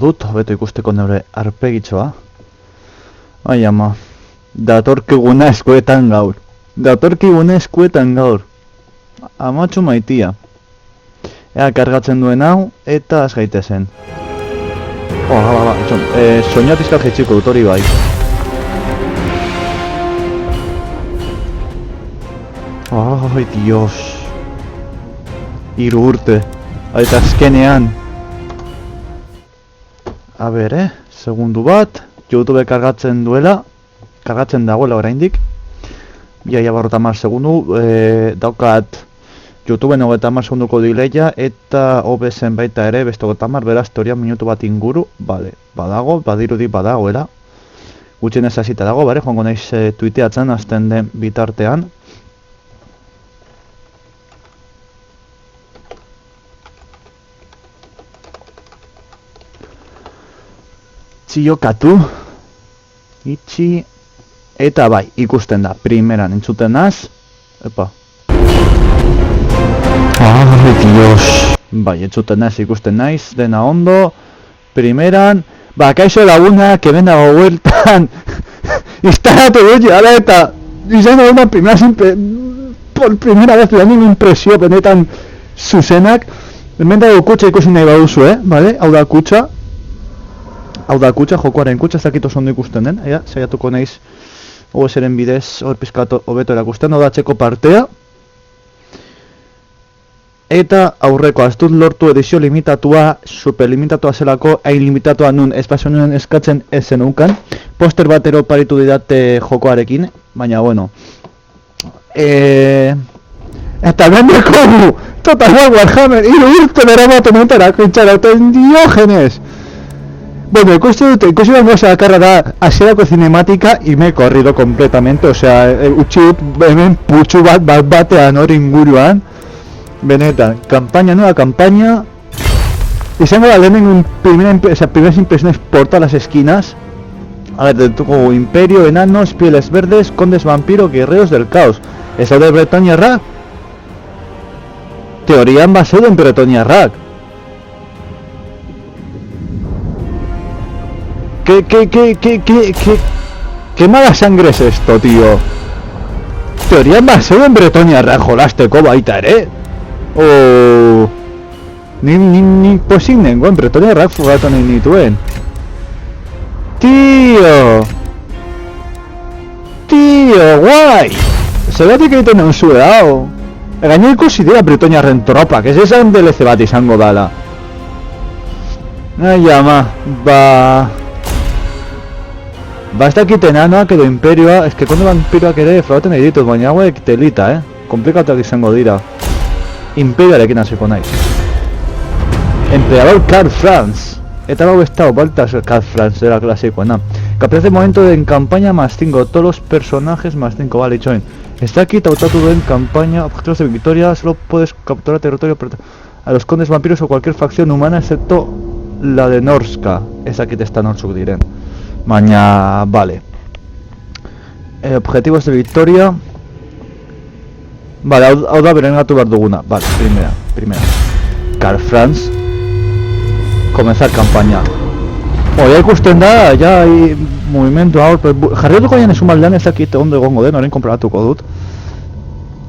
Dut, hobeto ikusteko neure arpegitxoa. Ai ama, datorkiguna eskuetan gaur. Datorkiguna eskuetan gaur. Amatxo maitia. Ea kargatzen duen hau, eta az gaitezen. Soñat izkat jetxiko dut hori bai. Ai, dios. Hiru urte. Eta azkenean. A ber, segundu bat. YouTube kargatzen duela. Kargatzen dagoela oraindik. Biaia barrota mar segundu. Daukat YouTubeen 30 segunduko dileia. Eta OBSen baita ere, beste 30, beraz teoria minutu bat inguru. Bale, badago, badirudi badagoela. Gutxien ez hasita dago, bare, joango naiz tuiteatzen azten den bitartean. Txiokatu. Itxi. Eta bai, ikusten da, primeran entzuten naz. Epa. Ai, dios. Bai, entzuten naz, ikusten naiz, dena ondo. Primeran. Ba, kaixo laguna, que ben dago hueltan. Instalatu dut jala eta izango una por primera vez da ninguna impresio benetan zuzenak. Hemen dago kutsa ikusi nahi baduzu, vale? Hau da kutsa. Hau da kutsa, jokoaren kutsa, ez dakit oso ondo ikusten den, saiatuko naiz OBSren bidez hor pizkat hobeto erakusten, hau da txeko partea. Eta aurreko, ez dut lortu edizio limitatua, super limitatua zelako, hain limitatua nun espazionuen eskatzen ez zenukan. Poster batero paritu didate jokoarekin, baina bueno. Eta bendeko gu! Total War Warhammer, hiru urte beramatu mentarako itxarauten Diogenes! Bueno, ikusi bengo bakarra da hasierako cinematika y me he corrido completamente, o sea, utzi dut hemen putxu bat batean hori inguruan. Benetan, nueva campaña. Izango da lehenengo primeras impresiones por todas las esquinas. A ver, tuvo imperio, enanos, pieles verdes, condes vampiro, guerreros del caos. ¿Eso de Bretonia Rack? Teorían basado en Bretonia Rack. ¿Qué mala sangre es esto, tío? Teorían basado en Bretonia Rack, jolasteko baita ere. Ni pozik nengoen, Bretonia Rack fugatu nahi nituen. Tío, guai! Zeratik egiten nahi zue hau. Gaino ikusi dira Bretoniarren tropak, ez esan DLC bat izango dala. Ai ama, ba ez dakit enanoak edo imperioa, ez que konde vampiroak ere fragaten nahi ditut, baina hauek telita, komplikatuak izango dira. Imperioarekin hasiko naiz. Emperador Karl Franz. Eta hau estado baltas Karl Franz, era klasikoena. Capaz de momento en campaña más 5, todos los personajes más 5, vale, join. Está aquí tautatu en campaña, objetivos de victoria, solo puedes capturar territorio a los condes vampiros o cualquier facción humana excepto la de Norska. Ez dakit ez da nortzuk diren. Baina, vale. Objetivos de victoria. Vale, hau da berengatu behar duguna. Vale, primera. Karl Franz. Comenzar campaña. Ya ikusten da, ya hay movimiento hau. Jarrituko jain esumaldean ez dakit ondo egongo den, orain konprobatuko dut.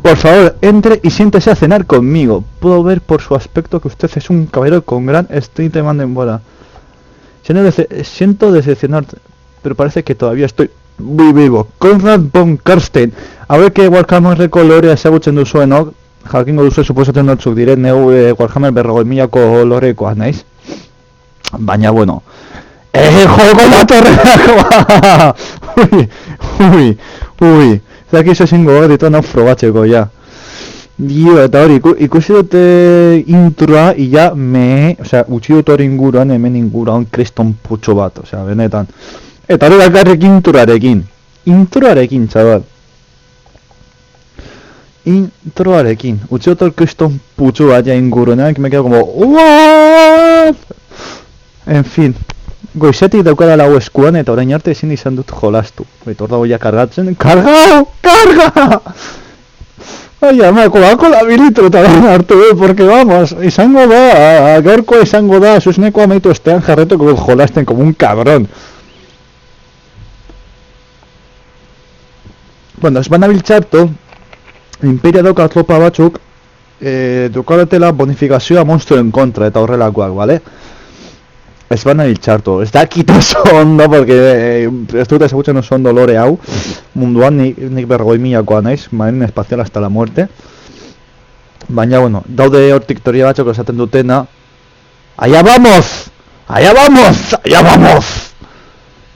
Por favor, entre y siéntese a cenar conmigo. Puedo ver por su aspecto que usted es un caballero con gran instinto de bola. Siento decepcionarte, pero parece que todavía estoy muy vivo. Konrad von Karstein. Hauek Warhammerreko lorea ezagutzen duzuenok, jakingo duzu suposatzen nortzuk diren, neu Warhammer 40.000ko lorekoa naiz. Baina, bueno. Joko datorrelako! Ui. Zakizu ezingo hor ditu nau frogatzeko, ja. Dio, eta hori, ikusi dute introa, ia utzi dut hori inguruan, hemen inguruan kriston putxo bat, benetan. Eta hori bakarrik introarekin, txabal. Introarekin, utzi dut hori kriston putxo bat, ja inguruan, me quedo como, what? En fin, goizetik daukada lau eskuan, eta orain arte ezin izan dut jolastu. Hor dago ja kargatzen, karga! Ai, ama, Coca-Cola bilitro taberna hartu, porque vamos, izango da, gaurko izango da, susneko amaitu estean jarretuko jolasten como un cabrón. Bueno, ez banabiltzartu, Imperia dauka tropa batzuk, dukaratela bonifikazioa monstruen kontra eta horrelakoak, bale? Ez banabiltzartu, ez dakit oso ondo, porque ez dut ezagutzen oso ondo lore hau, munduan nik 40.000koa naiz, marina espazial hasta la muerte. Baina, bueno, daude hortik teoria batzuk esaten dutena, ¡allá vamos! ¡Allá vamos! ¡Allá vamos!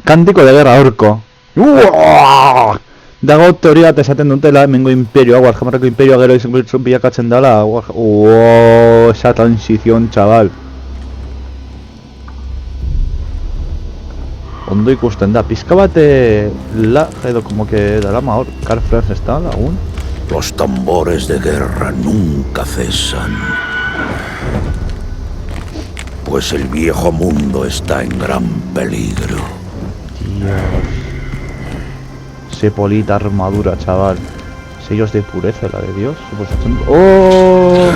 Cántico de guerra orco. Dago teoria bat esaten dutela, hemengo imperioa, Warhammerreko imperioa gero izan bilakatzen dela, esa transición, chaval. Ondo ikusten da, pizka bat edo como que darama hor, Karl Franz está aún. Los tambores de guerra nunca cesan, pues el viejo mundo está en gran peligro. Dios. Sepolita armadura, chaval. Sellos de pureza, la de Dios. ¡Oh!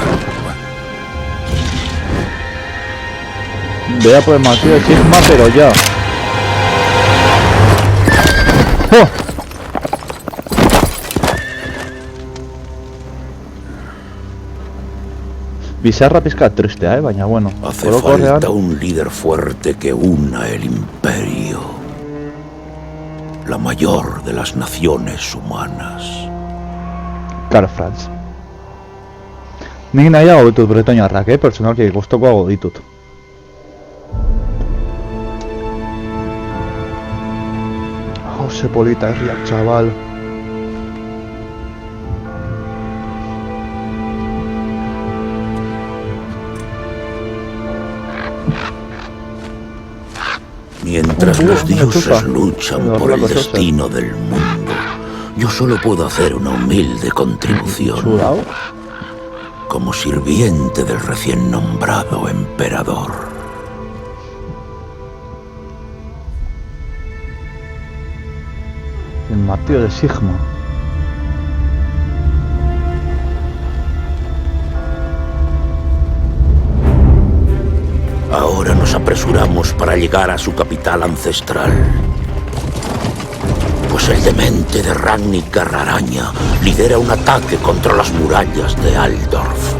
Vea por el martillo de Sigma, pero ya. ¡Oh! Bizarra pizka triste, baina bueno. Hace falta un líder fuerte que una el imperio. La mayor de las naciones humanas. Karl Franz. Nik nahiago ditut bretoiarrak, personalki gustokoago ditut. Ze polita herriak, chaval. Mientras los dioses luchan por el destino del mundo, yo solo puedo hacer una humilde contribución como sirviente del recién nombrado emperador. El martillo de Sigma. Ahora nos apresuramos para llegar a su capital ancestral. Pues el demente de Ragni Garraraña lidera un ataque contra las murallas de Altdorf.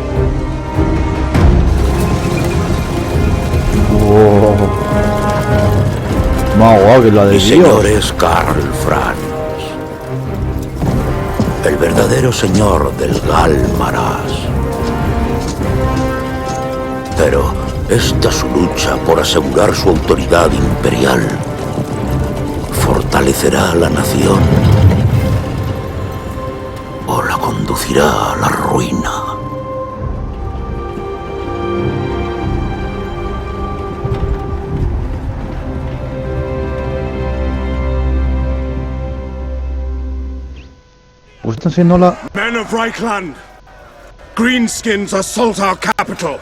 Wow. Más guau que la de Mi Dios. señor es Karl Franz, el verdadero señor del Galmaras. Pero esta su lucha por asegurar su autoridad imperial fortalecerá a la nación o la conducirá a la ruina. Men of Reichland, Greenskins assault our capital.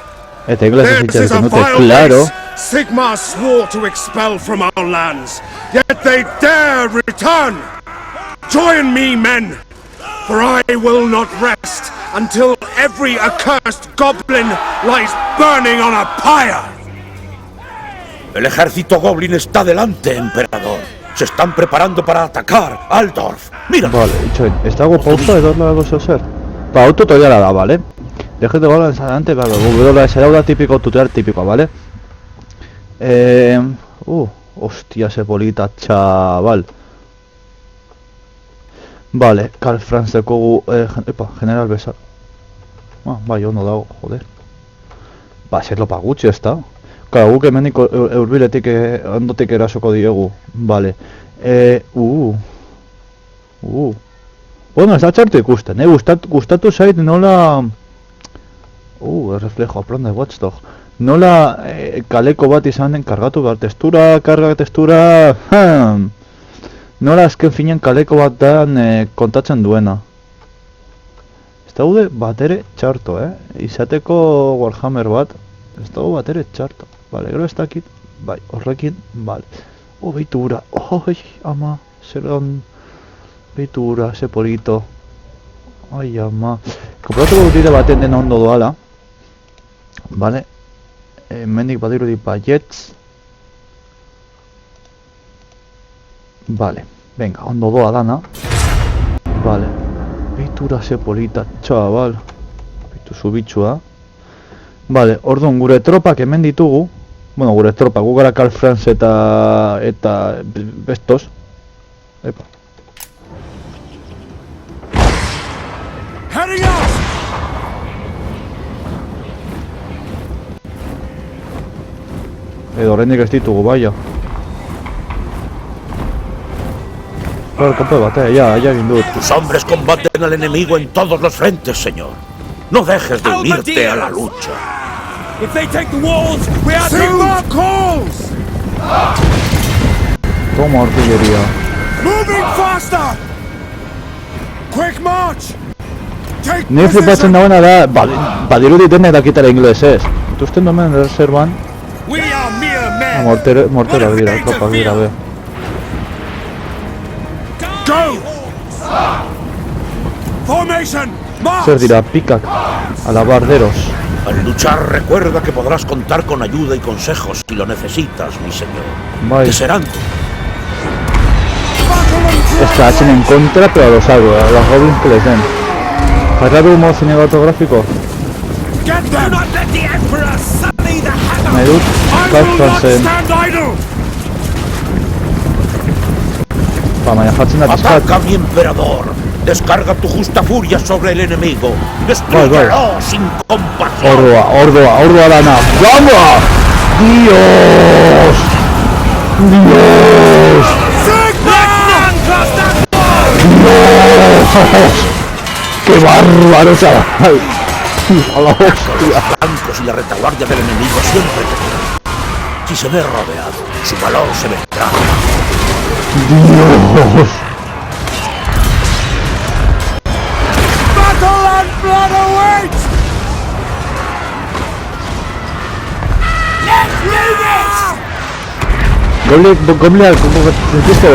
Theirs is a vile race Sigmar swore to expel from our lands, yet they dare return. Join me, men, for I will not rest until every accursed goblin lies burning on a pyre. El ejército goblin está delante, emperador. Se están preparando para atacar Altdorf. Mira. Vale, ¿está algo pausa de darle algo a ser? Para un tutorial la da, ¿vale? Deje de volar adelante, vale, será un típico tutorial típico, ¿vale? Hostia, Sepolita, chaval. Vale, Karl Franz de Kogu, General Besar. Bai, ondo dago, joder. Ba, zer lopa gutxi ez da. Kara, guk hemenik urbiletik ondotik erasoko diegu. Vale. Bueno, ez da txartu ikusten, gustatu zait nola... el reflejo, plan de Watchdog. Nola kaleko bat izan den kargatu behar, testura, karga, testura... Nola azken finean kaleko bat dan kontatzen duena. Ez daude bat ere txarto, izateko Warhammer bat, ez daude bat ere txarto. Vale, gero ez dakit, bai, horrekin, vale. Behitu ura, ama, zer on... Behitu ura, Sepolito. Ai ama. Konpratuko dute baten dena ondo doala. Vale. Mendik badirudi baietz. Vale. Venga, ondo doa dana. Vale. Eitura ze polita, txabal. Bitu zubitxua. Vale, orduan gure tropak hemen ditugu. Bueno, gure tropak, gu gara Karl Franz eta bestos. Epa. Heading out! Edo horrendik ez ditugu, baia. Claro, campo de batalla, ya egin dut. Tus hombres combaten al enemigo en todos los frentes, señor. No dejes de unirte a la lucha. If they take the walls, we are Sigma calls! Toma artillería. Moving faster! Quick march! Take Ni flipatzen dagoena da, badirudi denek dakitela inglesez. Ituzten domen reservan. We are mere men! Mortero dira, tropak dira, be. Go! Formation! March! Zer dira, pikak, alabarderos. Al luchar, recuerda que podrás contar con ayuda y consejos si lo necesitas, mi señor. Bai. Te serán. Esta hacen en contra, pero a los algo, a los goblins que les den. ¿Has un modo cinematográfico? Get them! Do not let the Emperor sully the Hatter! Medut, I Karl will not Franzen. stand idle! Baina jartzen da pizkat. Ataca, mi emperador. Descarga tu justa furia sobre el enemigo. Destrúyelo sin compasión. Ordoa dana. ¡Vamos! ¡Dios! ¡Dios! ¡Dios! ¡Qué bárbaro, chaval! ¡A la hostia! Los flancos y la retaguardia del enemigo siempre tendrán. Si se ve rodeado, su valor se vendrá. ¡Dios! Battle and blood awaits! Let's do this! Goblin, ¿cómo sentiste o...?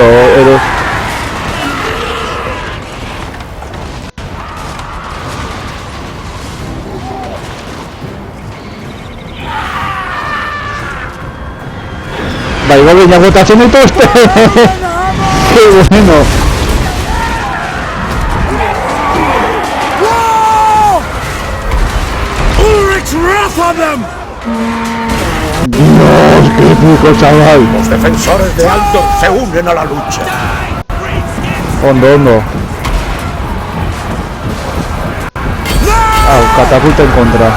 Bai, Goblin, ya botatzen dituzte! ¡Qué bueno! Ulrich's wrath on them! ¡Dios, qué puto, chaval! Los defensores de Aldor se unen a la lucha. Hondo. Ah, catapulta en contra.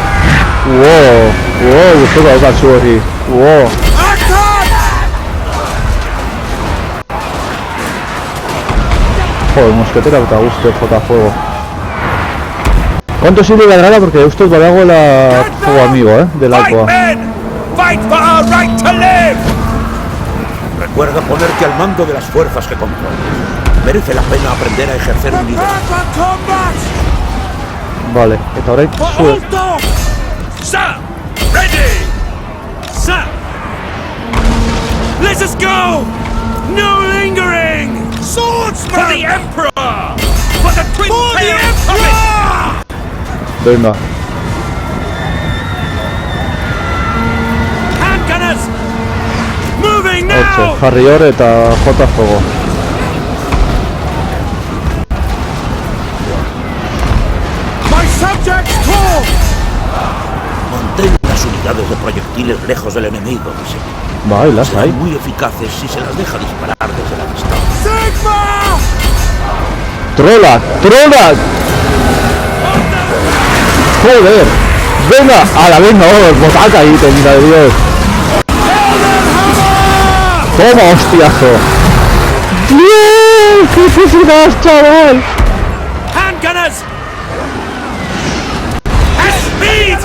Wow, esto va a su hori. Wow. Joder, mosquetera puta gusto, jota fuego. ¿Cuánto sirve la granada? Porque esto es balago la fuego amigo, del agua. Fight for our right to live. Recuerda ponerte al mando de las fuerzas que controlas. Merece la pena aprender a ejercer un liderazgo. Vale, eta orain zuek. Sir! Ready! Sir! Let us go! No lingering! Swordsman! For the Emperor! For the Twin Tail Emperor! Venga. Handgunners! Moving now! 8, Harrior eta J fuego. My subjects call! Mantén las unidades de proyectiles lejos del enemigo, mi señor. Vale, las hay. Serán muy eficaces si se las deja disparar desde la distancia. Sigma! ¡Trola! ¡Joder! ¡Venga! ¡A la vez no! ¡Botaca ahí, tenida de Dios! ¡Toma, hostiazo! ¡Dios! ¡Qué felicidad, chaval! Handgunners! At speed!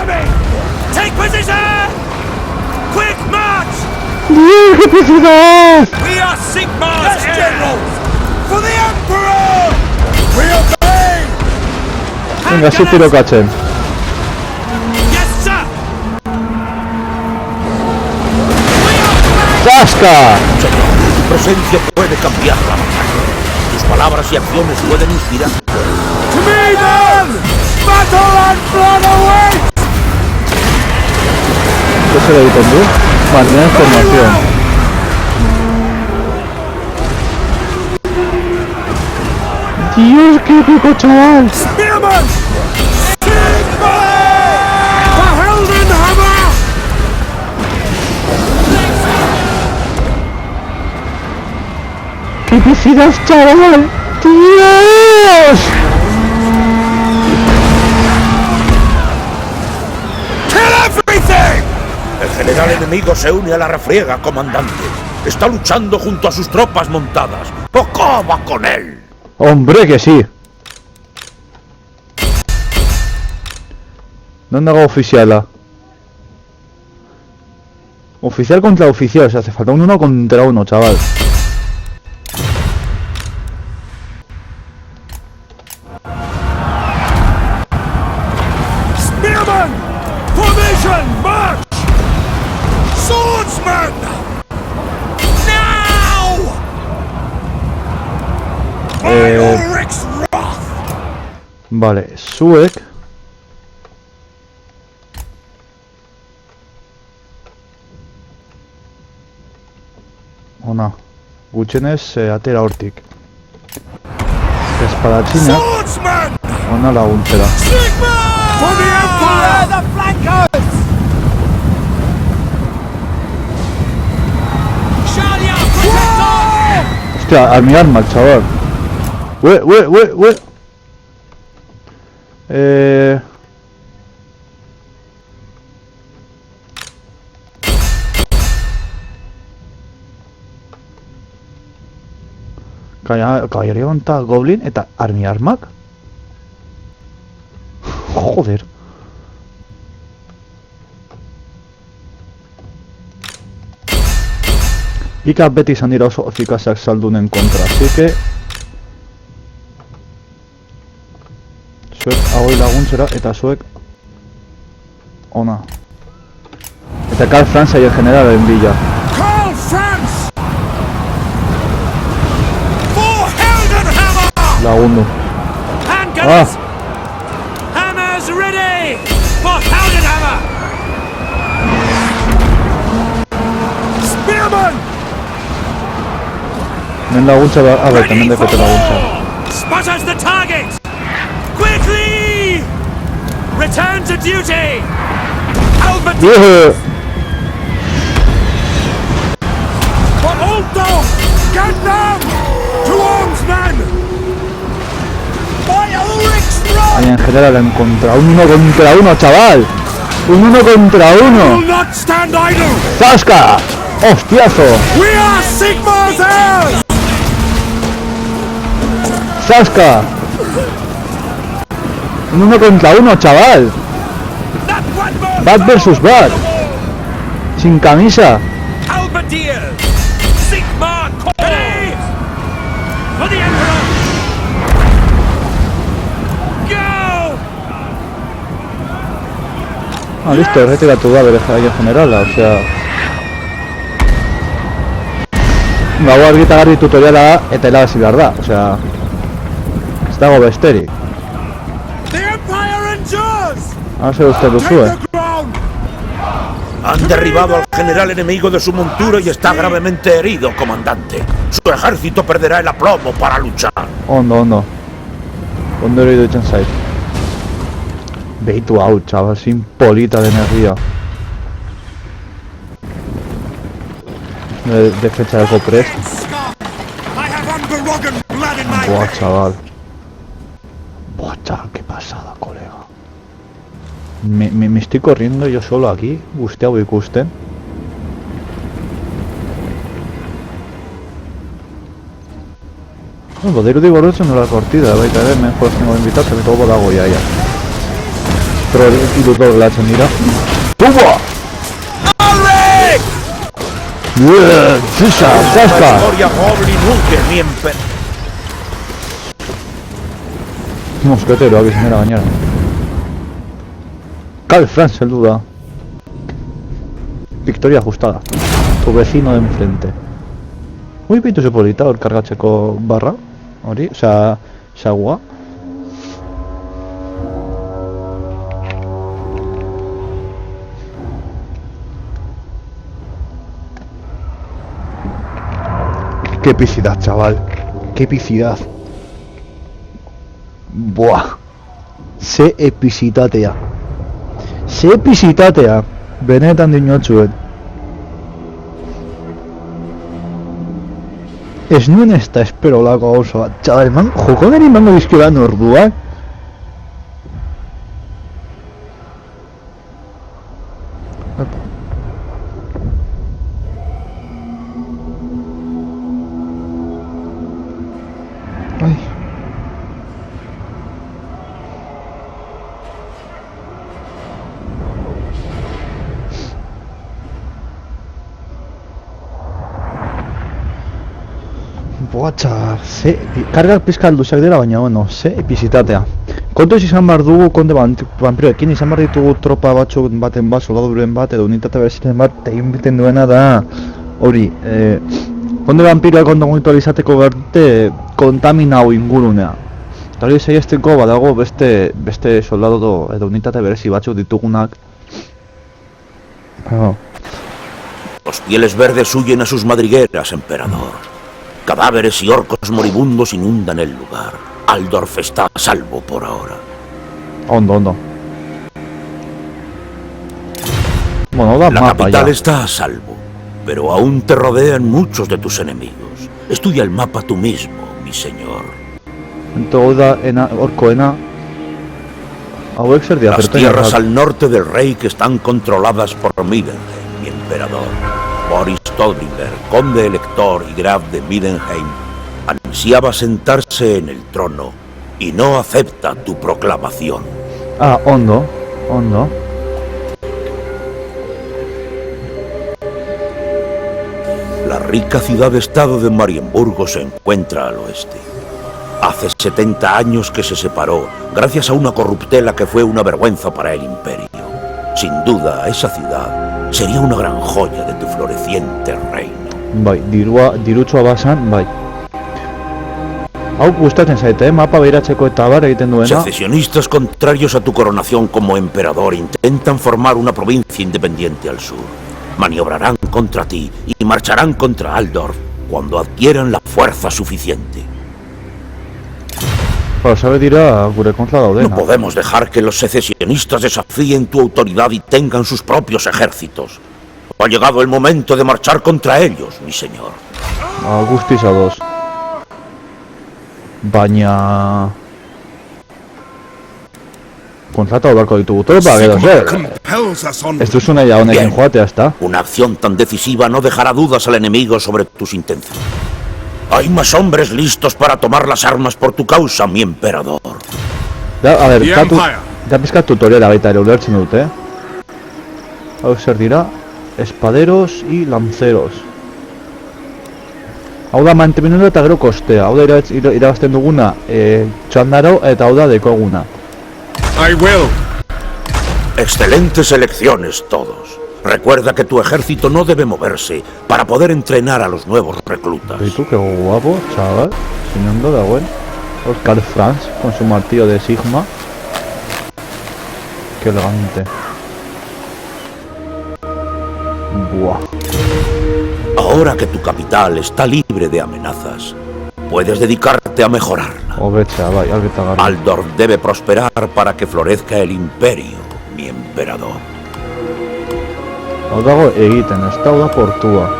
Take position! Quick march! ¡Dios, qué felicidad! We are Sigmar's generals! For the Emperor! We obey! Venga, sí tiro cachen. Yes, sir! ¡Zasca! Señor, tu presencia puede cambiar la batalla. Tus palabras y acciones pueden inspirar. To me now! ¿Qué se le dice, tú? Mantener formación. Dios, qué pico, chaval. Spearman! Sigma! The Heldenhammer! ¡Qué epicidad, chaval! ¡Dios! Kill everything! El general enemigo se une a la refriega, comandante. Está luchando junto a sus tropas montadas. ¡Poco va con él! ¡Hombre, que sí! ¿Dónde hago oficiala? Oficial contra oficial, o sea, hace falta un 1 contra 1, chaval. Spearman! Formation! March! Swordsman! Now! By Ulrich's wrath! Vale, Suek. Ona. Gutxienez, atera hortik. Espadachina. Swordsman! Ona laguntzera. Sigma! For the Emperor! The flankers! Shalia, protect us! Hostia, a mi arma, chaval. ¡Ue! Caballería montada Goblin eta armi armak? Joder. Ika beti izan dira oso efikazak saldunen kontra, así que zuek hagoi laguntzera eta zuek ona. Eta Karl Franz y el general en Villa. Karl Franz! For Heldenhammer! Lagundu. Handgunners! Hammers ready! For Heldenhammer! Spearman! Men laguntza, a ver, también defete laguntza. Spotters the target! Quickly! Return to duty! Albert! For Old Dog! Get them! To arms, men! By Ulrich's wrath! Ahí en general en contra, un 1 contra 1, chaval. Un 1 contra 1. Will not stand idle! ¡Zasca! ¡Hostiazo! We are Sigmar's heirs! ¡Zasca! Un 1 contra 1, chaval. That one Bat versus Bat. Sin camisa. Halberdier! Sigmar Ready! For the Emperor! Go! Ah, listo, retira tu gabe ahí en general, o sea... Gau argita garbi tutoriala eta helarazi behar da, o sea... Ez dago besterik. The Empire endures! Hau zer uste duzue. Take the ground! Han derribado al general enemigo de su montura y está gravemente herido, comandante. Su ejército perderá el aplomo para luchar. Ondo. Ondo hori dutzen zait. Behitu hau, chaval, sin polita de energía. De fecha de copres. I have Unberoggan blood in my Buah, veins. chaval. Buah, chaval, qué pasada, colega. Me estoy corriendo yo solo aquí, guztiago ikusten. Badirudi gorrotzen nola kortida, baita ere, hemen jolaztengo invitatzen, eta gogo dago jaia. Pero ilutor gelatzen dira. Tuba! Ulrich! Zisa, La zaska! historia Goblin nunca ni en Mosquetero, abizen era gainera. Karl Franz heldu da. Victoria ajustada. Tu vecino de enfrente. Uy, bitu polita hor kargatzeko barra. Hori, osea, sagua. Qué epicidad, chaval. Qué epicidad. Buah. Ze epizitatea. Ze epizitatea. Benetan dinotzuet. Ez nuen ez da espero lako gauza bat. Txabal, joko neri mango dizkiolan orduak. Ai. Boatxa, ze, karga pizkal duzak dira, baina, bueno, ze epizitatea. Kontu ez izan behar dugu, konte vampiroekin izan behar ditugu tropa batzuk baten bat, soldaduren bat, edo unitate bereziren bat, egin biten duena da, hori, konde vampiroak ondo monitor izateko berte kontaminau ingurunea. Eta hori zaizteko badago beste soldadu edo unitate berezi batzuk ditugunak. Los pieles verdes huyen a sus madrigueras, emperador. Cadáveres y orcos moribundos inundan el lugar. Aldorf está a salvo por ahora. Hondo. Bueno, da la mapa capital ya. está a salvo, pero aún te rodean muchos de tus enemigos. Estudia el mapa tú mismo, mi señor. Toda orcoena. Las tierras al norte del rey que están controladas por Middenheim, mi emperador. Boris Todringer, conde elector y graf de Middenheim, ansiaba sentarse en el trono y no acepta tu proclamación. Ah, hondo. La rica ciudad-estado de Marienburgo se encuentra al oeste. Hace 70 años que se separó, gracias a una corruptela que fue una vergüenza para el imperio. Sin duda, esa ciudad sería una gran joya de tu floreciente reino. Bai, dirutsua basan, bai. Hau gustatzen zaite, mapa behiratzeko eta bar egiten duena. Secesionistas contrarios a tu coronación como emperador intentan formar una provincia independiente al sur. Maniobrarán contra ti y marcharán contra Aldorf cuando adquieran la fuerza suficiente. Para sabe dira gure kontra daudena. No podemos dejar que los secesionistas desafíen tu autoridad y tengan sus propios ejércitos. Ha llegado el momento de marchar contra ellos, mi señor. Guztiz ados. Baina... kontratatu beharko ditugu tropa, gero zer. Ez duzu nahi honekin joatea, ezta? Una acción tan decisiva no dejará dudas al enemigo sobre tus intenciones. Hay más hombres listos para tomar las armas por tu causa, mi emperador. A ber, da pizkat tutoriala baita ere ulertzen dut, Hau zer dira? Espaderos y lanceros. Hau da mantenimendu eta gero kostea. Hau da irabazten duguna txandaro eta hau da dekoguna. I will. Excelentes elecciones todos. Recuerda que tu ejército no debe moverse para poder entrenar a los nuevos reclutas. ¿Y tú qué guapo, chaval? Soñando de buen. Oscar Franz con su martillo de Sigma. Qué elegante. Buah. Ahora que tu capital está libre de amenazas, puedes dedicarte a mejorarla. Hobe, chaval, Aldorf debe prosperar para que florezca el imperio, mi emperador. Hau dago egiten, ez da portua.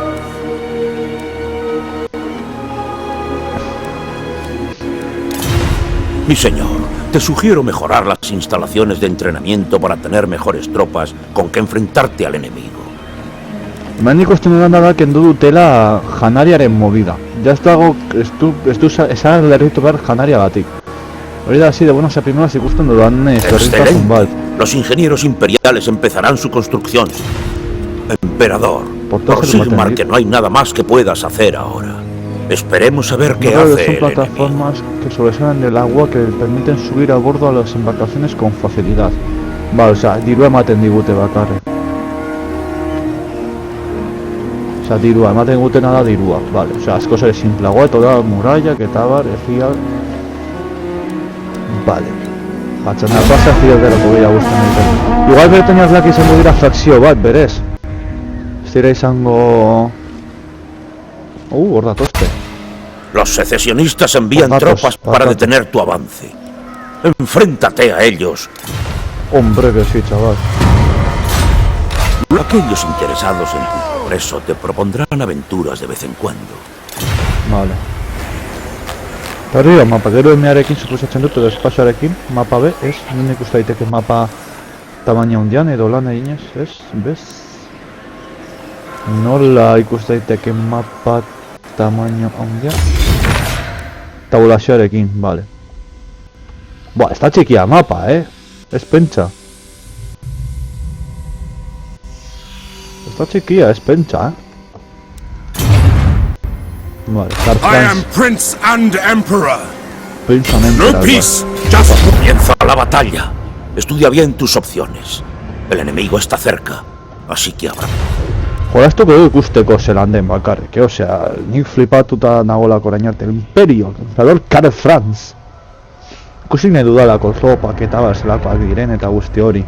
Mi señor, te sugiero mejorar las instalaciones de entrenamiento para tener mejores tropas con que enfrentarte al enemigo. Hemen ikusten dudan da kendu dutela janariaren movida. Ya ez dago, ez du esan lerritu behar janariagatik. Hori da así de buenas a primeras ikusten dudan zerritasun bat. Los ingenieros imperiales empezarán su construcción. Emperador, por Sigmar que no hay nada más que puedas hacer ahora. Esperemos a ver qué hace son plataformas que sobresalen del agua que permiten subir a bordo a las embarcaciones con facilidad. Vale, o sea, dirua ematen digute bakarrik. O sea, dirua ematen digutena da dirua, vale. O sea, asko ere simpleagoa, toda muralla, eta bar, egiak... Vale. Batxana pasa egiak derako gira guztien egiten. Igual berteniaz laki izango dira frakzio bat, berez. Ez dira izango... hor da toste. Los secesionistas envían tropas para detener tu avance. Enfréntate a ellos. Hombre, que sí, chaval. Aquellos interesados en tu progreso te propondrán aventuras de vez en cuando. Vale. Arriba, mapa, gero emearekin suposatzen dut, edo espazioarekin, mapa B, ez, nien ikusta daiteke mapa tamaina hundian, edo lan eginez, ez, bez? Nola ikusta daiteke mapa tamaina hundian? Tabulazioarekin, vale. Buah, ez da txikia mapa, ez pentsa. Ez da txikia, ez pentsa, Vale, I am Prince and Emperor. Prince and Emperor. No peace, just Comienza la batalla. Estudia bien tus opciones. El enemigo está cerca, así que habrá. Jolastuko du ikusteko zelan den bakarrik, osea, nik flipatuta nagolako orain arte, el imperio, el emperador Karl Franz. Ikusi nahi dudalako ropak eta bazelakoak diren eta guzti hori.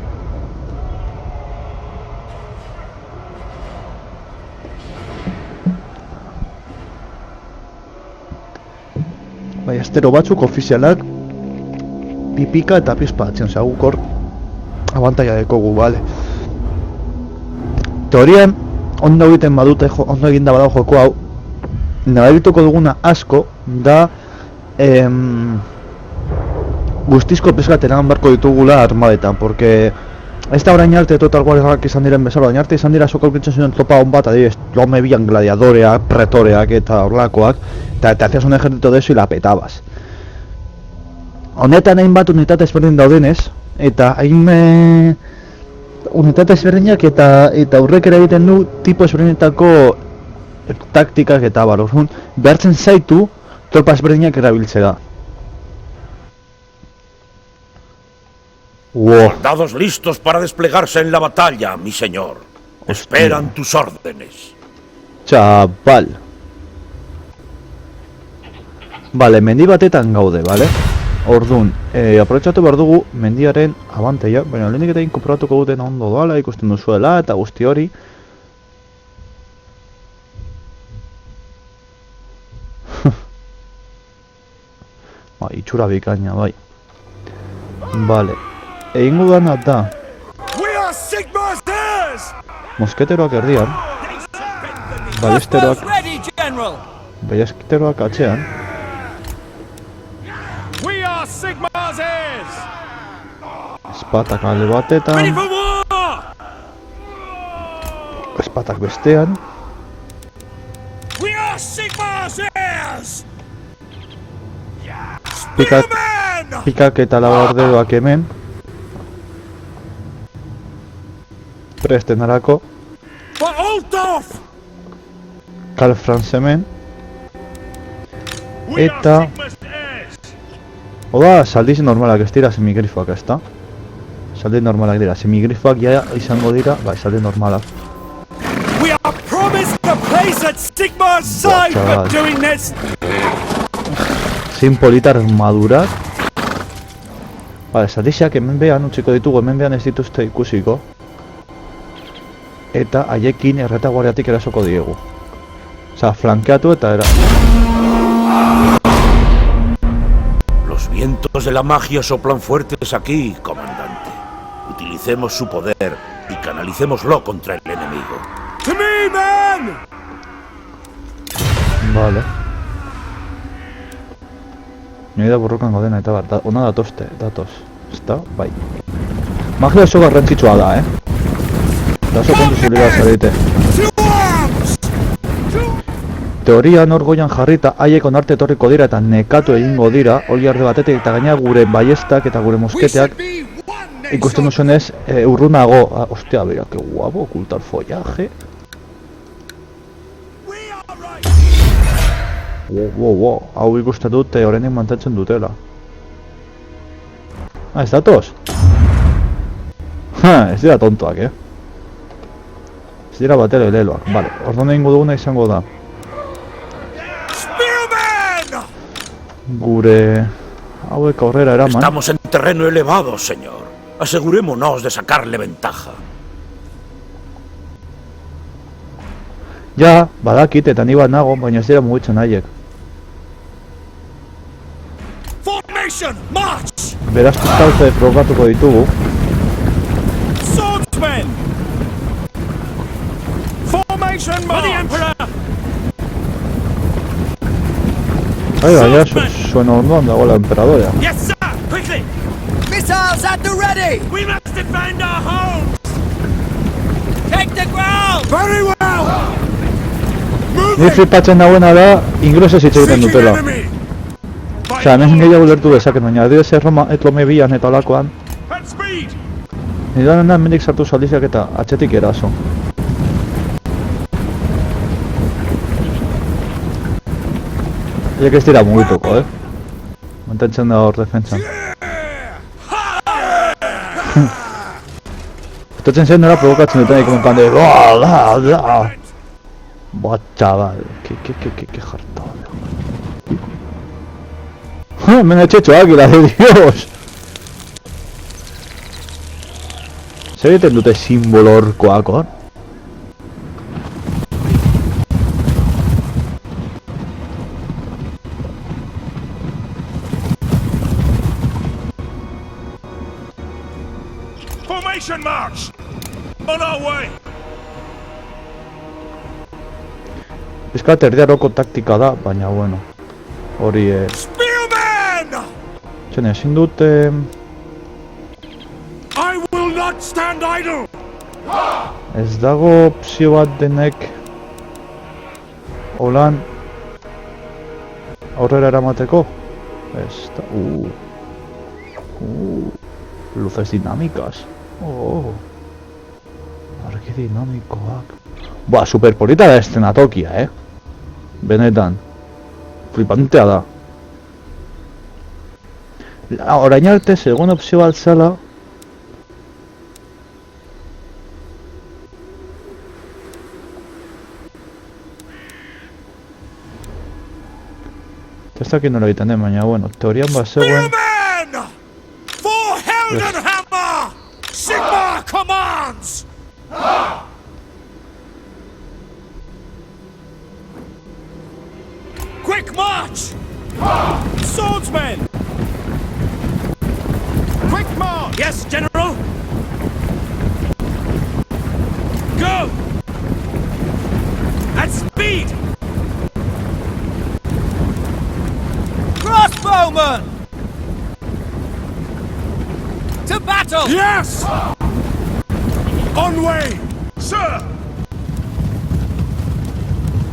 Bai, astero batzuk ofizialak pipika eta pizpa atzen, osea, guk hor abantaia dekogu, bale. Teorian, ondo egiten badute, ondo eginda badau joko hau, nabarituko duguna asko da guztizko peskat eraman barko ditugula armadetan, porque ez da orain arte Total Warrak izan diren bezala, orain arte izan dira sok aurkitzen zuen tropa hon bat, adibidez, lome bian gladiadoreak, pretoreak eta horlakoak, eta te hacías un ejército de eso y la petabas. Honetan hainbat unitate ezberdin daudenez, eta hain unitate ezberdinak eta aurrek ere egiten du tipo ezberdinetako taktikak eta barorun, behartzen zaitu tropa ezberdinak erabiltzea. Wow. Soldados listos para desplegarse en la batalla, mi señor. Esperan tus órdenes. Chaval. Vale, mendi batetan gaude, vale? Orduan, aprobetxatu behar dugu mendiaren abanteia, baina lehenik eta inkorporatuko duten ondo doala, ikusten duzuela eta guzti hori. Ba, itxura bikaina, bai. Vale. Egingo dana da mosketeroak erdian, ballesteroak atzean, espatak alde batetan, espatak bestean, pikak eta labarderoak hemen, prestenarako, Karl Franz hemen, eta oda, saldiz normalak ez dira semigrifoak, ez da? Saldiz normalak dira, semigrifoak ja izango dira, bai, saldiz normalak. Zin polita armadurak. Bale, saldizak hemen behan utziko ditugu, hemen behan ez dituzte ikusiko. Eta haiekin erretaguardiatik erasoko diegu. Osa, flankeatu eta Los vientos de la magia soplan fuertes aquí, comandante. Utilicemos su poder y canalicémoslo contra el enemigo. To me, man! Vale. Nire da burrukan gaudena eta bat, ona datoz. Ezta? Bai. Magia oso garrantzitsua da, Da oso kontu zilera zarete. Teorian hor goian jarrita, haiek onarte etorriko dira eta nekatu egingo dira, hori arde batetik eta gaina gure ballestak eta gure mosketeak ikusten duzuenez urrunago. Ostia, bera, que guapo, ocultar follaje. Wow, hau ikusten dute horrenik mantentzen dutela. Ez datoz? Ez dira tontoak, Ez dira batera eleloak, vale, orduan egingo duguna izango da gure hauek aurrera eraman. Estamos en terreno elevado, señor. Asegurémonos de sacarle ventaja. Ja, badakit eta ni bat nago, baina ez dira mugitzen haiek. Formation, march! Beraz talde probatuko ditugu. Swordsmen! Formation, march! For the Emperor! Baina, zuen ondoan dagoela emperadora. Yes, sir! Quickly! Missiles at the ready! We must defend our homes! Take the ground! Very well! Ni flipatzen dagoena da, inglesez hitz egiten dutela. Osea, hemen gehiago ulertu dezaket, baina adibidez Erroma etlome bian eta olakoan. Nidan hemendik sartu saldiziak eta atxetik eraso. Iak ez dira mugituko, mantentzen da hor defentsan. Gustatzen zen nola provokatzen duten ikon kande. Buah, chaval, que jartado. Me han hecho águila, de Dios. Zer egiten dute simbolo orkoak hor? Formation march! On our way! Bizkat erdiaroko taktika da, baina bueno. Hori Txene, ezin dut I will not stand idle! ez dago opzio bat denek holan aurrera eramateko? Ez da... luces dinamikaz. Argi dinamikoak. Buah, superpolita da eszenatokia, benetan. Flipantea da. Orain arte, segun opzio bat zela ez dakit nola egiten den, baina bueno, teorian bat zegoen For Heldenhammer! Sigmar commands! Quick march! Swordsmen! Quick march! Yes, General! Go! At speed! Crossbowmen! To battle! Yes! On way! Sir!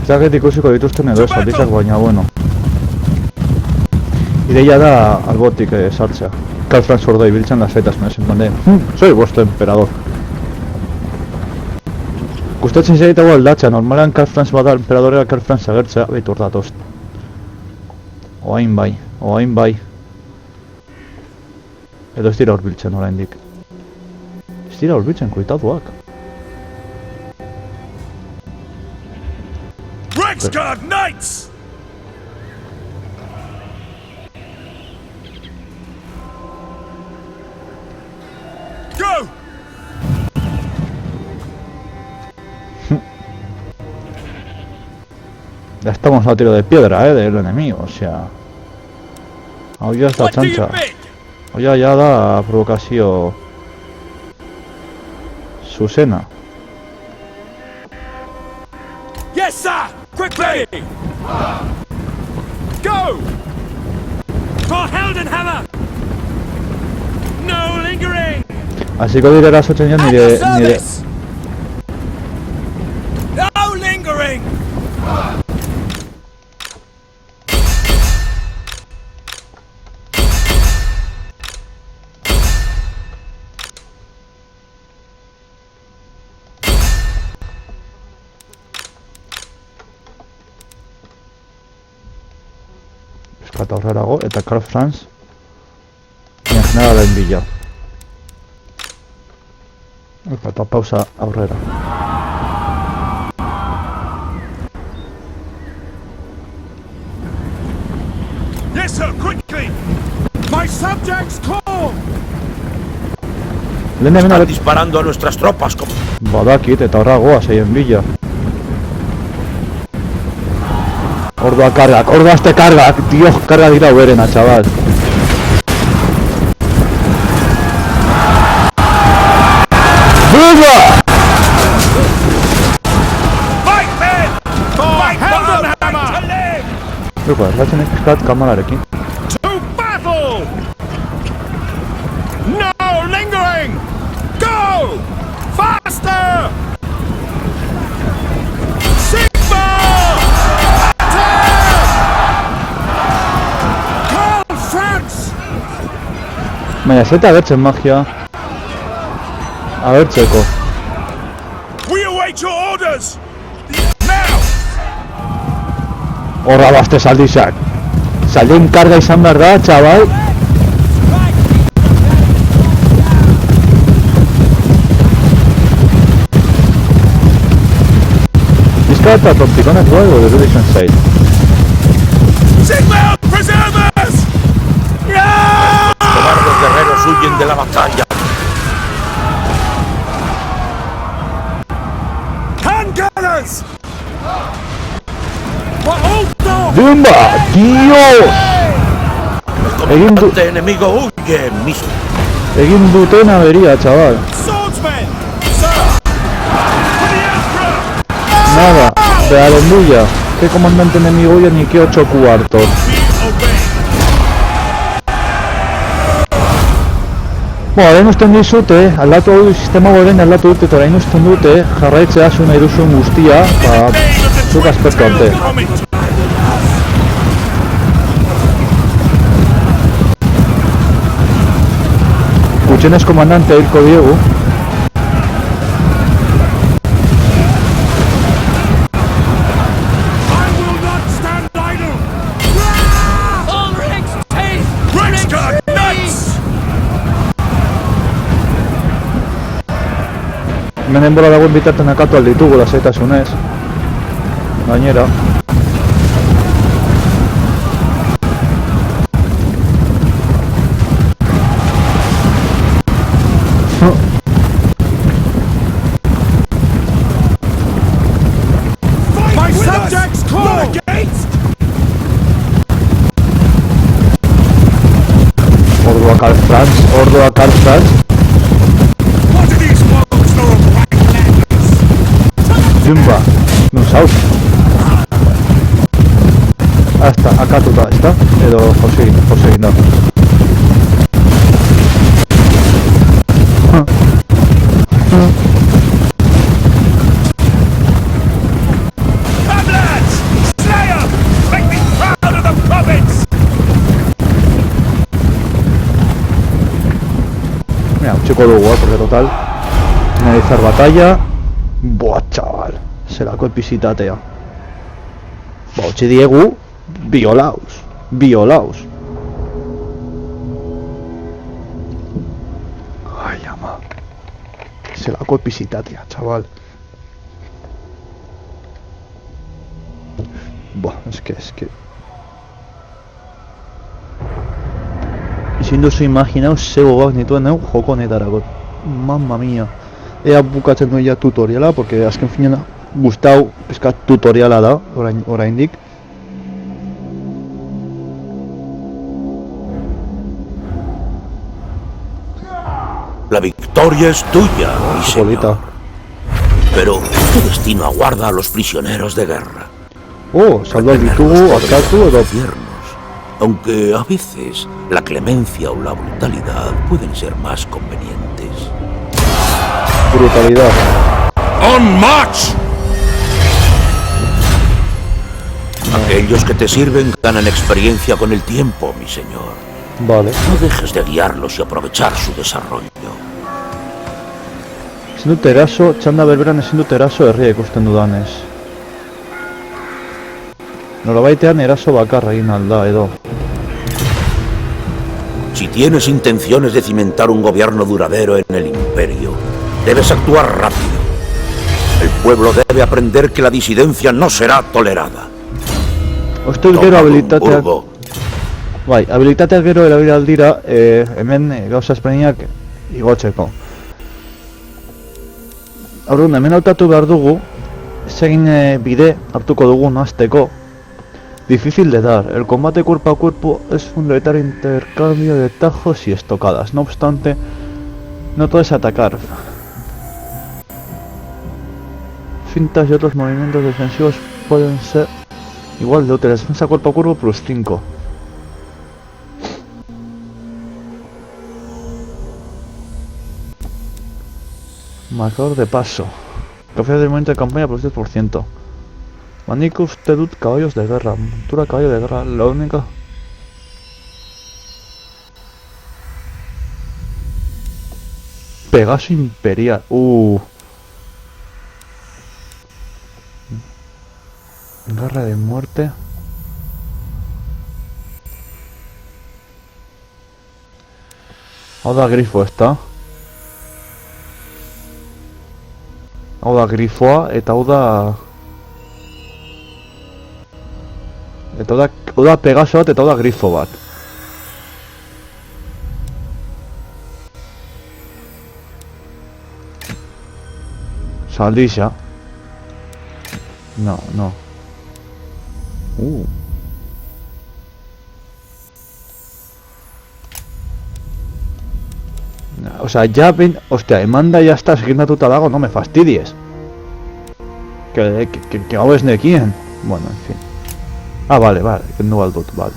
ez dakit ikusiko dituzten edo salditzak, baina bueno. Ideia da albotik sartzea. Karl Franz ordo ibiltzen lasaitasuna esan bande. Soy vuestro emperador. Gustatzen zaitago aldatzea, normalean Karl Franz bada emperadorera Karl Franz agertzea, behitu hor datoz. Oain bai. Edo ez dira horbiltzen oraindik. Ez dira horbiltzen, koitatuak. Reichsguard Knights! Go! Ya estamos a tiro de piedra, del enemigo, o sea... Hau ya da txantxa. Hau ya da provokazio... zuzena. Yes, sir! Quickly! Go! For Heldenhammer! No lingering! Hasiko dire erasotzen jo nire... No lingering! Eskata aurrerago eta Karl Franz generalen bila. Eta pausa aurrera. Yes, sir, quickly! My subjects call! Están disparando a nuestras tropas. Badakit eta horra goaz egin bila. Ordoa kargak, ordoazte kargak, tío, karga dira uberena, chaval. ¡Venga! Lupa, latzen pizkat kamararekin. To battle! No lingering! Go! Faster! Sigma! Attack! Call France! Baina, zeta agertzen magia. Agertzeko. We await your orders! Now! Horra bazte zaldizak. Zaldien karga izan behar da, txabal. Bizka eta tompikonek luego de Division 6. Sigma! Preservers! Yeah! Los cobardes guerreros huyen de la batalla. Handgunners! ¡Bumba! ¡Tío! El comandante enemigo huye, mismo. Egin duten avería, chaval. Swordsmen! Sir! For the Emperor! Nada, de aleluya. ¿Qué comandante enemigo huye ni qué 8 cuartos? Bueno, orain usten dizute, aldatu hau sistema goren aldatu dute eta orain usten dute jarraitzea zu nahi duzun guztia, zuk aspektu arte. Gutxienez komandante hilko diegu. Hemen denbora dagoen bitarten akatu alditugu lasaitasunez. Gainera. Ordua Karl Franz. Jumba, no saus. Hasta akatuta, ezta? Edo Josei, no. Mira, un chico luego, porque total. Finalizar batalla. Buah, chaval. Zelako epizitatea. Ba, utzi diegu, biolaus. Ai, ama. Zelako epizitatea, chaval. Buah, eske. Ezin duzu imaginau ze gogak nituen neu joko honetarako. Mamma mia. Ea bukatzen duen ja tutoriala, porque azken finean gustau pizkat tutoriala da, oraindik. La victoria es tuya, mi señor. Pero tu destino aguarda a los prisioneros de guerra. Oh, saldo ditugu, akatu edo infiernos, aunque a veces la clemencia o la brutalidad pueden ser más convenientes. Brutalidad. On march! Aquellos que te sirven ganan experiencia con el tiempo, mi señor. Vale. No dejes de guiarlos y aprovechar su desarrollo. Ezin dut eraso, txanda berberan ezin dut eraso herria ikusten dudanez. Nolabaitean eraso bakarra egin alda edo. Si tienes intenciones de cimentar un gobierno duradero en el imperio, debes actuar rápido. El pueblo debe aprender que la disidencia no será tolerada. Osto gero habilitateak... Bai, habilitateak gero erabili aldira, hemen gauza ezberdinak igotzeko. Orduan, hemen hautatu behar dugu, egin bide hartuko dugu hasteko. Difícil de dar, el combate cuerpo a cuerpo es fundamental intercambio de tajos y estocadas. No obstante, no todo es atacar. fintas y otros movimientos defensivos pueden ser igual de útiles. Defensa cuerpo a cuerpo plus 5. Marcador de paso. Cofre de momento de campaña plus 10%. Manicus Tedut, caballos de guerra. Montura caballo de guerra. La única... Pegaso Imperial. Garra de muerte. Auda Grifo está. Auda Grifoa eta Auda Pegaso bat eta Auda Grifo bat. Saldilla. No. O sea, ya ven... Hostia, Emanda ya está asignatuta dago, no me fastidies. Que hau ez nekien. Bueno, en fin. Ah, vale, que no aldut, vale.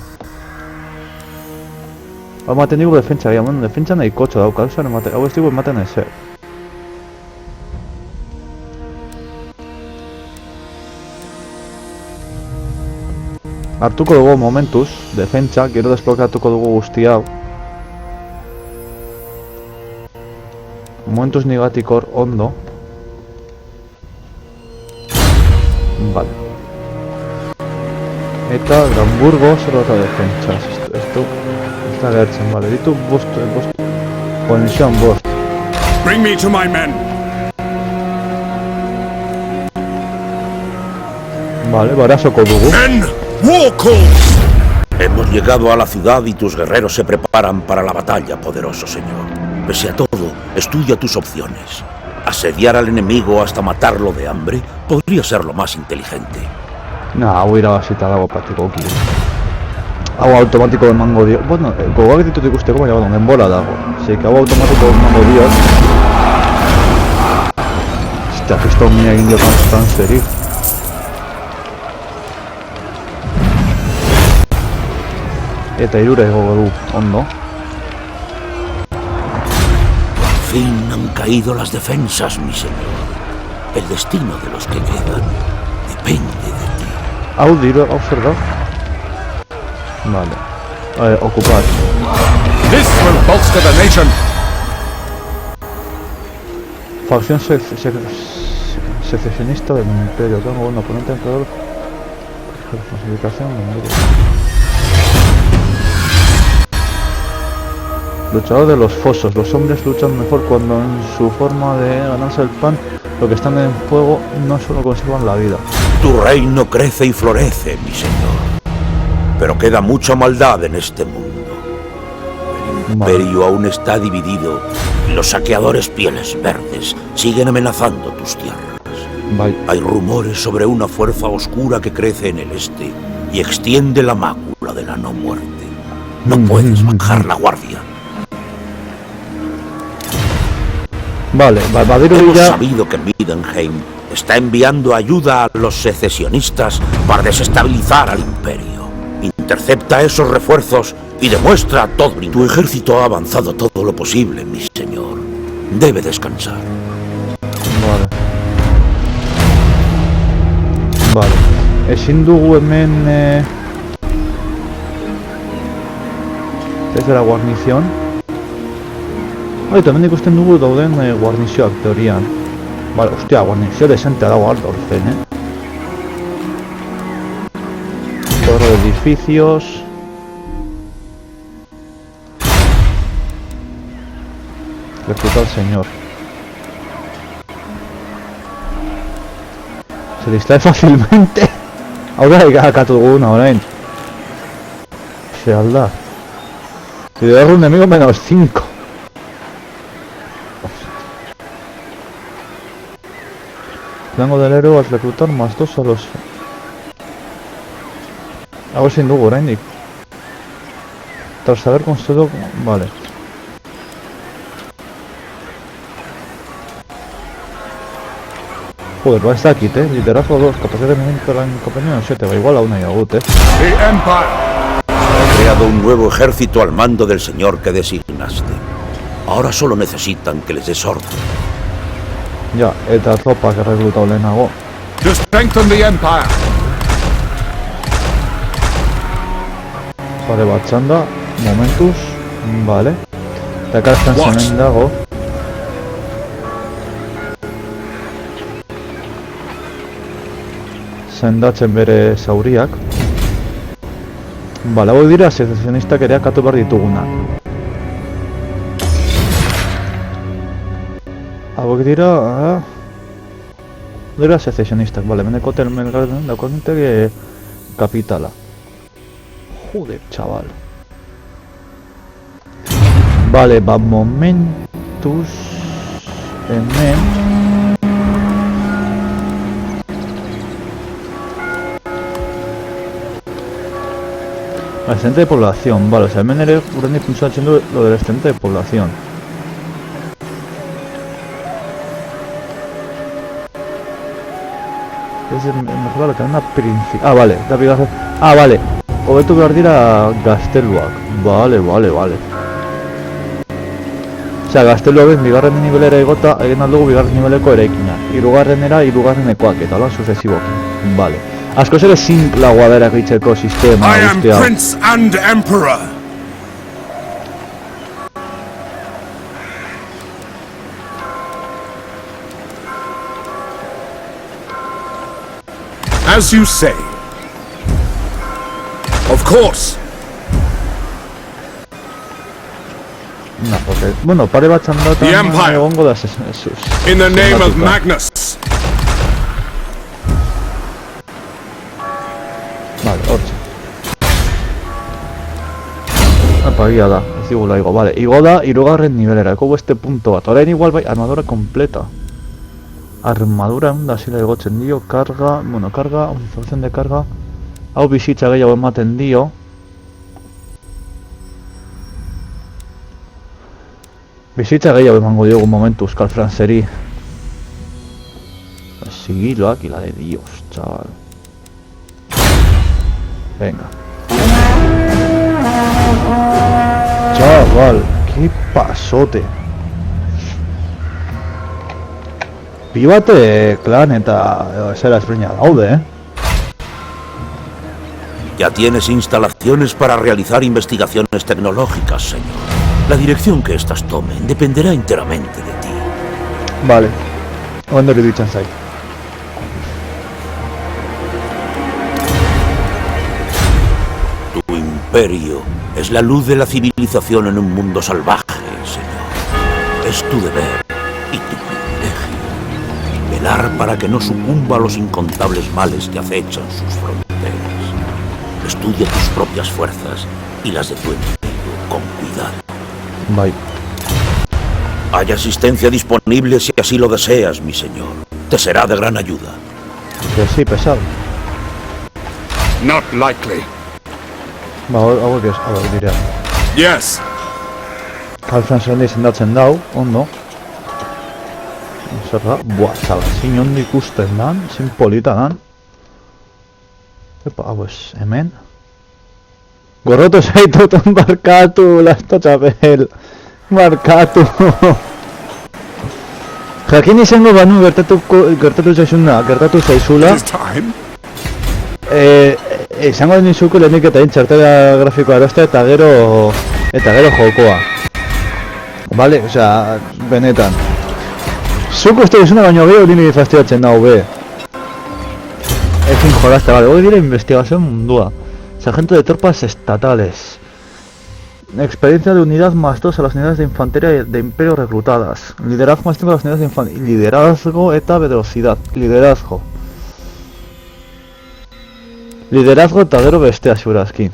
Hau maten digu defentsa, bueno, defentsa nahi kotxo dauka, hau ez digu ematen ezer. Hartuko dugu momentuz, defentsa, gero desblokatuko dugu guzti hau. Momentuz nigatik hor ondo. Vale. Eta Gamburgo zer data defentsa. Esto está gertzen, vale. Ditu bost. Condición bost. Bring me to my men. Vale, barasoko dugu. Men, war calls. Hemos llegado a la ciudad y tus guerreros se preparan para la batalla, poderoso señor. Pese a todo, estudia tus opciones. Asediar al enemigo hasta matarlo de hambre podría ser lo más inteligente. Hau irabazita dago praktikoki. Hau automatiko emango dio. Bueno, gogoak ditut ikusteko, baina bueno, denbora dago. Así que hau automatiko emango dio. Hostia, kristo mina egin dio transferir. Eta irure gogo du, ondo. Por fin han caído las defensas, mi señor. El destino de los que quedan depende de ti. Hau zer da? Vale. Ocupar. This will bolster the nation. Facción secesionista del Imperio. Tengo un oponente emperador. Falsificación. Luchador de los fosos. Los hombres luchan mejor cuando en su forma de ganarse el pan, lo que están en fuego no solo conservan la vida. Tu reino crece y florece, mi señor. Pero queda mucha maldad en este mundo. El imperio aún está dividido y los saqueadores pieles verdes siguen amenazando tus tierras. Hay rumores sobre una fuerza oscura que crece en el este y extiende la mácula de la no muerte. No puedes bajar la guardia. Vale, hemos sabido que Middenheim está enviando ayuda a los secesionistas para desestabilizar al imperio. Intercepta esos refuerzos y demuestra a Todbring. Tu ejército ha avanzado todo lo posible, mi señor. Debe descansar. Vale. Ezin dugu hemen... desde la guarnición. También ikusten dugu dauden guarnizioak teorian. Vale, hostia, guarnizio desentea dago alto orfen, Torre de edificios. Recluta al señor. Se distrae fácilmente. Ahora akatu duguna orain. Se alda. Si le agarro un enemigo menos 5. Rango del héroe al reclutar más 2 a los... Hago sin duda, oraindik. Tras haber construido... Vale. Joder, ba ez dakit, liderazgo 2, capacidad de movimiento de la compañía, no sé, te va igual a una y a gut, The Empire! He creado un nuevo ejército al mando del señor que designaste. Ahora solo necesitan que les des orden. Ja, eta tropak errekrutatu lehenago. To strengthen the Empire! Pare bat txanda, momentuz, vale. Eta kartzen zemen dago. Sendatzen bere zauriak. Bale, hau dira secesionistak ere akatu behar ditugunak. Hauek dira... dira secesionistak, bale, meneko telmelgarden dakoakintek kapitala. Joder, chaval. Vale, ba, momentuz... hemen... Excedente de población, vale, o sea, hemen ere urrendi funtsatzen du lo del excedente de población. Es mejor la cadena principal. Ah, vale, da bigarren. Ah, vale. Hobetu behar dira gazteluak. Vale. Osea, gazteluak bigarren nivelera egota, egin aldugu bigarren niveleko eraikina. Hirugarrenera, hirugarrenekoak, eta hola sucesiboki. Vale. Askoz ere simplagoa da erakitzeko sistema I am guztia. Prince and Emperor! As you say. Of course! No, porque, bueno, pare bat txandatan The Empire. egongo da In the name of sendatuta. Magnus! Vale, hortxe. Apa, egia da, ez digula igo, vale. Igo da, hirugarren nivelera, eko beste punto bat. Orain igual bai, armadura completa. Armadura da zila igotzen dio, karga, bueno, karga, utilización de karga. Hau bizitza gehiago ematen dio. Bizitza gehiago emango diogu momentu Euskal Franzeri. Sigiloak y la de Dios, chaval. Venga. Chaval, qué pasote. Pibate klan eta zera ezberdina daude, Ya tienes instalaciones para realizar investigaciones tecnológicas, señor. La dirección que estas tomen dependerá enteramente de ti. Vale. Ondo iruditzen zait. Tu imperio es la luz de la civilización en un mundo salvaje, señor. Es tu deber y tu privilegio velar para que no sucumba a los incontables males que acechan sus fronteras. Estudia tus propias fuerzas y las de tu enemigo con cuidado. Bai. Hay asistencia disponible si así lo deseas, mi señor. Te será de gran ayuda. Que sí, pesado. Not likely. Ba, hauek ez, hauek dira. Yes. Karl Franzen izendatzen dau, ondo. Zer da? Buah, zala, zin ondo ikusten dan, zin polita dan. Epa, hau ez, hemen. Gorroto zaitutan barkatu, lasto txapel. Barkatu. Jakin izango banu gertatu zaizula. It is time. Izango nizuko lehenik eta txartela grafikoa eroste eta gero jokoa. Vale, osea, benetan. Zuk uste duzuna baino gehiago niri fastidiatzen dago be. Ezin jolazte, vale, hori dira investigación mundua. Sargento de tropas estatales. Experiencia de unidad más 2 a las unidades de infantería de imperio reclutadas. Liderazgo más 5 a las unidades de infantería. Liderazgo eta velocidad. Liderazgo. Liderazgo eta gero bestea segurazki.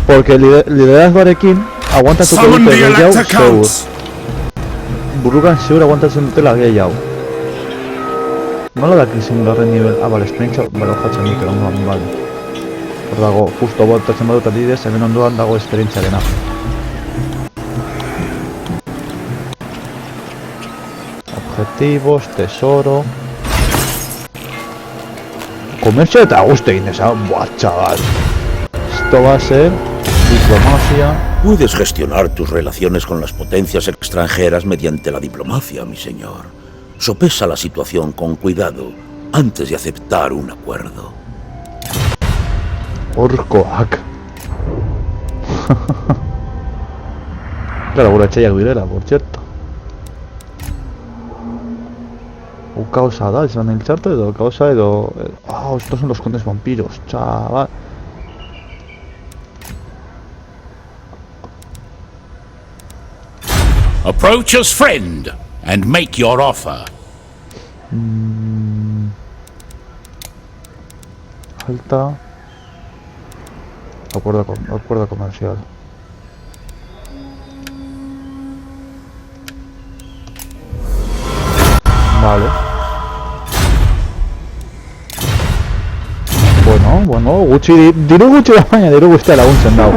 Porque liderazgoarekin aguantatuko dute gehiago segur. Burrukan segur aguantatzen dutela gehiago. Nola dakizun garren nivel? Ah, bale, experiencia balo jatzen dute ondoan, bale. Hor dago, justo botatzen badut adidez, hemen ondoan dago esperientziarena. Objetivos, tesoro... comercio eta guste egin esa. Buah, chaval. Esto va a ser diplomacia. Puedes gestionar tus relaciones con las potencias extranjeras mediante la diplomacia, mi señor. Sopesa la situación con cuidado antes de aceptar un acuerdo. Orkoak. Claro, gure etxaiak direla, por cierto. Causa da, izan el txarto edo, causa edo... estos son los condes vampiros, chaval. Approach as friend and make your offer. Falta... Acuerdo comercial. Vale. Bueno, gutxi, diru gutxi da baina diru guztia laguntzen dau.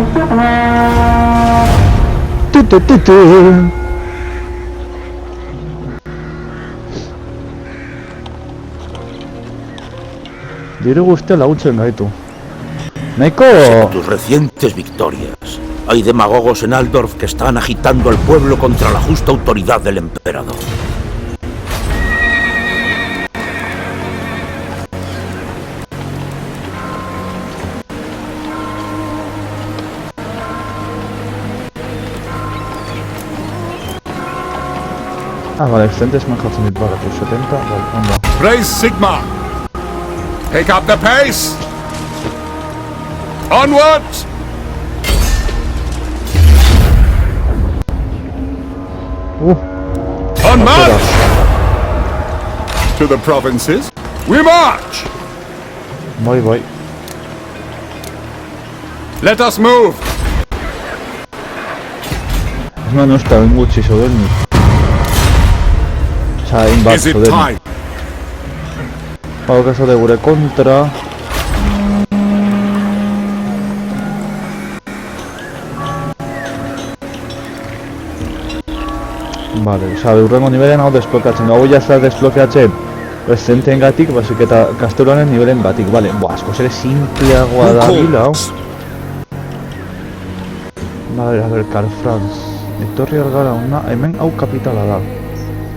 Diru guztia laguntzen gaitu. Nahiko... Tus recientes victorias. Hay demagogos en Aldorf que están agitando al pueblo contra la justa autoridad del emperador. Vale, excelentes me jartzen dit barra, por 70, vale, ondo. Praise Sigma! Pick up the pace! Onward! On march! To the provinces, we march! Bai. Let us move! No está en gutxi zodenik. Zain bat Is it zodenik. time? Hau kaso de gure kontra. Vale, urrengo nivelen hau desblokeatzen. Hau jazta desblokeatzen residentien gatik, basik eta kasteluanen nivelen gatik. Vale, asko zere simpleagoa da bila, hau. Vale, a ver, Karl Franz. Etorri argara una, hemen hau kapitala da.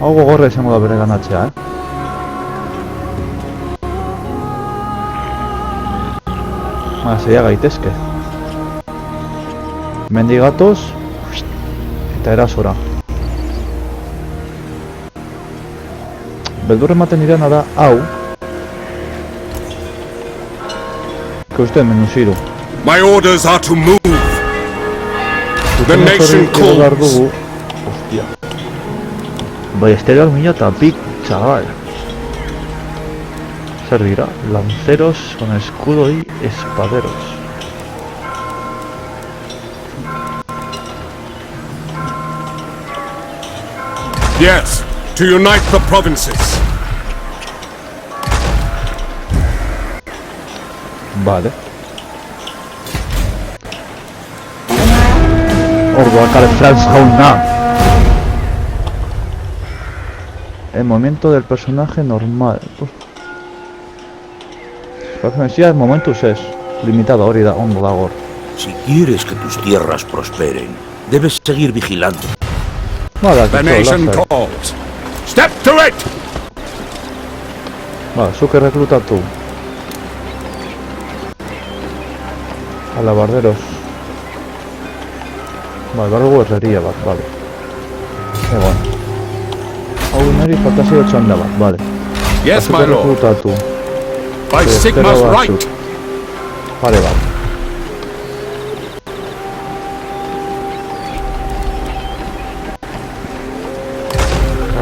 Hau gogorra izango da bere ganatzea, Zeia gaitezke. Mendigatoz eta erasora. Beldur ematen irena da, hau. Que uste menuziru. My orders are to move. The nation calls. Hostia. Bai, esterior mila eta pik, chaval. Zer dira, lanceros con escudo y espaderos. Yes, to unite the provinces. Vale. Orduak Karl Franz jauna. El movimiento del personaje normal. El momentus es limitado, hori da, ondo dagor. Si quieres que tus tierras prosperen, debes seguir vigilando. Vale, The nation calls. Step to it! Vale, zuke rekrutatu. Alabarderos. Vale, bardugu herreria bat, vale. Egon. Hau neri faltazio txanda bat, vale. Yes, my lord. Rekrutatu. By Sigma's right. Vale, vale.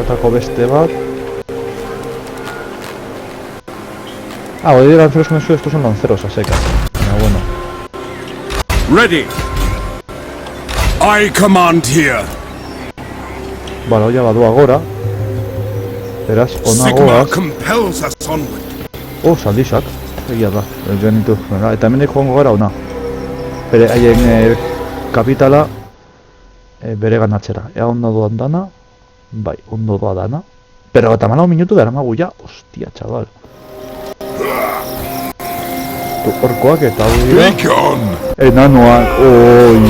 Atako beste bat. Hoy de lanceros con eso, estos son lanceros a secas. Pero bueno. Ready. I command here. Vale, hoy badu agora. Beraz, ona Sigma goaz. compels us onward. Saldizak. Egia da. Joan ditu. Eta hemen joango gara ona. Bere haien kapitala bere ganatzera. Ea ondo doan dana. Bai, ondo doa dana. Pero eta 4 minutu dara magu ya. Hostia, chaval. Orkoak eta hau dira enanoak, oi.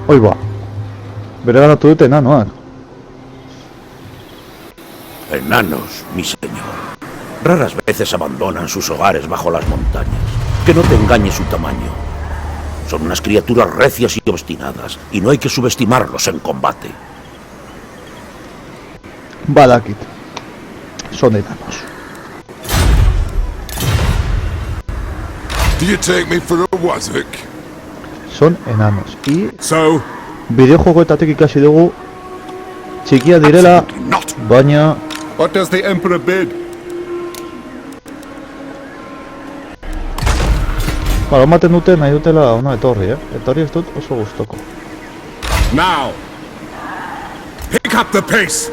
Oi ba, bere ganatu dute enanoak. Enanos, mi señor. Raras veces abandonan sus hogares bajo las montañas. Que no te engañe su tamaño. Son unas criaturas recias y obstinadas, y no hay que subestimarlos en combate. Badakit. Son enanos. Do you take me for a wazak? Son enanos. Y So, bideojokoetatik ikasi dugu txikia direla, not. baina What does the Emperor bid? ematen dute nahi dutela ona etorri, Etorri ez dut oso gustoko. Now, pick up the pace.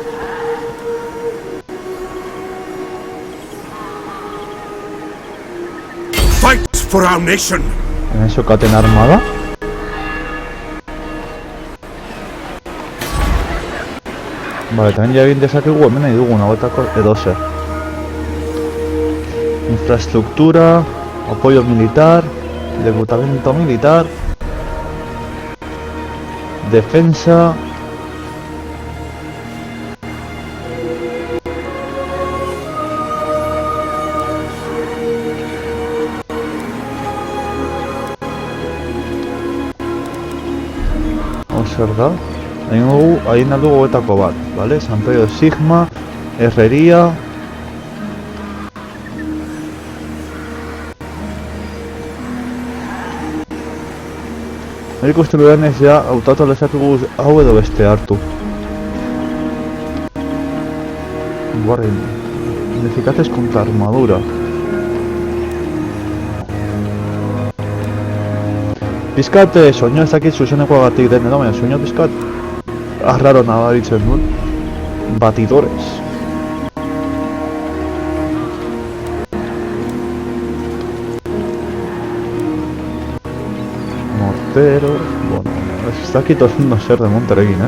Fight for our nation. Hemen sokaten armada. Bale, eta hemen egin dezakegu hemen nahi dugun hauetako edozer. Infraestructura, apoyo militar, reclutamiento militar, defensa. Zer da? Hain aldugu hauetako bat, vale? San Pedro Sigma, Herrería. Nik uste dudan ez ja, hautatu lezatugu hau edo beste hartu. Guarren, ineficaces contra armadura. Pizkat soño ezakit zuzenekoagatik den edo, baina soño pizkat arraro nabaritzen dut. Batidores. Mortero, bueno, ez dakit ondo zer de monterekin,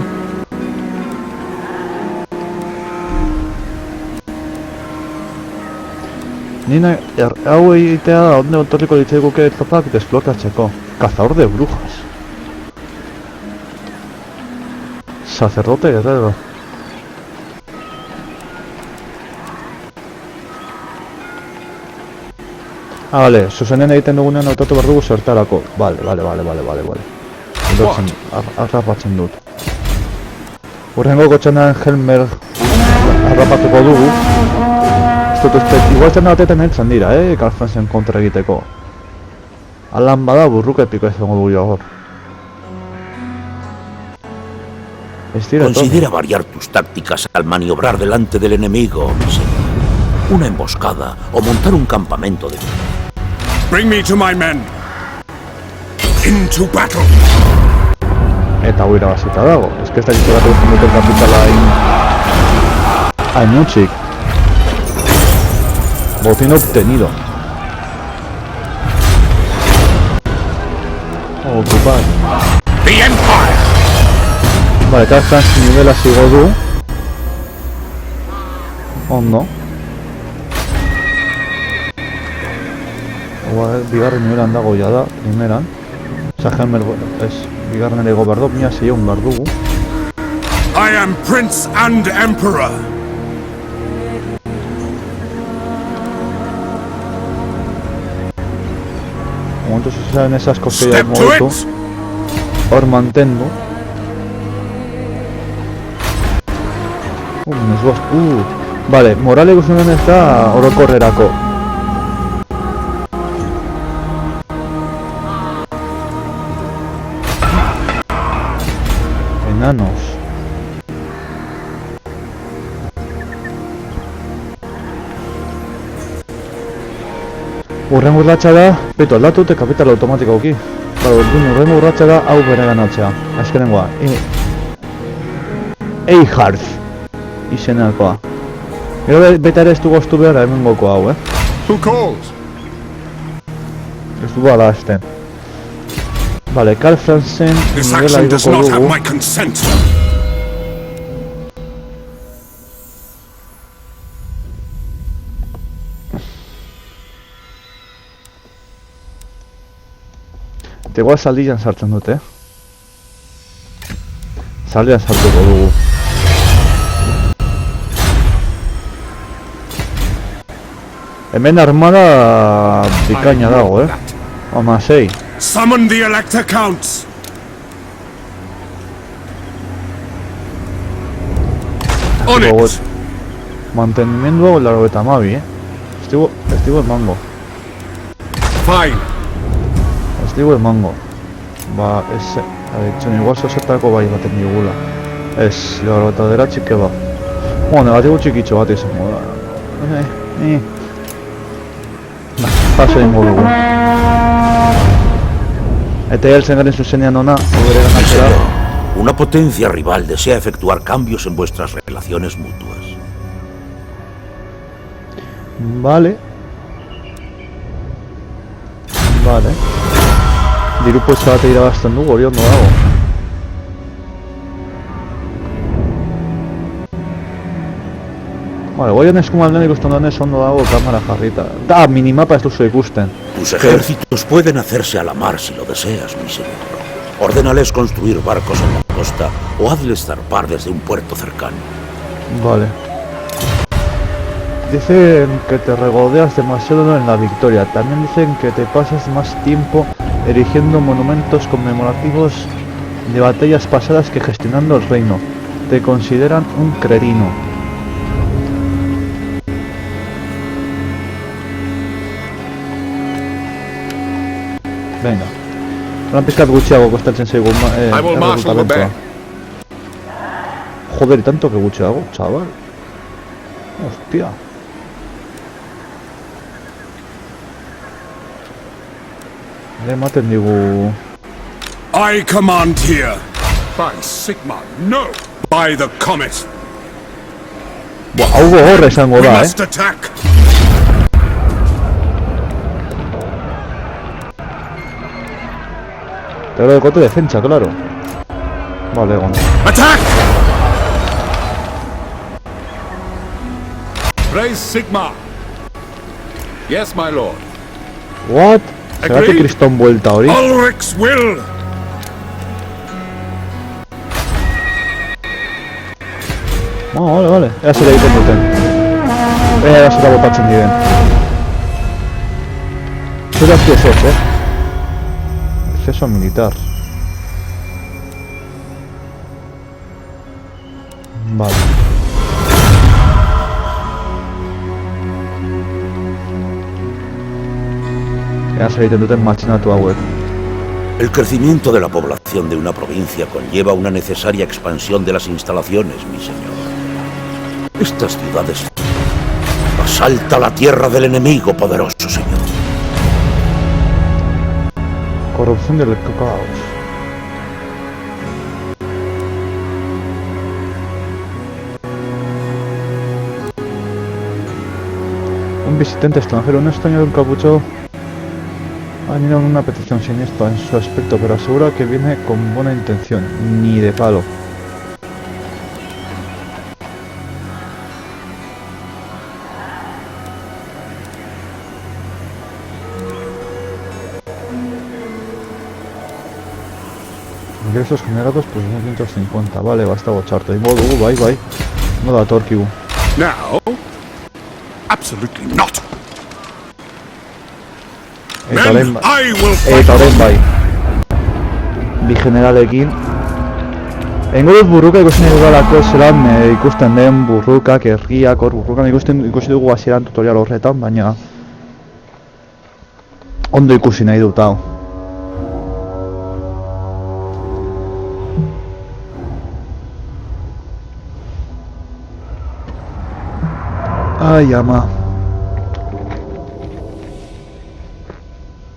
Nina, hau egitea da, onde ontorriko ditzaiguke tropak desblokatzeko. Cazador de brujas. Sacerdote guerrero. Vale, zuzenen egiten dugunean hautatu behar dugu zertarako. Vale. Endortzen, arrapatzen dut. Urrengo kotxanan Helmer arrapatuko dugu. Igual zen batetan entzan dira, Karlfranzen kontra egiteko. Alan bada burruka epiko izango dugu hor. Considera variar tus tácticas al maniobrar delante del enemigo, mi señor. Una emboscada o montar un campamento de... Bring me to my men. Into battle. Eta hau irabazita dago. Ez que ez da gizoratu duten kapitala hain utzik. Botín obtenido. Ocupar. The Empire. Vale, Karlfranz nivela zigo du. Ondo. Bigarren nivelan dago ya da, primeran. Osa, Helmer, ez, bigarren ere goberdo, mila zeion behar dugu. I am Prince and Emperor. Momentu zuzaren esas kosteia momentu. Hor mantendu. Vale, morale guztien ez da orokorrerako. Enanos. Urrengo urratxa da, beto aldatu dute kapital automatikoki. Urrengo urratxa da hau bere ganatzea. Azkenengoa. Eiharth izenakoa. Gero beta ere ez du goztu behar hemen goko hau, Who calls? Ez du bala hasten. Vale, Karl Franzen This nivela action does igoko not have dugu. my consent. Igual zaldian sartzen dute, Zaldian sartuko dugu. Hemen armada bikaina dago, Amasei. Summon the Elector Counts. On it. Mantenimiento largo eta mabi, Estigo emango. Fine. Estigo emango. Ba, ez... Aditxen, igual sosetako bai baten digula. Ez, largo eta deratxik eba. Negatibo txikitxo bat izango da. Paso ingo dugu. Eta heltzen garen zuzenean ona, una potencia rival desea efectuar cambios en vuestras relaciones mutuas. Vale. Diru posta bat irabazten dugu, hori ondo dago. Vale, goien eskumalden ikusten duenez ondo dago kamera jarrita. Da, minimapa ez duzu ikusten. Tus ejércitos pueden hacerse a la mar si lo deseas, mi señor. Ordénales construir barcos en la costa o hazles zarpar desde un puerto cercano. Vale. Dicen que te regodeas demasiado en la victoria. También dicen que te pasas más tiempo erigiendo monumentos conmemorativos de batallas pasadas que gestionando el reino. Te consideran un cretino. Venga. Lan pizkat gutxiago kostatzen zaigu errekrutamentua. Joder, y tanto que gutxiago, chaval. Hostia. Ematen digu... I command here. By Sigma, no. By the comet. Hau gogorra izango da, must attack. Pero de cote defensa, claro. Vale, bueno. Attack! Praise Sigma. Yes, my lord. What? Zergatik kriston buelta hori? Ulrich's will. Vale. Ea zera egiten duten. Ea zera botatzen diren. Zera azki ez ez, Exceso militar. Vale. Ea zera egiten duten matxinatu hauek. El crecimiento de la población de una provincia conlleva una necesaria expansión de las instalaciones, mi señor. Estas ciudades... Asalta la tierra del enemigo poderoso, señor. Corrupción del caos. Un visitante extranjero, un extraño de un capucho, ha venido una petición siniestra en su aspecto, pero asegura que viene con buena intención. Ni de palo. Ingresos generados pues 150, vale, basta bocharte. Ingo dugu, bai. No da torkigu. Now? Absolutely not. Eta Men, I will fight. orain bai. Bi generalekin. Egingo dut burruka ikusten dudalako zelan ikusten den burrukak, herriak, hor burrukan ikusi dugu hasieran tutorial horretan, baina ondo ikusi nahi dut hau. Ai, ama.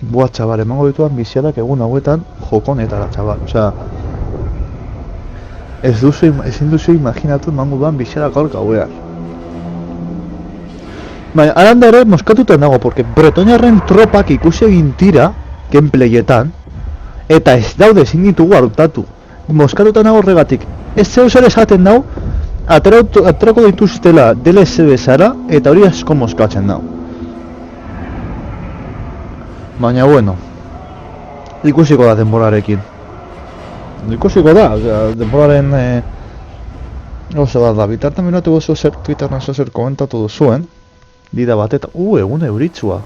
Buah, txabal, emango dituan biziadak egun hauetan jokonetara, txabal. Osea, ezin duzu imaginatu emango duan biziadak gaur gauean. Baina, aranda ere moskatutan dago, porque bretoñarren tropak ikusi egin tira, gameplayetan, Eta ez daude ezin ditugu hautatu. Moskatuta nago horregatik. Ez zeu zer esaten dau, aterako dituztela DLC bezala, eta hori asko moskatzen dau. Baina bueno, ikusiko da denborarekin. Ikusiko da, denboraren gauza bat da, bitartan miratu gozo zer Twitterren zer komentatu duzuen, dida bat eta, egun euritsua.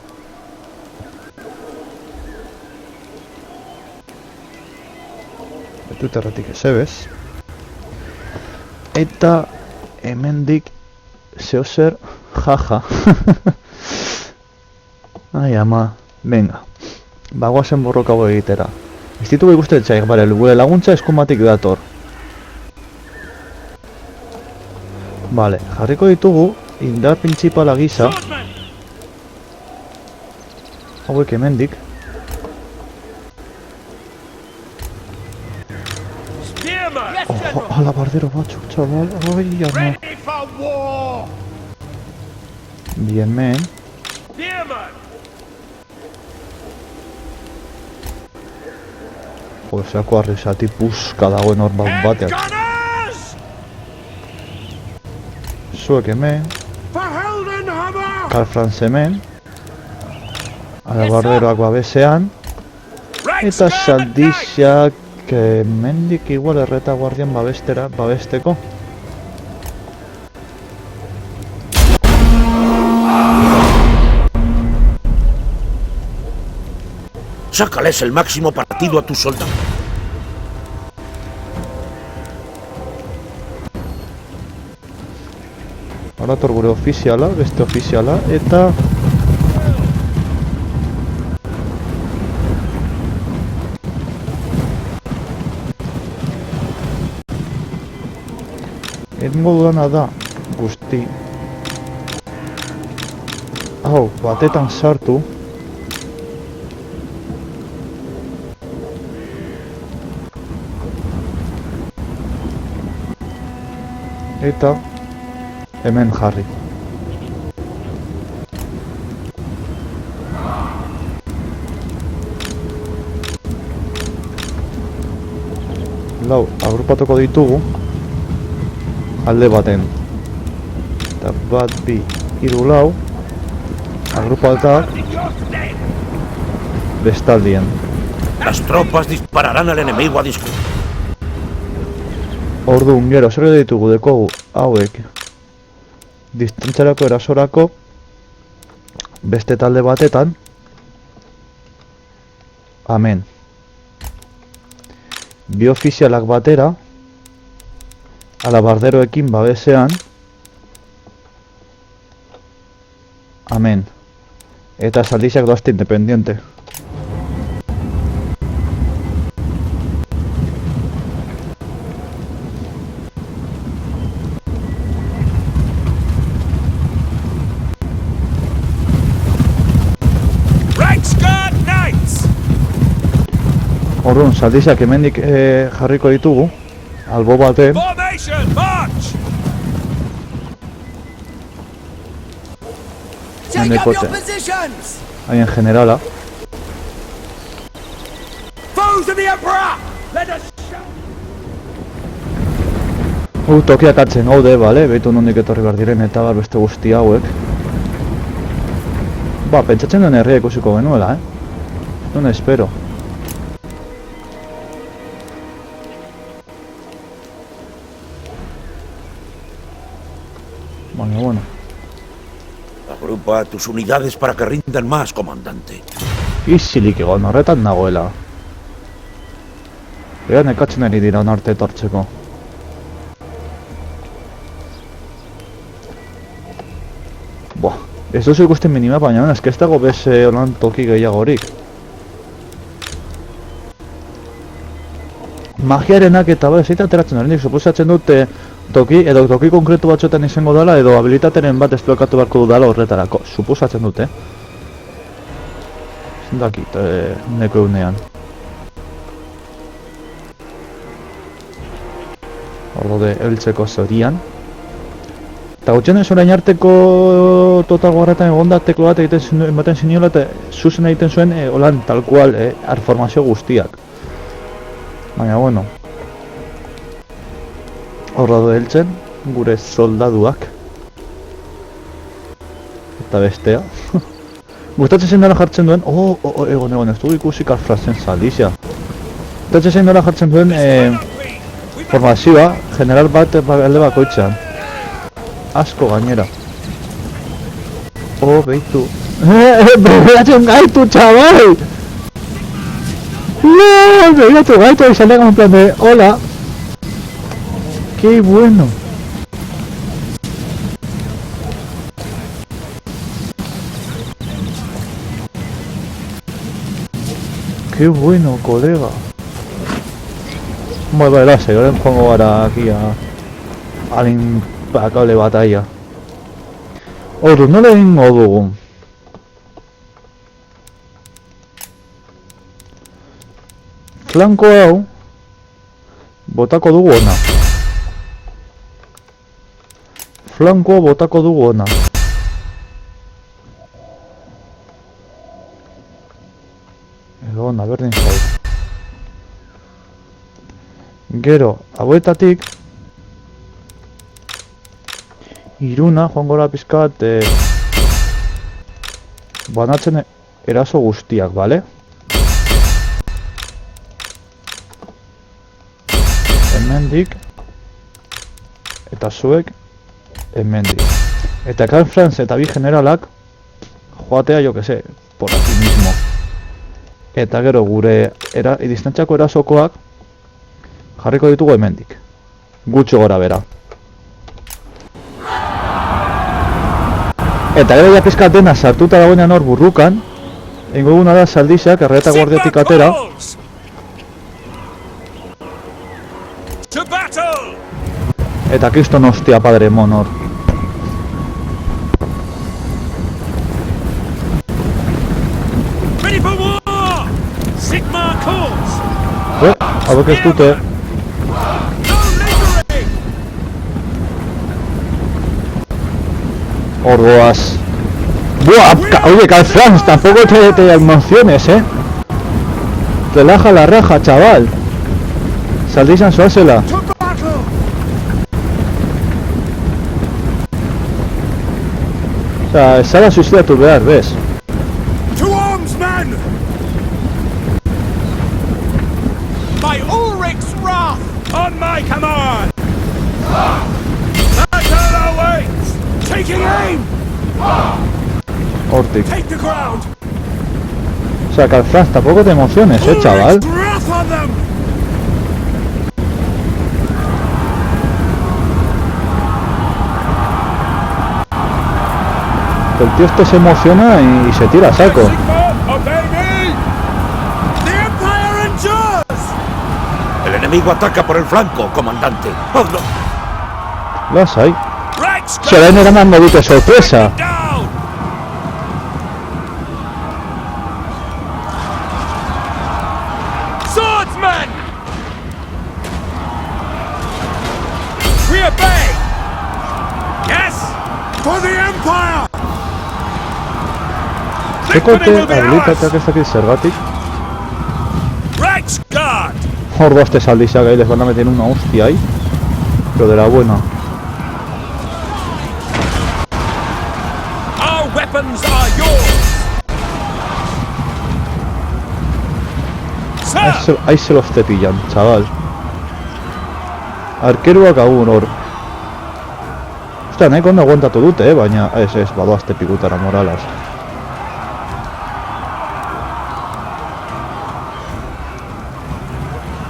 Twitterretik ezebez. Eta hemendik zeo zer, jaja. Ai ama, venga. Bagoazen borroka hau egitera. Ez ditugu ikusten txaik, bale, gure laguntza eskumatik dator. Bale, jarriko ditugu indar printzipala gisa. Hauek hemendik. Alabardero batzuk, txabal, ai, ama. Bien, men. Zeako arrizati puska dagoen hor bateak. Zuek hemen. Karl Franz hemen. Alabarderoak babesean. Eta Saldiziak mendik igual erreta guardian babesteko. Sácales el máximo partido a tus soldados. Arator gure ofiziala, beste ofiziala, eta... Egingo dudana da, guzti... Hau, batetan sartu... Eta... hemen jarri. Lau, agrupatuko ditugu alde baten. Eta bat, bi, hiru, lau agrupatak bestaldien. Las tropas dispararán al enemigo a disco. Orduan, gero, zer ditugu dekogu hauek distantzarako erasorako beste talde batetan. Amen. Bi ofizialak batera alabarderoekin babesean. Amen. Eta Saldiziak doazte independiente. Orduan, Saldiziak hemendik jarriko ditugu, albo baten. Mendekote. Haien generala. Tokiak atzen gaude, bale, behitu nondik etorri behar diren eta beste guzti hauek. Ba, pentsatzen duen herria ikusiko genuela, Non espero. Bueno. Agrupa tus unidades para que rindan más, comandante. Izilik egon horretan nagoela. Ega nekatzen ari dira onarte etortzeko. Boa, ez duzu ikusten minima, baina ez ez dago beze holan toki gehiagorik. Magiarenak eta bale, zeita ateratzen horrendik, suposatzen dute toki konkretu batzuetan izango dela edo habilitateren bat esplokatu beharko dudala horretarako, suposatzen dute. Zendakit, neko eunean. Ordode, ebiltzeko zorian. Eta gutxenez orain arteko total guarretan egonda teklo bat ematen ziniola eta zuzen egiten zuen holan tal cual formazio guztiak. Baina, bueno. Horra du heltzen, gure soldaduak. Eta bestea. Gustatzen zein nola jartzen duen... egon, ez dugu ikusi Karlfranzen Salizia. Gustatzen zein nola jartzen duen... formazioa, general bat alde bakoitzean. Asko gainera. Behitu. Begiratzen gaitu, txabal! No, begiratzen gaitu, y sale en plan de... Hola. Qué bueno. Qué bueno, colega. Vale, lasai, ahora pongo ahora aquí al impecable batalla. Ordu, nola egingo dugu? Flanko hau botako dugu ona. Flankoa botako dugu ona. Edo ona, berdin zait. Gero, hauetatik Iruna, joango da pizkat banatzen eraso guztiak, bale? Hemendik eta zuek hemendik. Eta Karlfranz eta bi generalak joatea, jo que se, por aquí mismo. Eta gero gure distantziako erasokoak jarriko ditugu hemendik. Gutxo gora bera. Eta gero ja pizkat dena sartuta dagoenean hor burrukan, egingo duguna da Saldixak erreta guardiatik atera. Eta kriston hostia padre monor. Hauek ez dute. Orduaz. Buah, oye, Karlfranz, tampoco te emociones, Relaja la raja, chaval. Saldixan suársela. O sea, sal a suicida tu behar, ¿ves? To arms, men! By Ulrich's wrath! On my command! Battle awaits! Taking aim! Ortic. Take the ground! O sea, Karlfranz, tampoco te emociones, chaval. Ulrich's wrath on them! El tío este se emociona y se tira a saco. El enemigo ataca por el flanco, comandante. ¡Hazlo! Las hay. Se ven ganando de sorpresa. Swordsman! We obey! Yes! For the Empire! Zekote habilitateak ez dakit zergatik. Ordu este Saldixak ahí les van a meter una hostia ahí. Pero de la buena. Ahí se los cepillan, chaval. Arkeruak agun hor. Ostia, nahiko ondo aguantatu dute, baina ez, badoazte pikutara moralaz.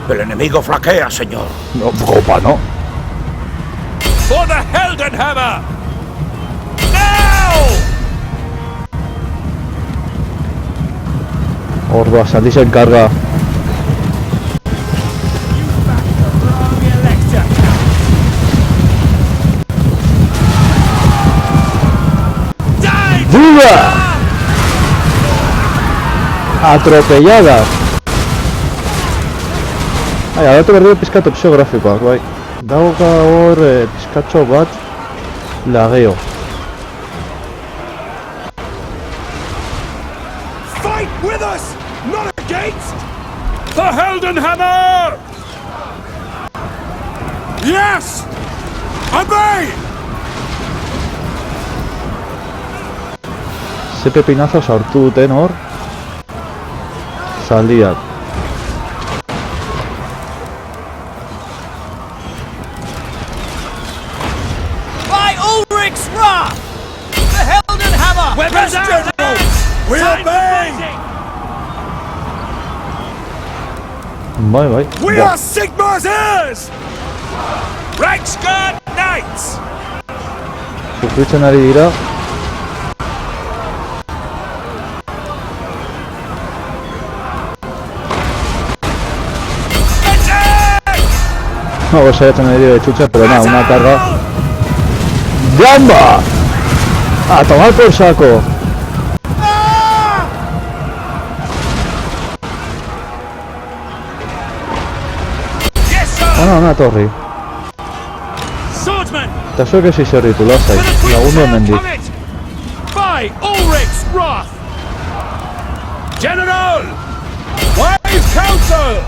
El enemigo flaquea, señor. No, copa, no. For the Heldenhammer! Now! Ordu, Saldix se encarga. ¡Duda! Atropellada. Ai, aldatu berri pizkat opzio grafikoak, bai. Dauka hor pizkatxo bat lageo. Fight with us, not against! The Heldenhammer! Yes! Obey! Ze pepinazo sartu duten hor zaldiak. By Ulrich's wrath! The Helden Hammer! Weapons out! We obey! Bai, bai. We are Sigmar's heirs! Reichsguard Knights! Sufritzen ari dira. No, saiatzen ari dira itxutxe, pero nada, una carga. ¡Gamba! ¡A tomar por saco! Ona torri. Eta zuek ez izerritu, lasai. Lagundu hemendik. By Ulrich's wrath! General! Wise counsel!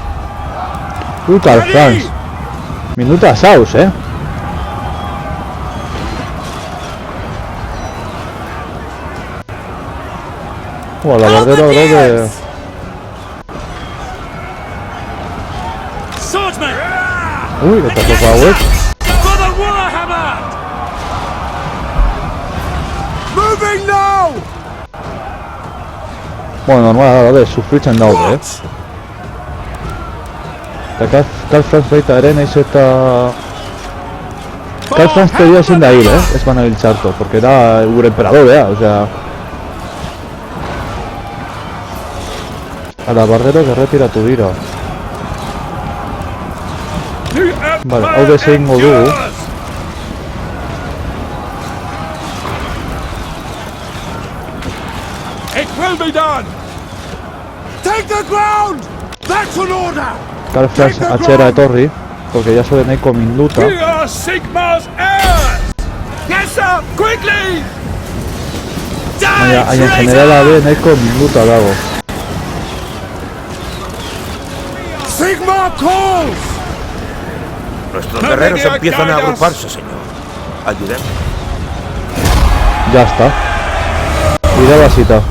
Karl Franz. Minuta saus, La bardera creo que... Uy, que tampoco hauek. Moving now! Bueno, normala daude, sufritzen daude, Eta Karl Franz baita ere, nahiz eta... Karl Franz teoria ezin da hil, ez bana hil txarto, porque da gure emperadorea, osea... Ala, barreroak erretiratu dira. Vale, hau desegingo dugu. It will be done! Take the ground! That's an order! Karl Franz atxera etorri, porque ya zure nahiko minduta. We are Sigmar's heirs! Yes, sir! Quickly! Baina, haien generala be nahiko minduta dago. Sigmar calls! Nuestros guerreros empiezan a agruparse, señor. Ayudemos. Ya está. Mira basita.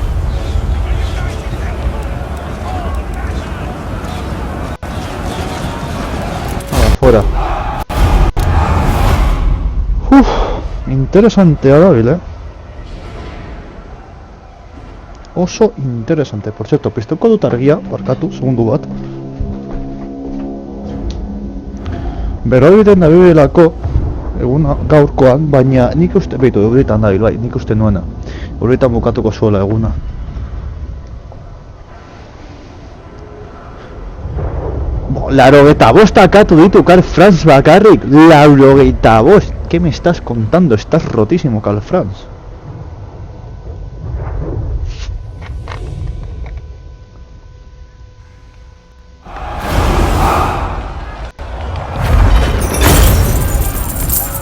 Fuera. Interesante Dabil, Oso interesante. Por cierto, piztuko dut argia, barkatu, segundu bat. Bero egiten da bibilako eguna gaurkoan, baina nik uste, behitu, euritan dabil, bai, nik uste nuena. Euritan bukatuko zuela eguna. ¡Laurogeita akatu ditu Karl Franz bakarrik! ¡Laurogeita! ¿Qué me estás contando? Estás rotísimo, Karl Franz.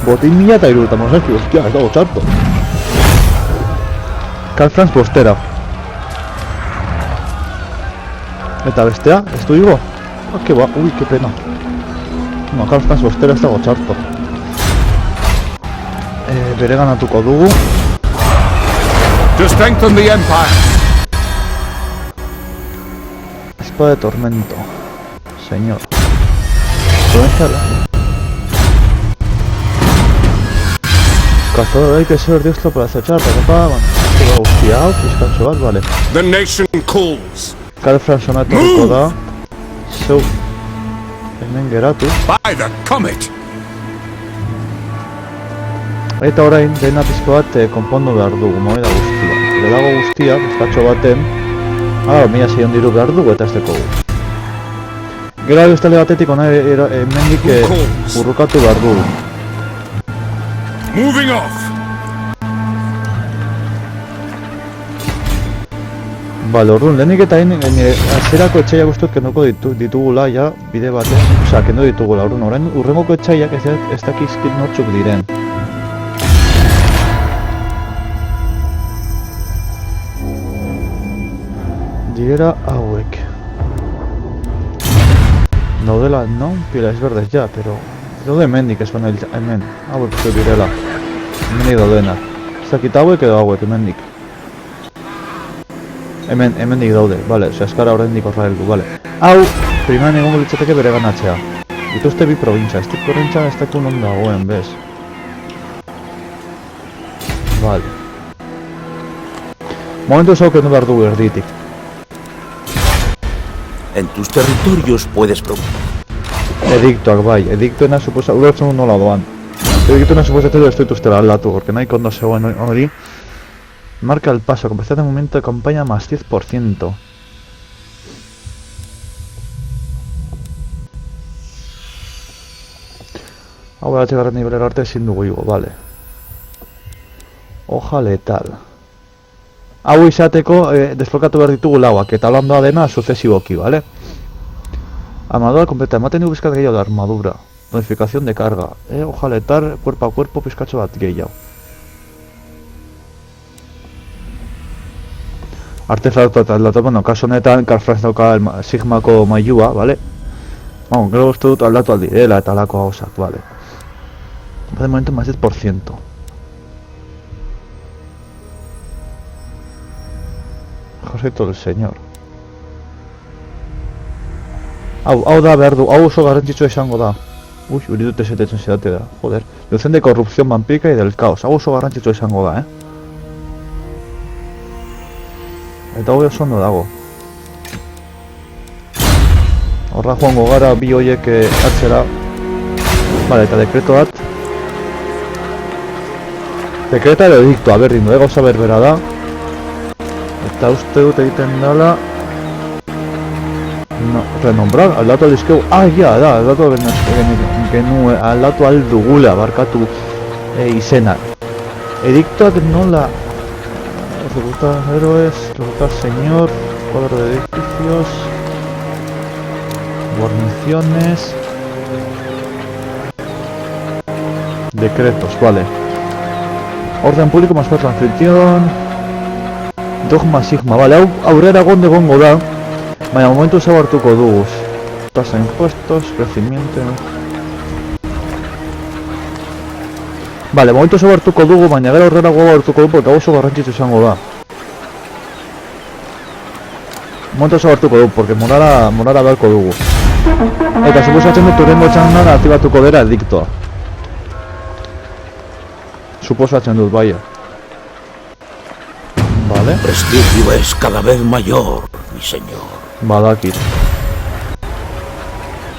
Botín 1037, hostia, ez dago txarto. Karl Franz bostera. Eta bestea, ez du digo? Ah, que va, uy, qué pena. No, Karl Franz bostera ez dago txarto. Bere ganatuko dugu. To strengthen the Empire! Espada de tormento. Señor. Tormentala. Cazador, hay que ser diestro para acechar, para bueno. Hostia, pizkatxo bat, vale. The nation calls! Karl Franz etorriko da. Zeu. Hemen geratu. By the comet! Eta orain, dena pizko bat konpondu behar dugu, moneda guztia. Ledago guztia, pizkatxo baten. Mila zeion diru behar dugu eta ez dekogu. Gero bestale batetik ona hemendik urrukatu behar dugu. Moving off! Bale, orduan, lehenik eta nire azerako etxaiak guztiot kenduko ditugula, ja, bide batez. Osea, kendu ditugula, orduan, urrengoko etxaiak ez dakizkit nortzuk diren. Direra hauek. Daudela, no? Pilas verdes ja, pero... Daude hemendik, ez baina hemen. Hauek uste direla. Hemendik daudenak. Ez dakit hauek edo hauek, hemendik. Hemendik daude, bale, ose askara horrendik horra heldu, bale. Hau, primeran egongo litzateke bere ganatzea. Dituzte bi probintza, ez dik korrentza ez dakun non dagoen, bez. Vale. Momentu zau kendu behar dugu erditik. En tus territorios puedes Ediktoak bai, ediktoena suposa, ulertzen du nola doan. Ediktoena suposatzen du ez dituztela aldatu, porque nahi kondo zegoen hori. Marca el paso, capacidad de movimiento de campaña más 10%. Hau behatxe garren nivelera arte ezin dugu igo, vale. Hoja letal. Hau izateko desblokatu behar ditugu lauak, eta holan doa dena sucesiboki, vale? Armadura completa, ematen dugu pizkat gehiago de armadura. Modificación de carga. Hoja letal, cuerpo a cuerpo, pizkatxo bat gehiago. Artefaktu eta aldatu, bueno, kaso honetan Karlfranz dauka Sigmako mailua, vale? Bueno, gero uste dut aldatu aldirela eta alako gauzak, vale? De momento más 10%. Ejército del señor. Hau da behar du, hau oso garrantzitsua izango da. Ui, hori dut esetetzen zidate da, joder. Luzen de corrupción vampírica y del caos, hau oso garrantzitsua izango da, Eta hori oso ondo dago. Horra joango gara bi horiek atzera. Vale, eta dekreto bat. Dekreta edo ediktoa, berdin du, gauza berbera da. Eta uste dut egiten dela... No, renombrar, aldatu aldizkegu... Ja, da, aldatu aldatu aldugula, barkatu izenak. Ediktoak nola... Reclutar héroes, reclutar señor, cuadro de edificios, guarniciones, decretos, vale. Orden público más 4 anfitrión, dogma sigma, vale, aurrera gonde gongo da, baina momentu zau hartuko dugu. Tasa de impuestos, crecimiento... Vale, momentu zau hartuko dugu, baina gara aurrera gogo hartuko dugu, eta oso garrantzitsu izango da. Momentu zau hartuko dugu, porque morara beharko dugu. Eta suposatzen dut urrengo txandan aktibatuko dira ediktoa. Suposatzen dut, baia. Vale. Prestigio es cada vez mayor, mi señor. Badakit.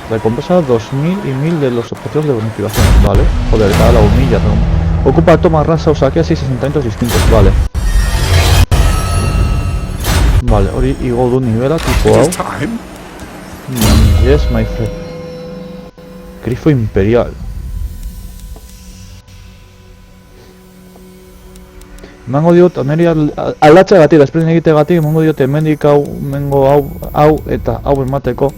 Recompensa 2000 y 1000 de los objetivos de bonificación, vale. Joder, cada la humilla, ¿no? Ocupa toma raza o saquea 6 asentamientos distintos, vale. Vale, hori igo du nivela tipo hau. Yes, my friend. Grifo imperial. Emango diot, oneri aldatza gati, despresen egite gati, emango diot hemendik hau, mengo hau eta hau emateko.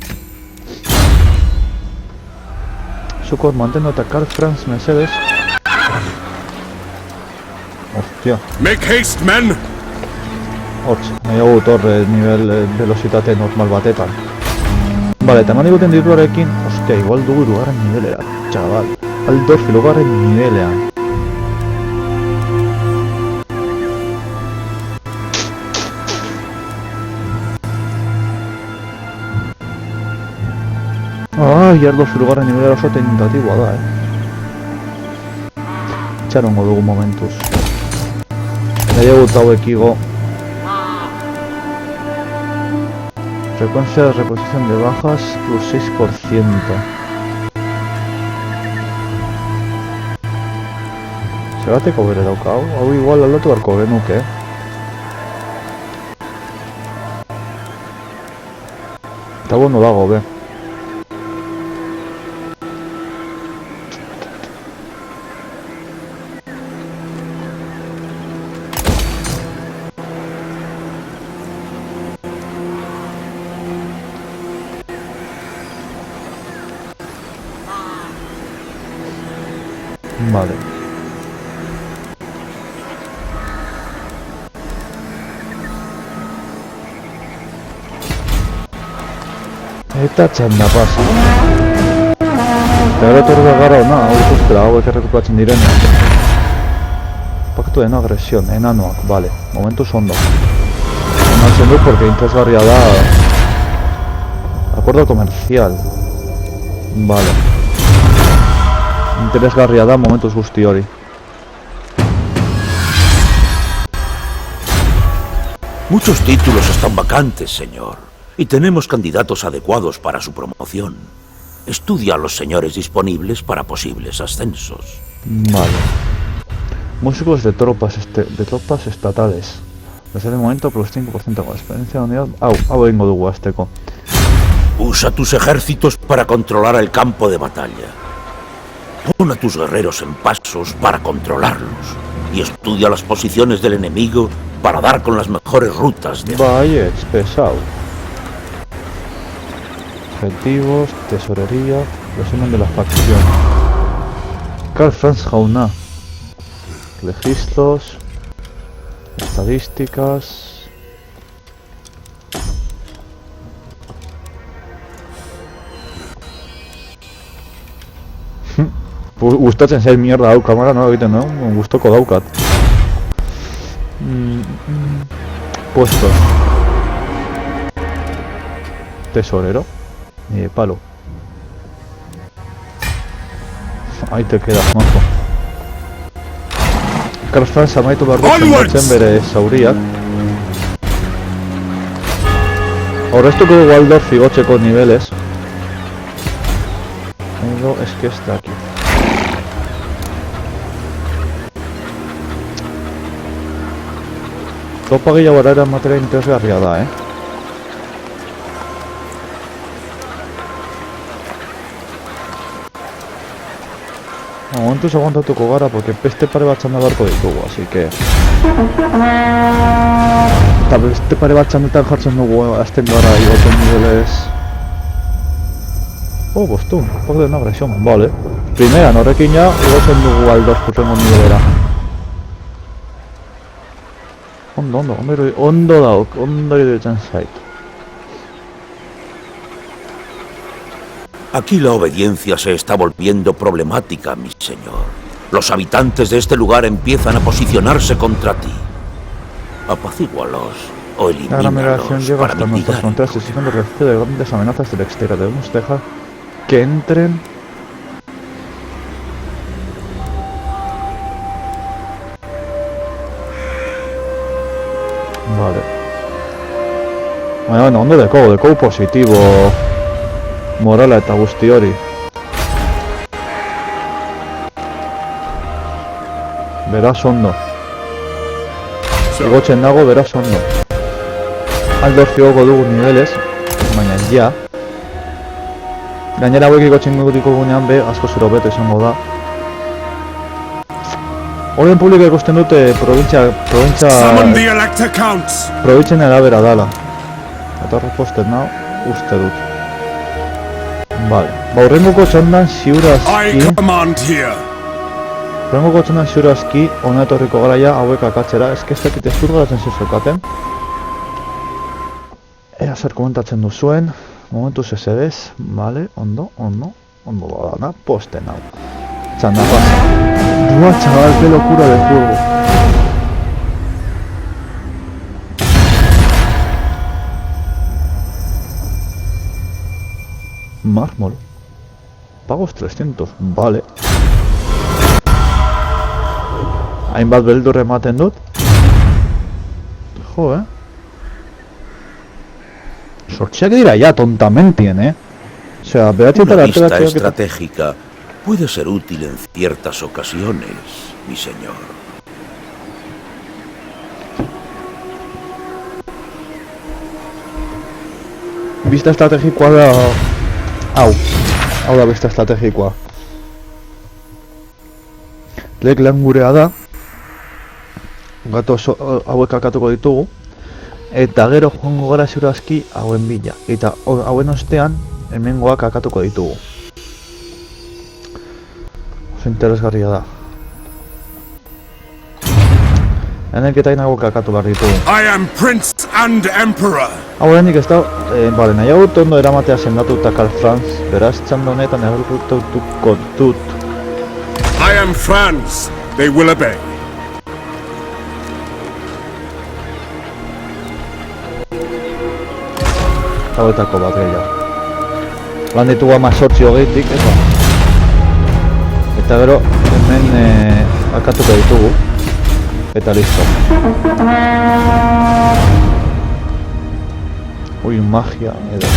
Sukor mantendo eta Karlfranz Mercedes. Hostia. Make haste, men! Hortz, nahi hau torre nivel velocitate normal batetan. Vale, eta eman diguten dituarekin, hostia, igual dugu irugarren nivelera, txabal. Aldorf irugarren nivelean. Ai, Aldorf irugarren nivelera oso tentatiboa da, Itxarongo dugu momentuz. Nahi egut hauek igo. Frecuencia de reposición de bajas plus 6%. Zergateko bere dauka hau igual aldatu beharko genuke. Eta bueno dago, be. Vale. Eta txanda pasa. Gero etorri gara hona, hau ikustera, hauek errekuperatzen direnean. Pacto de no agresión, enanoak, vale, momentuz ondo. Onatzen dut, porque interesgarria da... Acuerdo comercial. Vale. Interesgarria da momentuz guzti hori. Muchos títulos están vacantes, señor, y tenemos candidatos adecuados para su promoción. Estudia a los señores disponibles para posibles ascensos. Vale. Músicos de tropas estatales. Desde el momento plus 5% con experiencia de unidad. Hau egingo dugu hasteko. Usa tus ejércitos para controlar el campo de batalla. Pon a tus guerreros en pasos para controlarlos. Y estudia las posiciones del enemigo para dar con las mejores rutas de... Vaya, es pesado. Objetivos, tesorería, resumen de la facción. Karl Franz Jauna. Registros, estadísticas. Gustatzen zait mierda hau kamera, no egiten, no? Gustoko daukat. Puestos. Tesorero. Palo. Ahí te quedas, mazo. Karl Franz amaitu behar dutzen bere zauriak. Aurreztuko dugu Waldorf igotzeko niveles. Edo, es que está aquí. Topa gehiago era materia interesgarria da, Momentuz aguantatuko gara, porque beste pare bat txanda beharko ditugu, así que... Eta beste pare bat txandetan jartzen dugu, azten gara igoten niveles... Bostun, poc de una agresión, vale. Primeran, horrekin ja, igotzen dugu Waldorf kurrengo nivelera. Ondo dauk, ondo iruditzen zait. Aquí la obediencia se está volviendo problemática, mi señor. Los habitantes de este lugar empiezan a posicionarse contra ti. Apacígualos o La gran migración elimínalos llega para hasta nuestras mitigar. fronteras exigiendo el refuerzo de grandes amenazas del exterior. Debemos dejar que entren. Vale. Bueno, ondo dekau positibo morala eta guzti hori. Beraz ondo. Igotzen dago, beraz ondo. Waldorf igoko dugu niveles, baina ja. Gainera hauek igotzen digunean be, asko zero beto izango da. Horien publiko ikusten dute provintzien arabera dala. Eta horreposten nao, uste dut. Vale, horrengoko txandan ziurazki hona etorriko gara ja hauek akatzera, ez dakit ez dut garatzen zezokaten. Ea zer komentatzen duzuen, momentuz esedez, vale, ondo badana, posten hau. Txanda pasa. Buah, chaval, qué locura de juego. Mármol. Pagos 300, vale. Hainbat beldur ematen dut. Jo, Sortxeak dira ya tontamentien, O sea, Una vista estratégica puede ser útil en ciertas ocasiones, mi señor. Bista estrategikoa da... Hau da bista estrategikoa. Lek lan gurea da. Gato hauek akatuko ditugu. Eta gero joango gara ziurazki hauen bila. Eta hauen ostean hemengoak akatuko ditugu. Oso interesgarria da. Henek eta inagoak akatu behar ditugu. I am Prince and Emperor. Hau denik ez da, nahi hau ondo eramatea sendatu eta Karl Franz Beraz, txanda honetan egartuko dut. I am Franz. They will obey. Hauetako bat gehiago. Lan ditugu 18-20-tik, eta gero, hemen akatuko ditugu. Eta listo. Uy, magia, edo.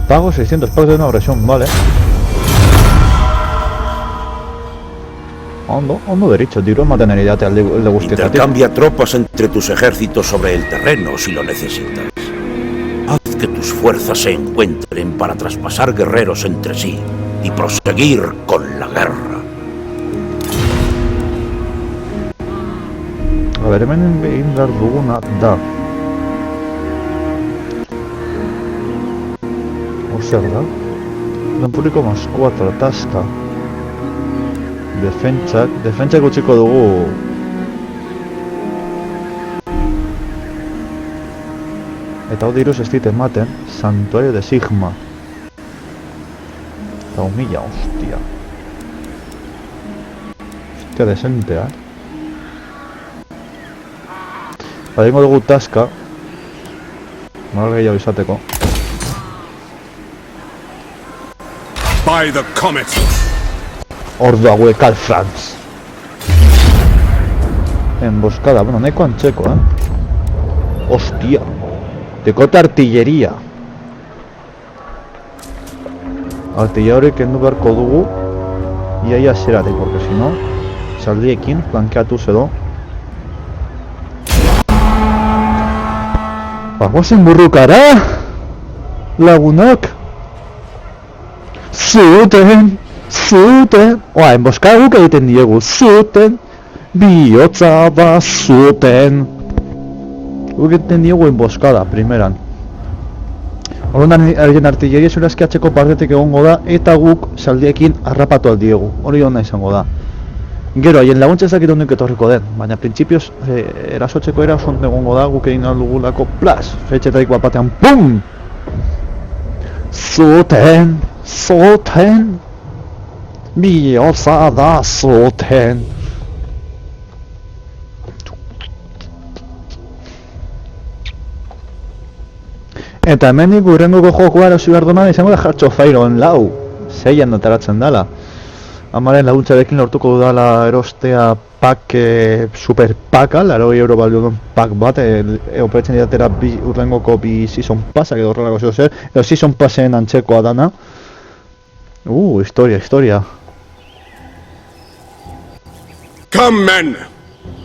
Pago 600 pagos de una agresión, vale. Ondo derecho, diru ematen ari date alde guztietatik. Intercambia tropas entre tus ejércitos sobre el terreno si lo necesitas. Haz que tus fuerzas se encuentren para traspasar guerreros entre sí y proseguir con la guerra. A ver, hemen egin behar duguna da. Zer da? Dan publiko más 4, taska. Defentsak utziko dugu. Eta hau diruz ez dit ematen, Santuario de Sigma. Eta humilla, hostia. Hostia, desentea. Egingo dugu taska. Moral gehiago izateko. By the comet. Ordu hauek al Franz. Emboscada, bueno, nahiko antzeko, Hostia. Dekota artilleria. Artilleria hori kendu beharko dugu. Iaia zeratik, porque si no, zaldiekin flankeatu edo. Bagoazen burrukara! Lagunak! Zuten! Oa, emboscada guk egiten diegu. Zuten! Bihotza bazuten! Guk egiten diegu emboscada, primeran. Horrendan arien artilleria zurazki atzeko partetik egongo da, eta guk zaldiekin harrapatu aldiegu. Hori hona izango da. Gero, haien laguntza ezakit hondik etorriko den, baina printzipioz erasotzeko erason egongo da, guk egin aldugulako plas! Fetxetarik bat batean, PUM! Zuten! Bihotza da zuten! Eta hemendik urrengoko jokoa erosi behar duna izango da Hearts of Iron lau. 6an ateratzen dala. Amaren laguntzarekin lortuko dudala erostea pack, super packa, 80 € balio duen pack bat, operatzen didatera urrengoko bi season passak edo horrelako zeo zer, edo season passen antzekoa dana. Historia. Come, men!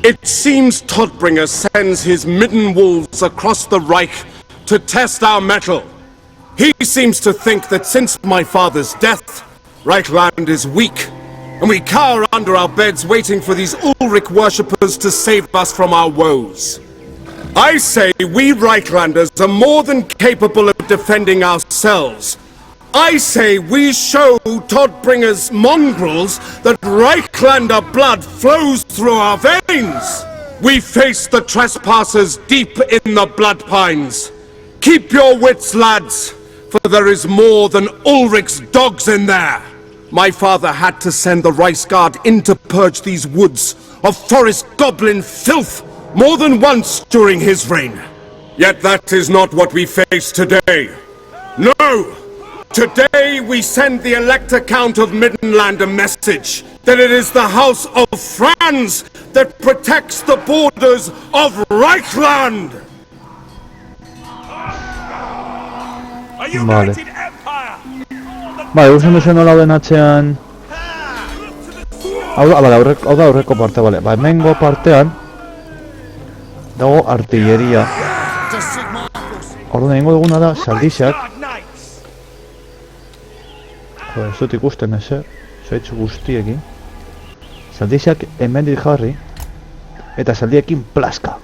It seems Todbringer sends his midden wolves across the Reich to test our mettle. He seems to think that since my father's death, Reichland is weak, and we cower under our beds waiting for these Ulrich worshippers to save us from our woes. I say we Reichlanders are more than capable of defending ourselves. I say we show Todbringer's mongrels that Reichlander blood flows through our veins. We face the trespassers deep in the blood pines. Keep your wits, lads, for there is more than Ulrich's dogs in there. My father had to send the Reichsguard in to purge these woods of forest goblin filth more than once during his reign. Yet that is not what we face today. No! Today we send the Elector Count of Middenland a message that it is the House of Franz that protects the borders of Reichland! Vale, usen duzen hola den atxean. Hau da aurreko parte, bale. Ba, hemengo partean dago artilleria. Orduan egingo duguna da saldizak. Joder, ez dut ikusten ezer. Zaitzu guztiekin. Saldizak hemendik jarri. Eta saldiekin plaska.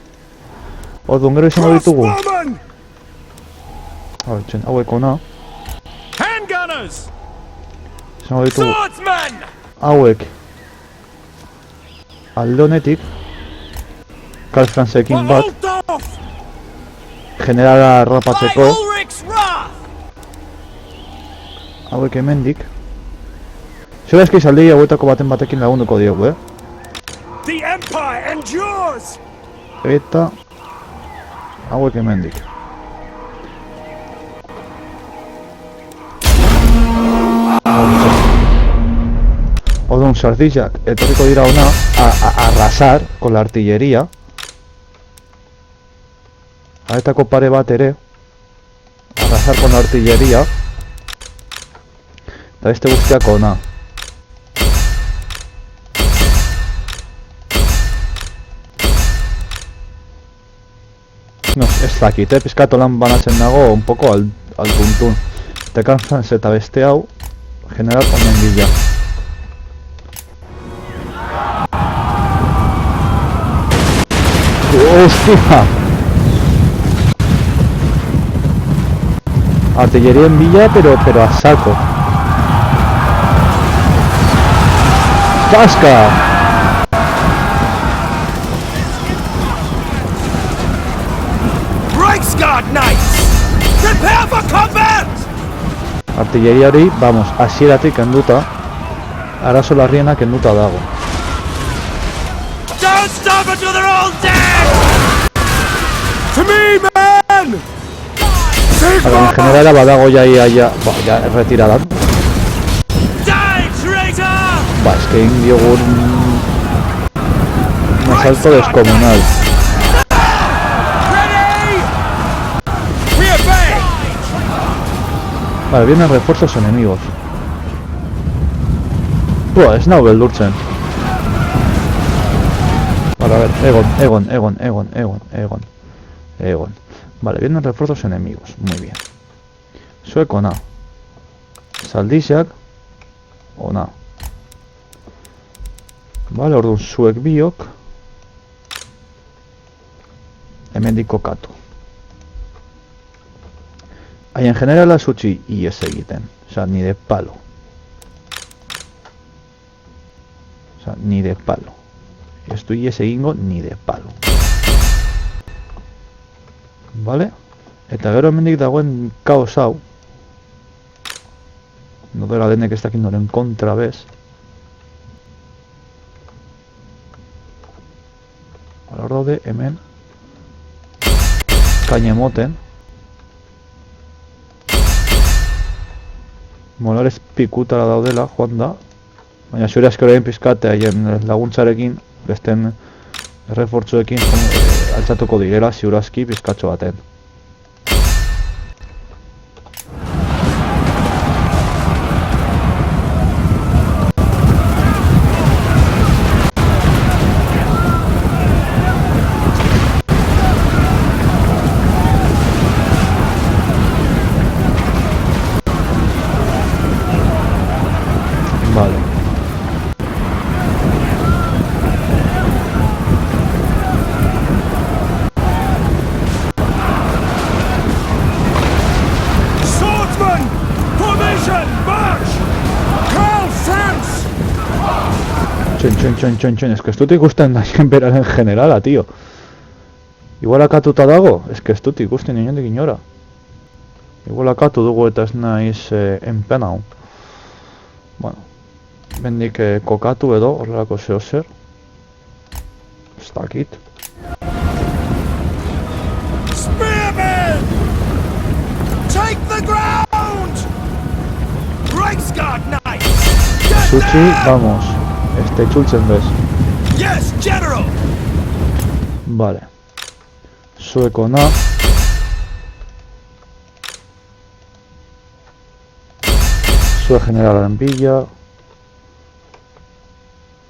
Orduan gero izango ditugu. Hauek ona. Izango ditugu hauek alde honetik Karl Franzekin bat generala harrapatzeko hauek hemendik. Zera eski saldi hauetako batekin lagunduko diogu, The Empire endures! Eta hauek hemendik. Odun sardillak etorriko dira ona a arrasar con la artillería. Aetako pare bat ere arrasar con la artillería. Eta beste guztiak ona. No, ez dakit, pizkatu lan banatzen dago un poco al puntun. Eta kanzan eta beste hau general omen bila. ¡Hostia! Artillería en villa, pero a saco. ¡Casca! Reichsguard Knights! Prepare for combat! Artillería hori, vamos, hasieratik kenduta. Arazo larriena kenduta dago. Don't stop until they're all dead! To me, men! En general badago ya retirada. Die, traitor! Es que indio un asalto descomunal. Ready! We obey! Vale, vienen refuerzos enemigos. Es Naubel-Durchen. Vale, a ver, Egon. Vale, vienen refuerzos enemigos. Muy bien. Suek ona. Saldixak ona. Vale, orduan zuek biok. Hemendik kokatu. En general utzi ies egiten. Osea, ni de palo. Ni de palo. Ez du ies egingo ni de palo. Vale? Eta gero hemendik dagoen kaos hau. Nodera denek ez dakin noren kontra bez. Hor daude hemen kainemoten. Molares pikutara daudela, joan da. Baina zure asko horrein pizkate haien laguntzarekin, besten errefortzuekin altzatuko direla ziurazki pizkatxo baten. Vale. Swordsman! Formation! March! Call France! Txon, es que ez dut ikusten daien beraren generala, tío. Igual akatuta dago, es que ez dut ikusten inondik inora. Igual akatu dugu eta ez naiz enpenau. Bueno, bendik kokatu edo, horrelako zeo zer. Ez dakit. Spearmen! Take the ground! Reichsguard Knights! Get Zutzi, down! vamos. Itzultzen bez. Yes, General! Vale. Zuek ona. Zuek generalaren bila.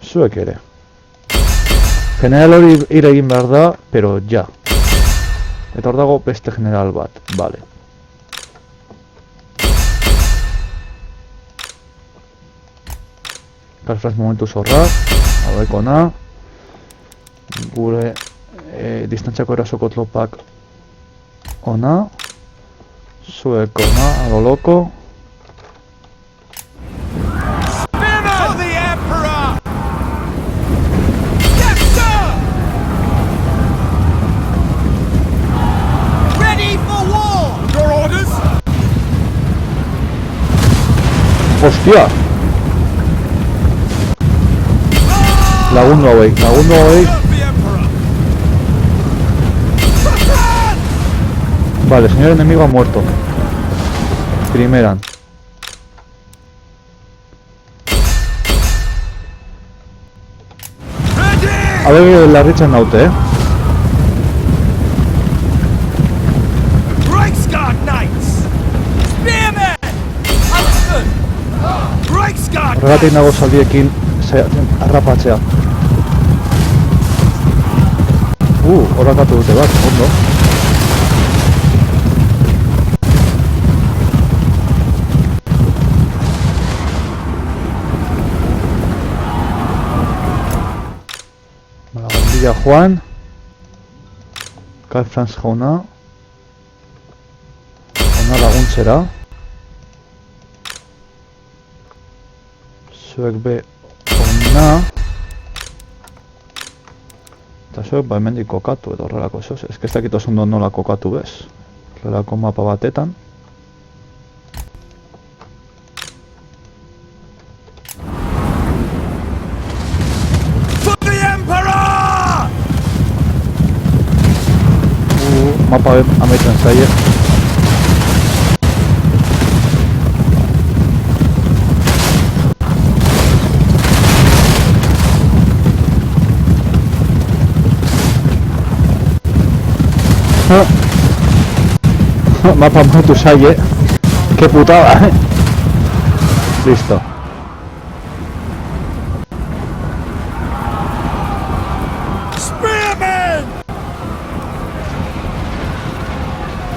Zuek ere. General hori hil egin behar da, pero ja. Eta hor dago beste general bat, vale. Karfraz momentu zorra, hauek ona. Gure distantziako erasoko tlopak ona. Zuek ona, a lo loko. To the Emperor! Yes, sir! Ready for war! Your orders? Hostia! Lagundu hauek. Vale, el señor enemigo ha muerto. Primera. A ver la Richard Naute, Reichsguard Knights! Spearmen! Understood! Reichsguard Horregatik nago zaldiekin harrapatzea. Horrakatu dute bat, ondo. Bandilla Juan. Karl Franz jauna. Ona laguntzera. Zuek be ona. Eta zuek ba hemendik kokatu edo horrelako zoz. Ez dakit oso ondo nola kokatu bez. Horrelako mapa batetan. For the Emperor! Mapa amaitzen zaie. Mapa amaitu zaie. Qué putada, Listo. Spearmen!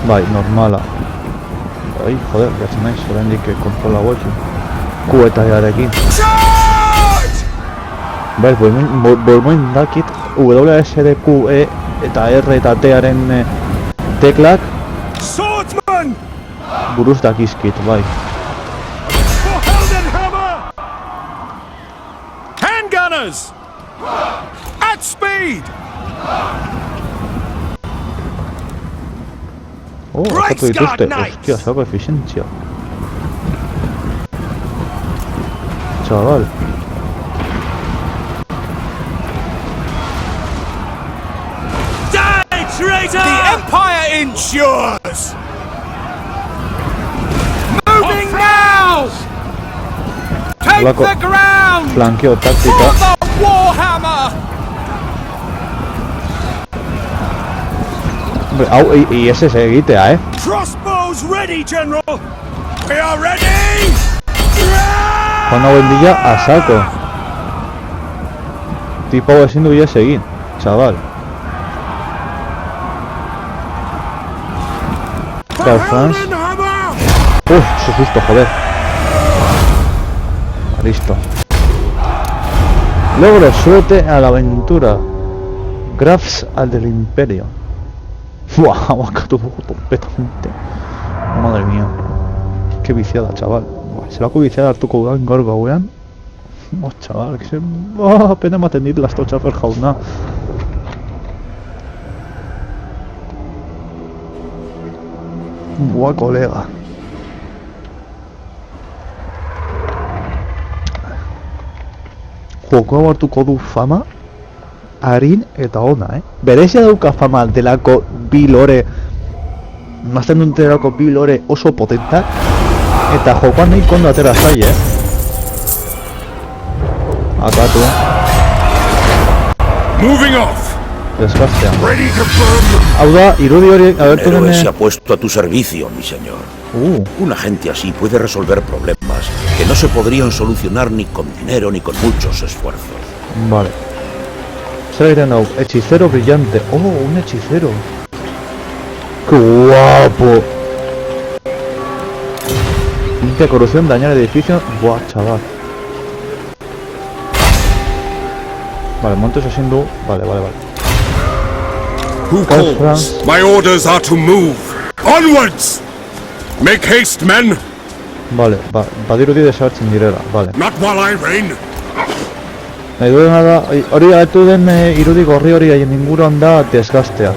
Bai, normala. Ai, joder, jatzen naiz, oraindik kontrola hauekin. Q eta E-arekin. Charge! Bai, bolmoin dakit WSD, Q, E eta R eta T-aren teklak Swordsman! buruz dakizkit, bai. For Heldenhammer! Handgunners! At speed! Akatu dituzte, hostia, salgo efizientzia. Chaval. Die, traitor! The Empire ensures! Moving now! Take Holako the ground! flankeo For taktika. the Warhammer! Hombre, hau ISS egitea, Crossbows ready, General! We are ready! Juan Bandilla a saco. Tipo hau ezin du IS egin, chaval. Karl Franz. Susto, joder. Listo. Logro, suerte a la aventura. Grafs al del Imperio. Buah, abacatu completamente. Madre mía. Qué viciada, chaval. Buah, zelako viciada hartuko dudan gaur gauean. Chaval, que se... pena ematen dit lasto txaper jauna. Buah, kolega. Joko hau hartuko du fama arin eta ona, Berezia dauka fama delako bi lore, mazten dut delako bi lore oso potentak, eta jokoan nahi kondo atera zai, Akatu. Moving off. Desgaztea. Ready to burn. Hau da, irudi hori agertu El héroe se dene... ha puesto a tu servicio, mi señor. Un agente así puede resolver problemas que no se podrían solucionar ni con dinero ni con muchos esfuerzos. Vale. Zer egiten hau, hechicero brillante. Un hechicero. ¡Qué guapo! Limpia corrupción, dañar edificios. Buah, chaval. Vale, montes haciendo... Vale. Who calls? My orders are to move. Onwards! Make haste, men! Vale, badirudi desagertzen direla, vale. Not while I reign. Nahi duena da, hori agertu den irudi gorri hori haien inguruan da desgaztea.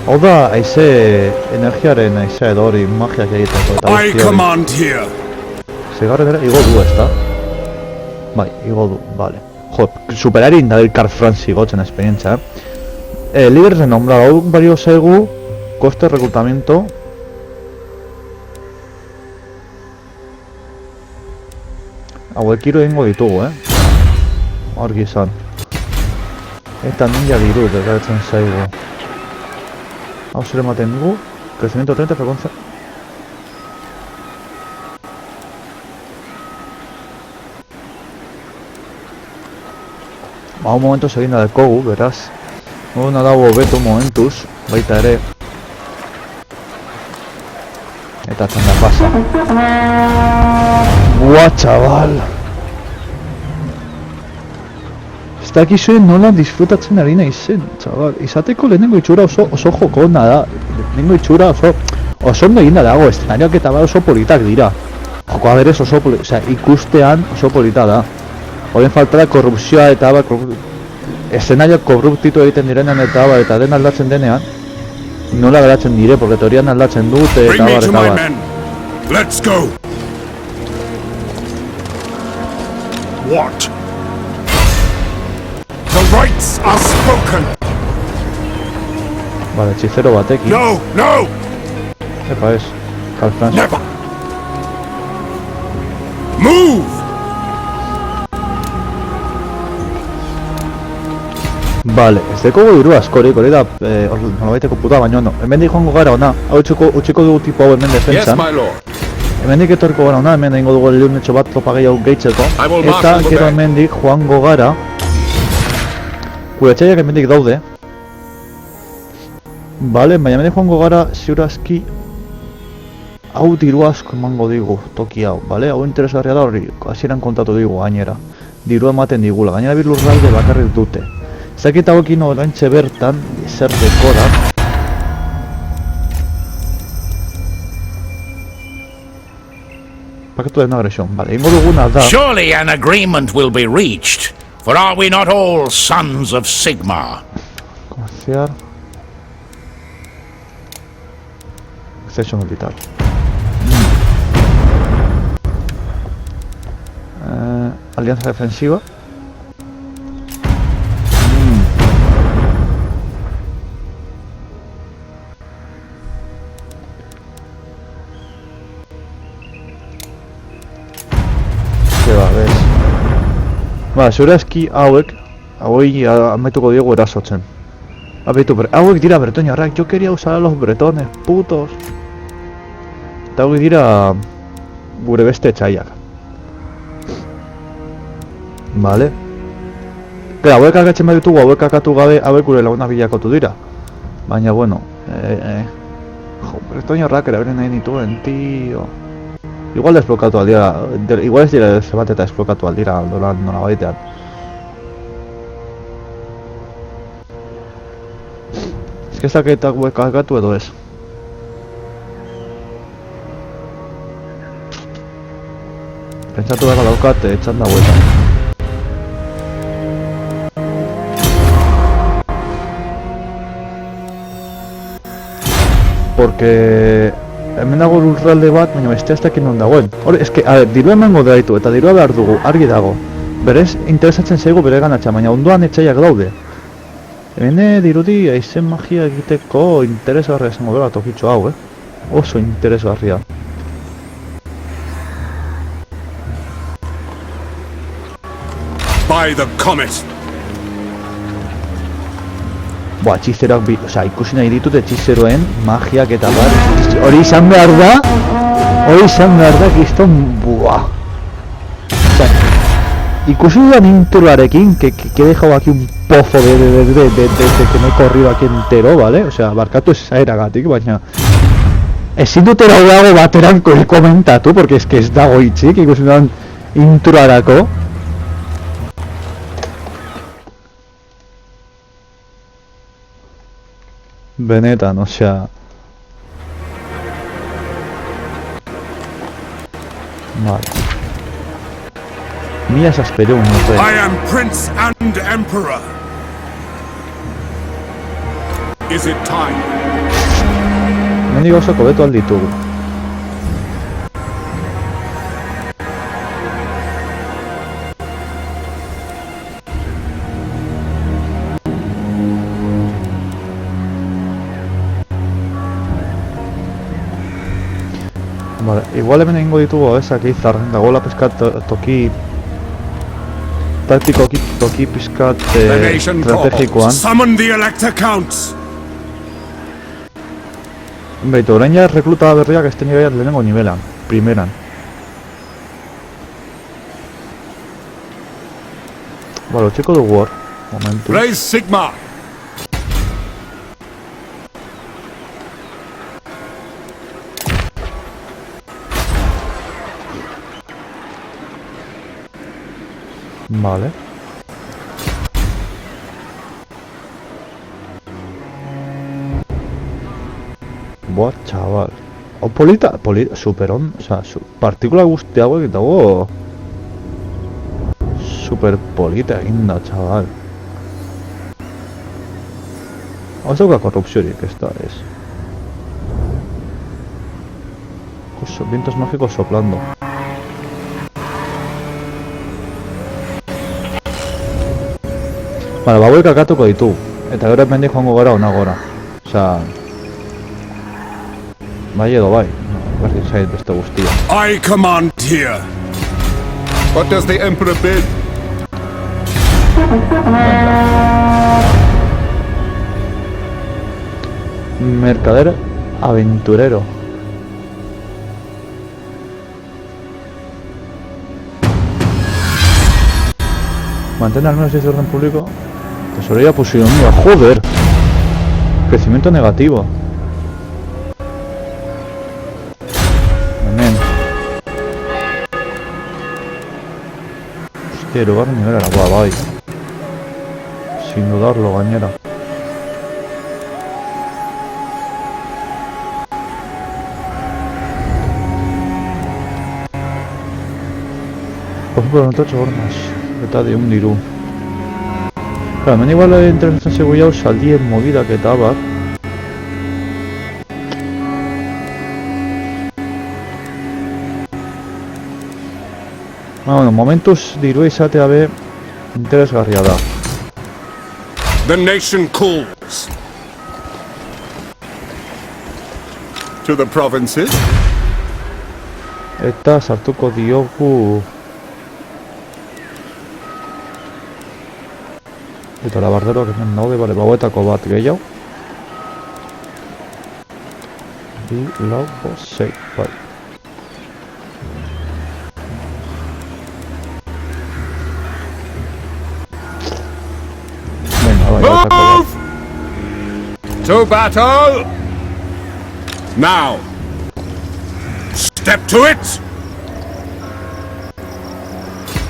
Hau da, aize energiaren aize edo hori magiak egiteko eta I command here. Segarren ere, igo du ezta? Bai, igo du, vale. Jo, superari indabilkar Franz igotzen esperientzia, líderes de nombrado, hau bario zaigu, coste de reclutamiento. Hauek hiru egingo ditugu, Argi izan. Eta ninja diru, dekatzen zaigu. Hau zer ematen dugu, crecimiento 30, frecuencia. Hau momentuz egin da dekogu, beraz. Hona dago beto momentuz, baita ere. Eta txanda pasa. Buah, txabal! Ez dakizuen nola disfrutatzen ari nahi zen, txabal. Izateko lehenengo itxura oso jokona da. Lehenengo itxura oso ondo eginda dago, eszenarioak eta oso politak dira. Jokoa berez oso politak, osea, ikustean oso polita da. Horien falta da korrupzioa eta eszenarioak korruptitu egiten direnean eta den aldatzen denean. Nola geratzen dire, porque teorian aldatzen dute eta bar. Let's go! What? The rights are spoken! Vale, hechicero batekin. No, no! Epa ez, Karl Franz. Never! Move! Vale, ez dekogu diru askorik, hori da, nolabaiteko puta, baina no. Hemendik joango gara ona, hau utxiko dugu tipo hau hemen defensan. Hemendik etorriko gara ona, hemen egingo dugu leunetxo bat tropa gehiago gehitzeko. Eta gero hemendik joango gara. Gure txaiak hemendik daude. Vale, baina hemendik joango gara, ziurazki hau diru asko emango digu, toki hau, bale? Hau interesgarria da hori, hasieran kontatu digu gainera. Diru ematen digula, gainera bi lurralde bakarrik dute. Zakit hauekin oraintxe bertan, zer dekora. Paketu den agresión, vale, ingo duguna da. Surely an agreement will be reached, for are we not all sons of Sigmar? Comerciar. Extension militar. Alianza defensiva. Ba, segurazki hauei amaituko diegu erasotzen. Hauek dira bretoñarrak, yo quería usar a los bretones, putos. Eta hauek dira gure beste txaiak. Vale. Pero hauek agatzen bat ditugu, hauek akatu gabe, hauek gure lagunak bilakotu dira. Baina, bueno, jo, bretoñarrak eraberen nahi dituen, tío. Igual desblokatu aldira, igual ez dira zebat eta desblokatu aldira nola baitean. Ez kezaketak guek kargatu edo ez. Pentsatu dago daukat txanda guetan. Porque hemen dago lurralde bat, baina beste ez dakit non dagoen. Hori, eske, dirua emango daitu eta dirua behar dugu, argi dago. Berez, interesatzen zaigu bere ganatxa, baina ondoan etxaiak daude. Hemen dirudi aizen magia egiteko interesgarria esango dela tokitxo hau, Oso interesgarria. By the comet! Boa, txizeroak ikusi nahi ditut etxizeroen magiak eta bar. Hori izan behar da, kriston, buah. Ikusi dudan introarekin, que dejau aquí un pozo de que me he corrido aquí entero, ¿vale? Osea, barkatu esaeragatik, baina ezin dut dago bateran komentatu, porque es que ez dago itxik, ikusi dudan introarako. Benetan, osea... Vale. Mila esaspereu, no sé. I am Prince and Emperor. Is it time? Mendi gauzako beto alditugu. Vale, igual hemen egingo ditugu ezak izar, dagoela pizkat toki taktikoki toki pizkat estrategikoan. Summon the Elector Counts! Beitu, orain ja rekluta berriak ez tenio gaiat lehenengo nivelan, primeran. Bale, txeko dugu hor, momentu. Raise Sigma! Vale. Buah, chaval. O polita, superon, oza, partikula guzti hauek dago super polita eginda, chaval. Hau zauka korrupziorik, ez da, ez. Vientos mágicos soplando. Bale, bauek akatuko ditu, eta gero hemendik joango gara ona gora. Osea... Bai edo bai, berdin zait beste guztia. I command here! What does the Emperor bid? Mercader aventurero. Mantén al menos ese orden público. Tesorería posicionada. ¡Joder! Crecimiento negativo. Amén. Hostia, lugar nivel a la guay. Sin dudarlo, bañera. Por ejemplo, no te hornas. Eta diun diru. Claro, hemen igual interesatzen zego jau saldien movidak eta bat. Bueno, momentuz dirua izatea be interesgarria da. The nation calls. To the provinces? Eta sartuko diogu... Eta labarderoak hemen daude, bale, bauetako bat gehiago. Bi, lau, sei, bai. Venga, bai, bauetako bat. To battle! Now! Step to it!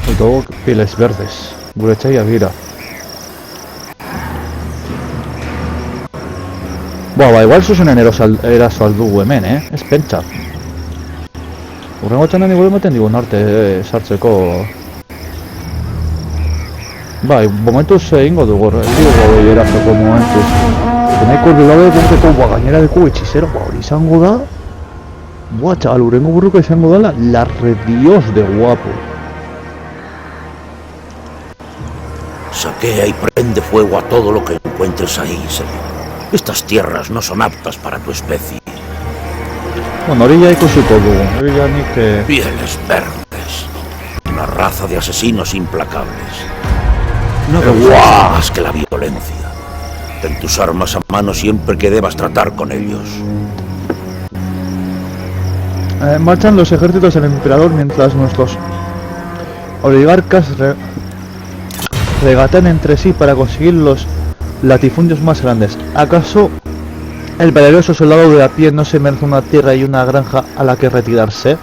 Eta guk piles verdes, gure txaiak gira. Ba, igual zuzenen eraso aldugu hemen, ez pentsa. Urrengo txanan igual ematen digun arte sartzeko... Bai, momentuz egingo dugu, digo erasoko momentuz. Teneko bilabe dunteko, gainera deku etxizero, hori izango da... Buah, txabal, urrengo burruko izango dela, la redios de guapo. Saquea y prende fuego a todo lo que encuentres ahí, señor. Estas tierras no son aptas para tu especie. Bueno, hori ja ikusiko dugu, hori ja nik... Pieles verdes. Una raza de asesinos implacables. No debes más que la violencia. Ten tus armas a mano siempre que debas tratar con ellos. Marchan los ejércitos del emperador mientras nuestros oligarcas regatean entre sí para conseguir los latifundios más grandes. ¿Acaso el valeroso soldado de a pie no se merece una tierra y una granja a la que retirarse?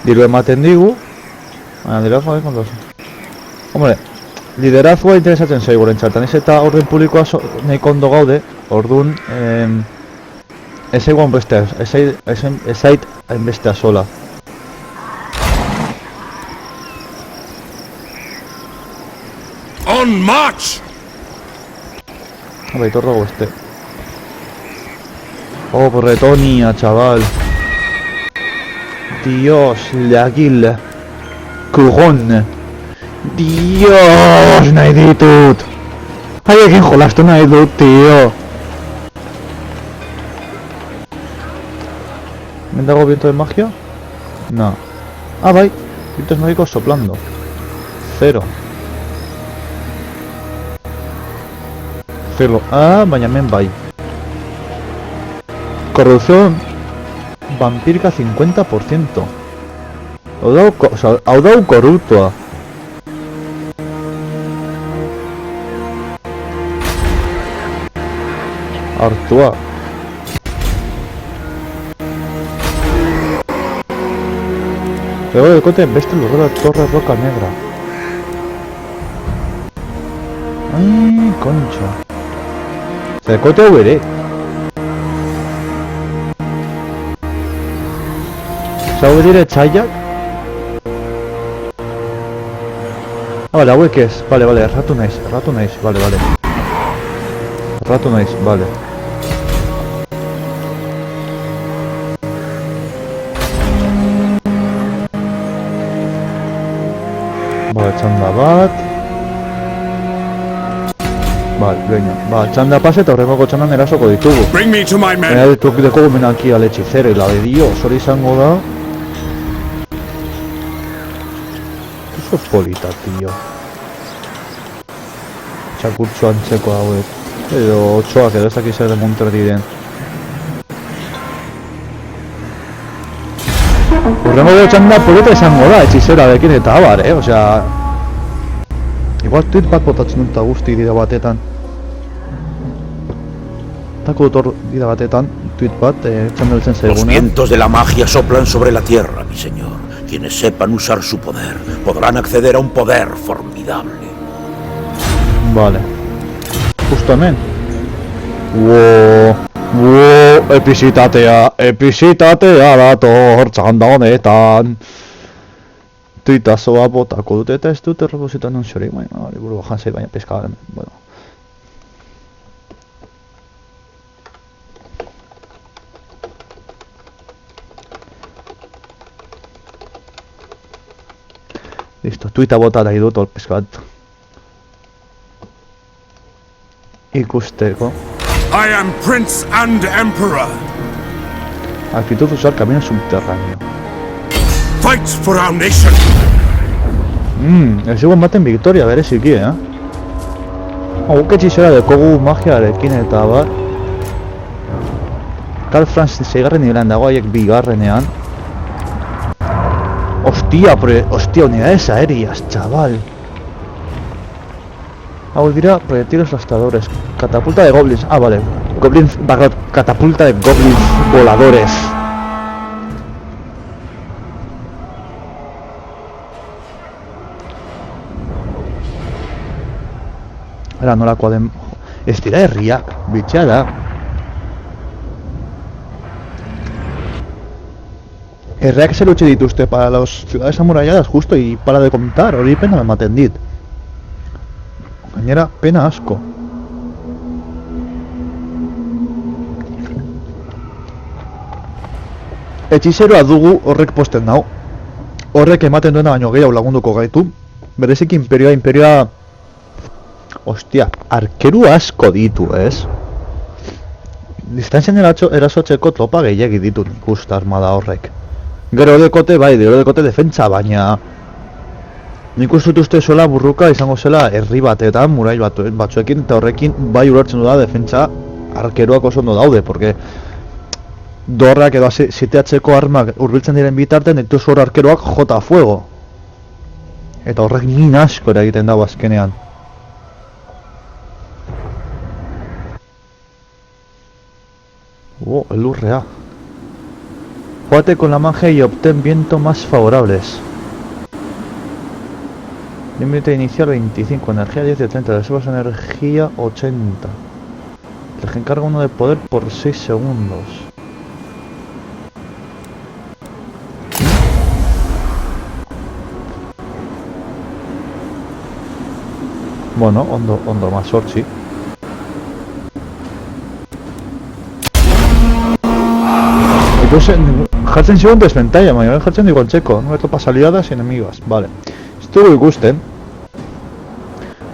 Dirue ematen digu. Liderazgoa con los... Hombre, liderazgoa interesatzen zaigu gurentzat. Ez eta orden publikoa nahiko ondo gaude. Orduan, ez eguan bestea, ez zait bestea sola. On march! A ver, torro este. Oh, Bretonia, chaval. Dios, la guilla. Cujón. Dios, Naiditut. Hay quien jolaste Naidut, tío. ¿Me da algo viento de magia? No. Ah, vai. Vientos mágicos soplando. 0. 0. Ah, bañamen vai. Corrupción vampírica 50%. Audau corrupto. Artua. Luego del cote en veste lugar de la torre roca negra. Ay, concha. Se cote veré. ¿Sabes dire Chayak? Ah, vale, agua que es. Vale, vale, Ratunais, vale, vale. Ratunais, vale. Vale, txanda bat. Vale, venga. Vale, txanda pase eta horrengoko txandan erasoko ditugu. Bring me to my men. Baina ditugu menaki al hechicero y la de Dios, hori izango da. Oso polita, tío. Txakurtxo antzeko hauek. Edo otxoak edo ez dakiz ere monter diren. Horrengo deo txanda polita izango da, hechicera dekin eta abar, osea... Igual tweet bat botatzen dut guzti dira batetan. Tako dut hor dira batetan, tweet bat, txanda beltzen zaigunean. Los vientos de la magia soplan sobre la tierra, mi señor. Quienes sepan usar su poder podrán acceder a un poder formidable. Vale. Justament. Wow, episitatea dator txanda honetan. Tuitazoa botako dut eta ez dut errepositan non xori, baina buru bajan zei baina peskaren, bueno. Listo, tuita bota nahi dut hor peskat. Ikusteko. I am Prince and Emperor. Actitud usar camino subterráneo. Fight for our nation. Ez egon baten victoria bereziki, Guk etxizera dekogu magiarekin eta bar. Karl Franz 6. nivelan dago haiek 2. Hostia, unidades aéreas, chaval. Hau dira proyectiles rastradores. Catapulta de goblins. Ah, vale. Goblins, catapulta de goblins voladores. Era nolakoa den... Ez dira herriak, bitxea da. Herriak zer utzi dituzte para los ciudades amuralladas justo y para de contar, hori pena ematen dit. Gainera, pena asko. Etxizeroa dugu horrek posten dau. Horrek ematen duena baino gehiago lagunduko gaitu. Bereziki imperioa... Ostia, arkeru asko ditu, ez? Distantzien erasotzeko tropa gehiagi ditu nik uste armada horrek. Gero dekote, bai, dekote defentsa, baina... Nik uste zuela burruka izango zela herri batetan, murai batzuekin, eta horrekin bai ulertzen du da defentsa arkeruak oso ondo daude, porque... Dorrak edo siteatzeko armak hurbiltzen diren bitarten, dituz hor arkeruak jota fuego. Eta horrek min asko eragiten dago azkenean. El lurrea. Jugate con la magia y obtén vientos más favorables. Límite inicial 25, energía 10 de 30, reservas energía 80. Recarga 1 de poder por 6 segundos. Bueno, ondo mazortzi. Ikusen, jartzen zigun desventaia, baina jartzen digu antzeko. No tropas aliadas y enemigas, vale. Ez dugu ikusten.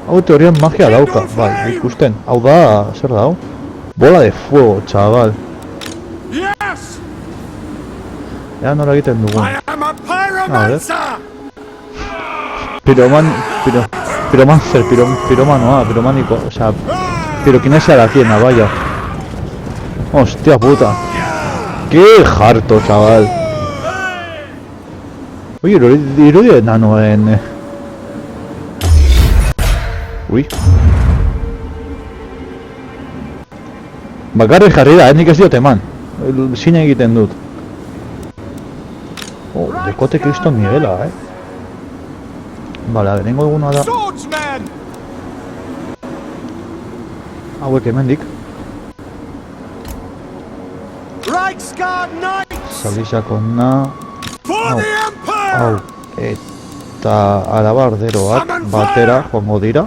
Hau teorian magia dauka, bai, ikusten. Hau da, zer da hau? Bola de fuego, chaval. Yes! Ea nora egiten dugun. I am a pyromancer! Piromanoa, pirománico, o sea, piroquinesia de la tienda, vaya. Hostia puta. Qué harto, chaval. Oye, irudi de nano en... Uy. Bakarrik jarri da, nik ez diote eman. Zine egiten dut. Oh, dekote Kriston Miguela, Vale, a ver, nengo eguna da... Hauek hemendik. Salizako na... Hau, eta alabarderoak batera joango dira.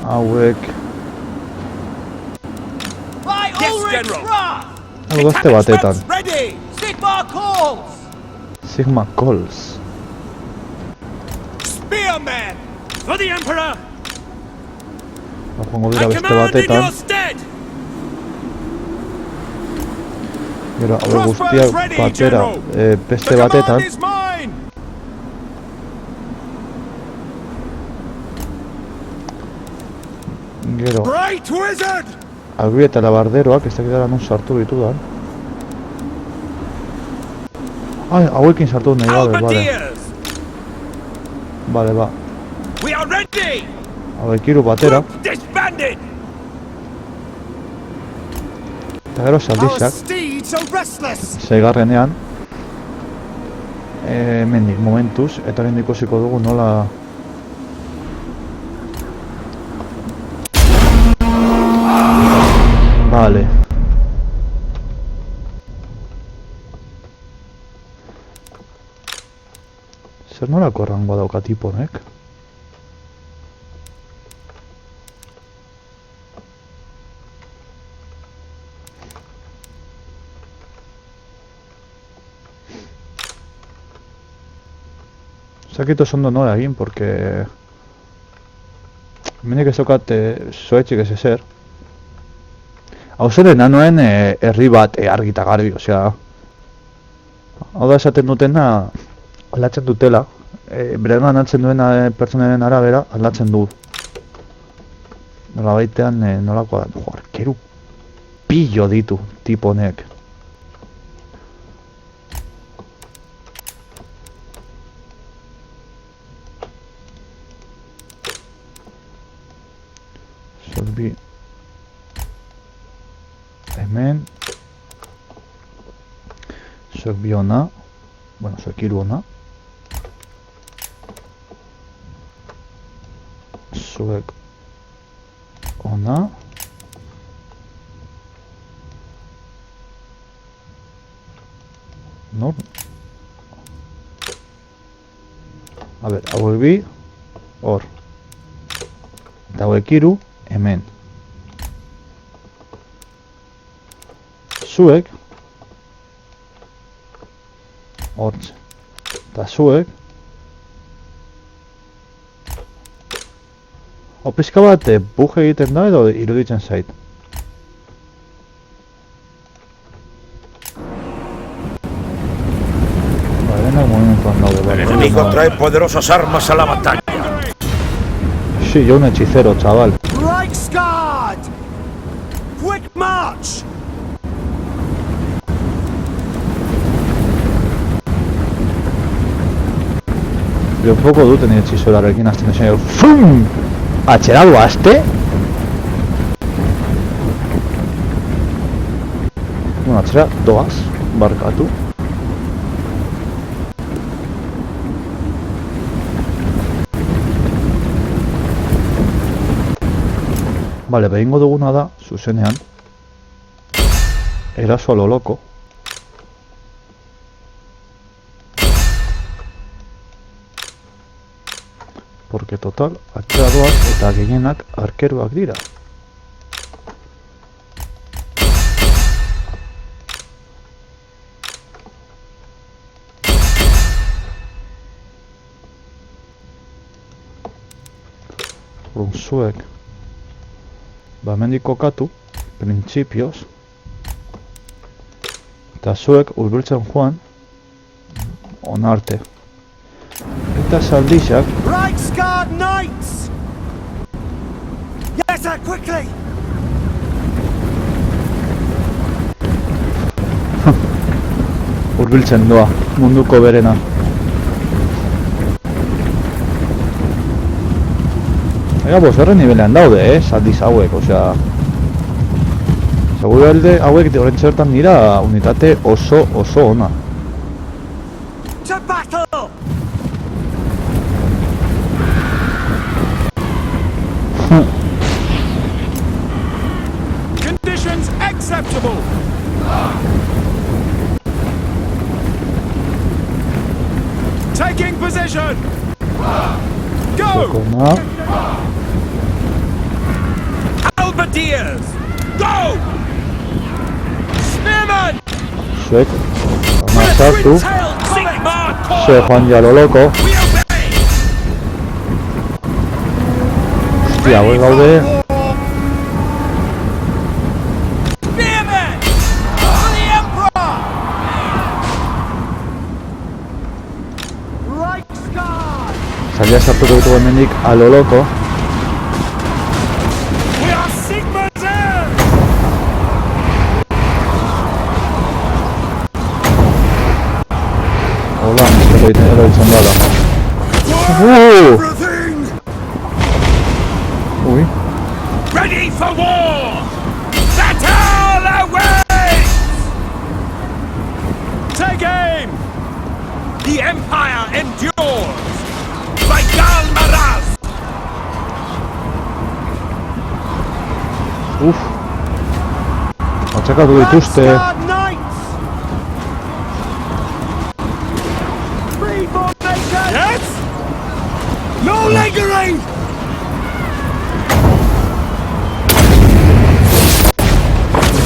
Hauek... Hau beste batetan. Sigma Calls. Spearmen! For the Emperor! Joango dira beste batetan. Gero, hau guztiak batera beste batetan. Gero, Albi eta labarderoak ez dakit non sartu ditudan. Ai, hauekin sartu nahi gabe, vale, ba. Hauek hiru batera. Eta gero saldizak. Seigarrenean. Mendik, momentuz, eta hemen ikusiko dugu nola... Vale. Zer nolako rangoa dauka tipo honek? Zakito ondo nola egin, porque... Hemenik ez daukat zoetxik ez ezer. Hau zer enanoen herri bat argi eta garbi, osea... Hau da esaten dutena aldatzen dutela. Beren aldatzen duena pertsonaren arabera aldatzen du. Nola baitean nolakoa da. Arkeru pillo ditu tipo honek. Zorbi... Hemen zuek bi ona, bueno, zuek hiru ona, zuek ona, nor? A ber, hauek bi, hor, eta hauek hiru, hemen. Zuek hortze eta zuek pizka bat bug egiten da edo iruditzen zait. El enemigo trae poderosas armas a la batalla. Sí, yo un hechicero, chaval. Reichsguard! Quick march! Leopoko duten hechizorarekin hasten desan FUM! Atxera duazte? Bueno, atxera doaz, barkatu. Vale, behingo duguna da, zuzenean eraso a lo loko. porque total, atzeradoak eta gehienak arkeruak dira. Zuek hemendik kokatu, printzipioz, eta zuek hurbiltzen joan ona arte. Eta zaldizak Reichsguard Knights! Yes, sir, quickly! hurbiltzen doa, munduko berena. Ega bosgarren nivelean daude, zaldiz hauek, osea... Seguro elde hauek horrentxe bertan dira unitate oso ona. To battle! Conditions acceptable! Taking position! Go! Halberdiers! Go! Spearmen! Zuek, sartu, ze joan ja lo loko. Hostia, hauek gaude. Spearmen! For the Emperor! Reichsguard! Zaldia sartuko ditu hemendik a lo loko. We are Sigma's heirs! Hola, nizkeko eroitzen dala. Everything! Ui, Ready for war! Battle awaits! Take aim! The Empire endures! By Galmaraz! atxakatu dituzte. Reichsguard Knights! Free formation! Yes? No lingering!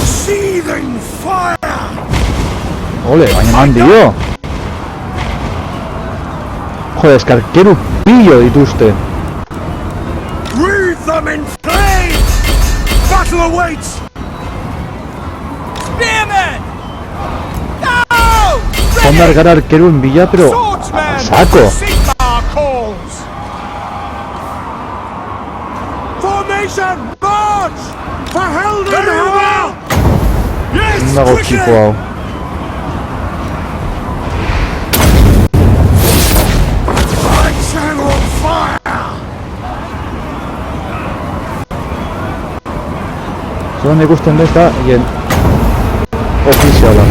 Seething fire! Ole, baina eman dio. Jode, eskarkeru pillo dituzte. Wreathe them in flames! Battle awaits! Spearmen! No! Jondar gara arkeruen bila, pero... Swordsman! Sako! Sigmar calls! Formation! March! For Heldenhammer! Yes! Nago txiko hau. Lights and on fire! Zoran ikusten dut da, hien... ofiziala.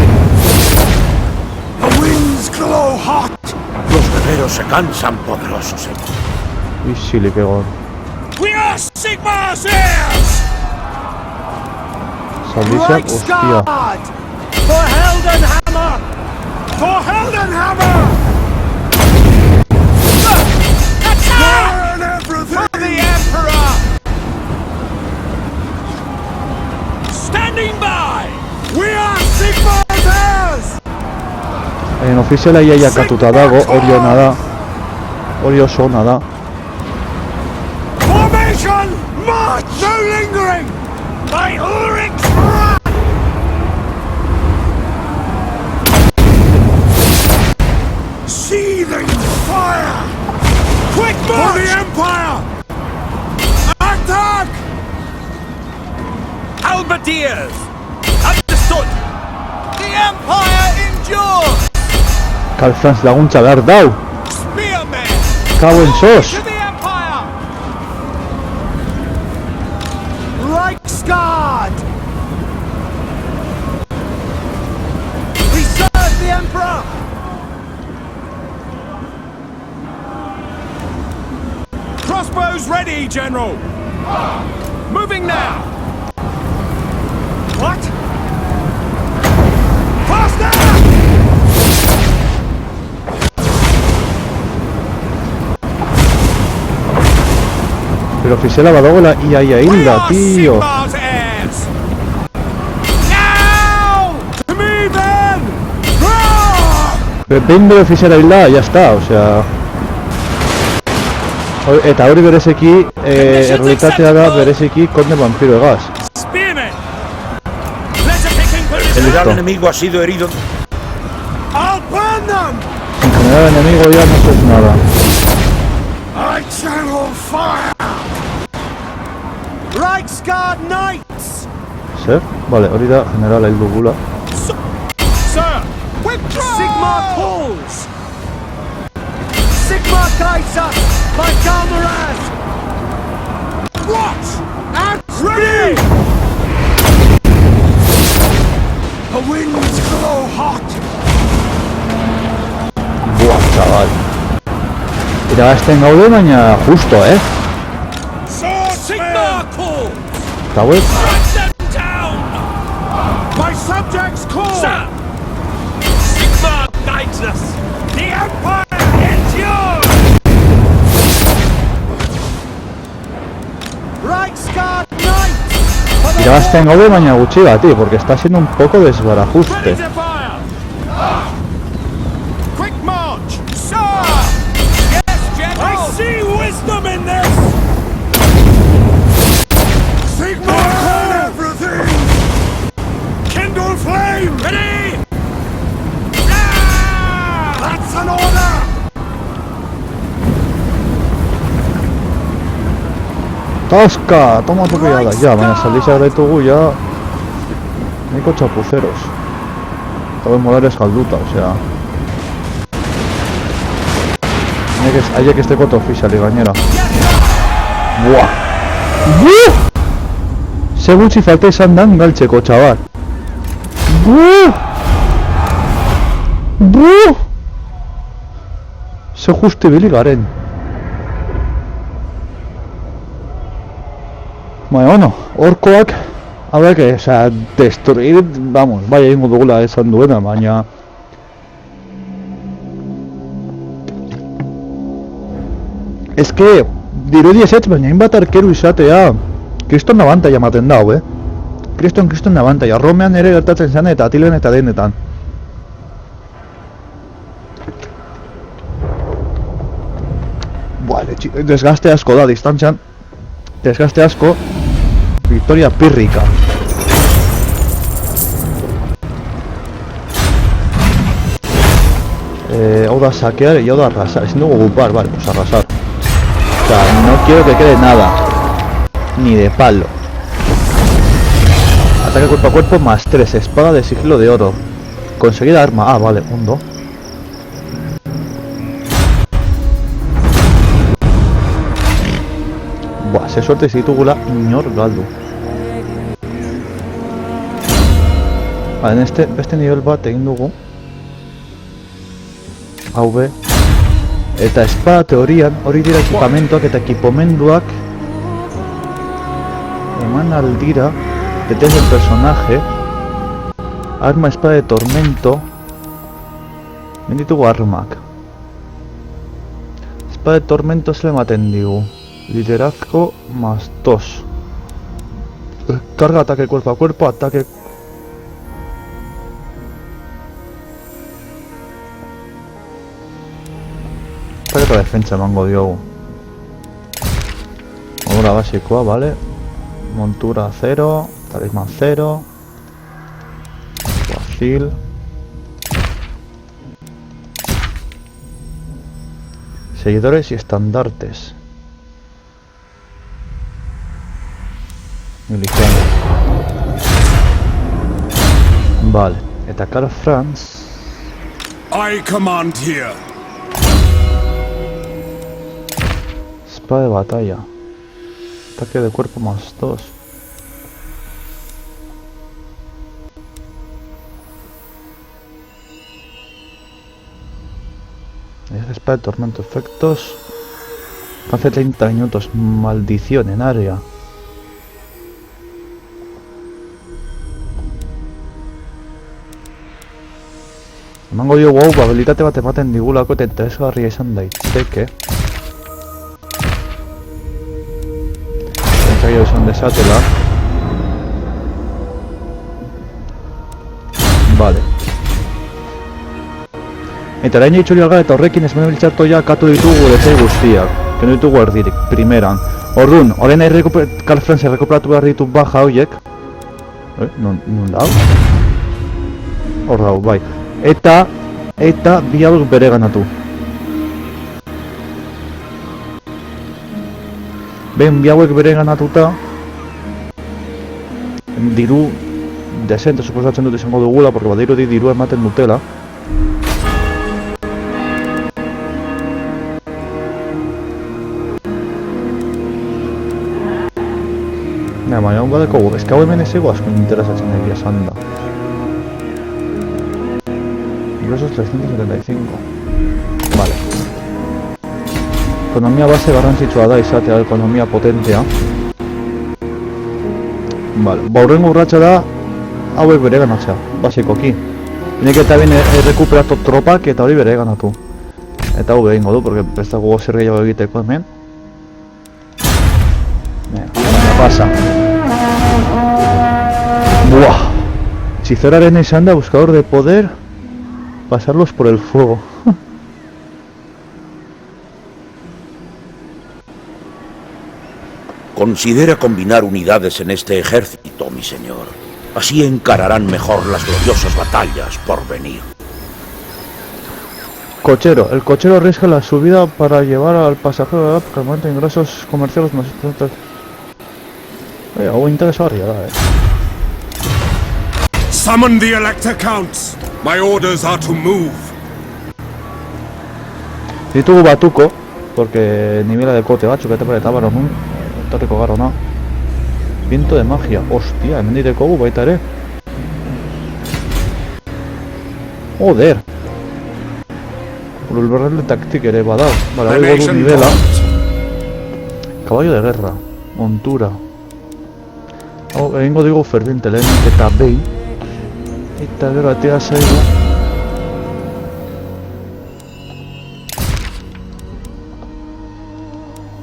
The winds glow hot! Los guerreros se cansan poderosos. Isilik egon. We are Sigmar's heirs! Zaldizak, ostia. Reichsguard! For Heldenhammer! For Heldenhammer! Attack! Burn everything! For the Emperor! Standing by! We are Sigmar's heirs! En ofiziala ia jakatuta dago, hori ona da. Hori oso ona da. Formation! March! No lingering! By Ulrich's wrath! Seething fire! Quick march! For the Empire! Attack! Halberdiers! Understood! The Empire endures! Karl Franz laguntza behar dau! Spearmen! Kauen sos! To the Empire! Reichsguard! We serve the Emperor! Crossbows ready, General! Moving now! What? Faster! Pero ofiziala badagoela ia hilda, tío. Behin bere ofiziala hilda, ya está, osea... Eta hori berezeki, errealitatea da berezeki konde vampiro egaz. El gran enemigo ha sido herido. En general, el enemigo ya no es nada. I channel fire! Reichsguard Knights! Zer? Vale, hori da generala hil dugula. Sir! Sigmar calls! Sigmar guides us! My comrades! Watch! And ready! The winds blow hot! Buah, chaval. Irabazten gaude, baina justo, Sigmar calls! Eta hauek, Strike them down! My subjects call! Sir! Sigmar guides us! The Empire endures! Reichsguard Knights! irabazten gaude, baina gutxi bati, porque está siendo un poco desbarajuste. Ready to fire! Quick march! Sir! Yes, General! I see wisdom in this! Sigmar on everything! Kindle flame! Ready! Ah! That's an order! Tasca, toma tu pillada, ya, baina saldiz agraitugu ya... Nahiko txapuzeros. Eta modales galduta, osea... Haiek ez dekot ofiziali gainera. Buah! Buah! Ze gutxi falta izan dan galtzeko, txabat. Buah! Buah! Ze justi bili garen. Bueno, orkoak, hauek, osea, destruir, vamos, bai egingo dugula esan duena, baina... Ez que, dirudi ezetz, baina hainbat arkeru izatea, kriston abantaia ematen dau, kriston abantaia, Romean ere gertatzen zen eta Atilen eta denetan. Buah, desgaste asko da, distantzian, desgaste asko, victoria pírrica. Hau da saquear y hau da arrasar, ezin dugu gupar, vale, pues arrasar. O sea, no quiero que quede nada, ni de palo. Ataque cuerpo a cuerpo más 3, espada de sigilo de oro. Conseguir arma, ah, vale, 1, 2. Buah, ze suerte ditugula inor galdu. Vale, en beste nivel bat egin dugu. Hau be. Eta espada teorian, hori dira ekipamentuak eta ekipomenduak eman aldira detrás del personaje. Arma, espada de tormento. Menditugu armak. Espada de tormento se le ematen digu. Liderazgo más 2. Carga, ataque cuerpo a cuerpo, ataque... Ataque para defensa emango diogu. Montura basikoa, vale. Montura 0, talismán 0. Fácil. Seguidores y estandartes. Milición. Vale, eta Karl Franz. I command here. Espada de batalla. Ataque de cuerpo más 2. Es espada de tormento, efectos. Hace 30 minutos. Maldición en área. Emango diogu hau, habilitate bat ematen digulako eta interesgarria izan daiteke. gehiago izan desatela. Vale. Eta orain itxuri alga eta horrekin ez bene biltzartoia katu ditugu gure etxai guztiak. Keno ditugu erdirik, primeran. Orduan, orain Karl Franz errekuperatu behar ditu baja horiek. Non dau? Hor dau, bai. Eta bi hauek bere ganatu. Ben, bi hauek bere ganatuta diru desente suposatzen dut izango dugula, porque badirudi diru ematen dutela. Baina hon badeko, ez que hau hemen ez ego asko interesatzen egia esan da. Ingresos 375. Vale. Ekonomia base garrantzitsua da izatea, ekonomia potentea. Vale, baurrengo urratxa da hauek bere ganatzea, basikoki. Nik eta bine errekuperatu tropak eta hori bere ganatu. Eta hau behingo du, porque ez dago gozer gehiago egiteko hemen. Baina pasa. Buah. Hechizoraren izan da buscador de poder pasarlos por el fuego. Considera combinar unidades en este ejército, mi señor. Así encararán mejor las gloriosas batallas por venir. Cochero. El cochero arriesga la subida para llevar al pasajero que aumenta ingresos comerciales más importantes. Algo interesgarria da, Summon the Elector Counts. My orders are to move. Ditugu batuko, porque nivela de kote batzuk eta paretabar honun, etorriko gara hona. Viento de magia, hostia, hemen direkogu baita ere. Joder. Ulberrel de taktik ere badau. Bala, hori godu nivela. Caballo de guerra, montura. Egingo digo ferviente lehenik eta behin. Eta gero atea zaigu.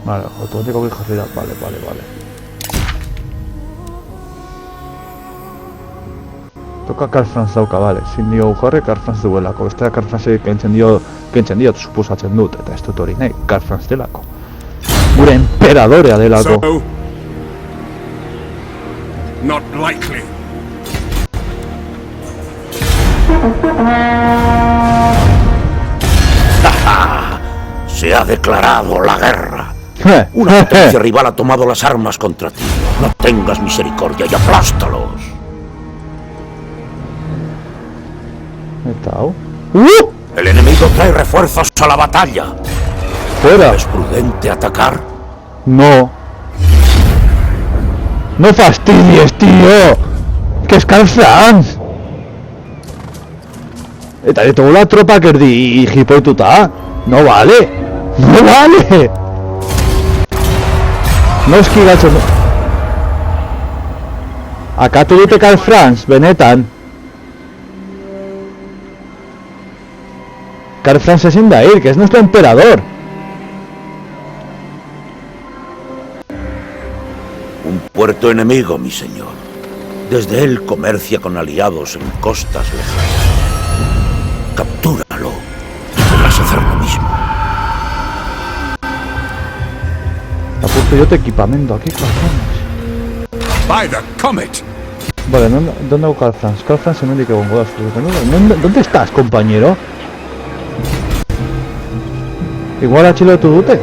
Vale, automático que jarri da, vale. Toka Karl Franz dauka, vale, zin dio jarri Karl Franz duelako, bestea Karl Franz kentzen diot suposatzen dut, eta ez dut hori nahi, Karl Franz delako. Gure emperadorea delako. So, not likely. Se ha declarado la guerra. Una potencia rival ha tomado las armas contra ti. No tengas misericordia y aplástalos. El enemigo trae refuerzos a la batalla. Fuera. ¿Es prudente atacar? No. No fastidies, tío. Que es Karl Franz. Eta ditugu la tropa erdi jipoituta. No vale. No vale. No eskigatzen. Akatu dute Karl Franz, benetan. Karl Franz ezin da ir, que es nuestro emperador. Un puerto enemigo, mi señor. Desde él comercia con aliados en costas lejanas. Captúralo y podrás hacer lo mismo. Apunto yo te equipamiento aquí, Karl Franz. By the comet. Vale, ¿dónde hago Karl Franz? Karl Franz se me indica con bodas. ¿Dónde estás, compañero? Igual atxilotu dute?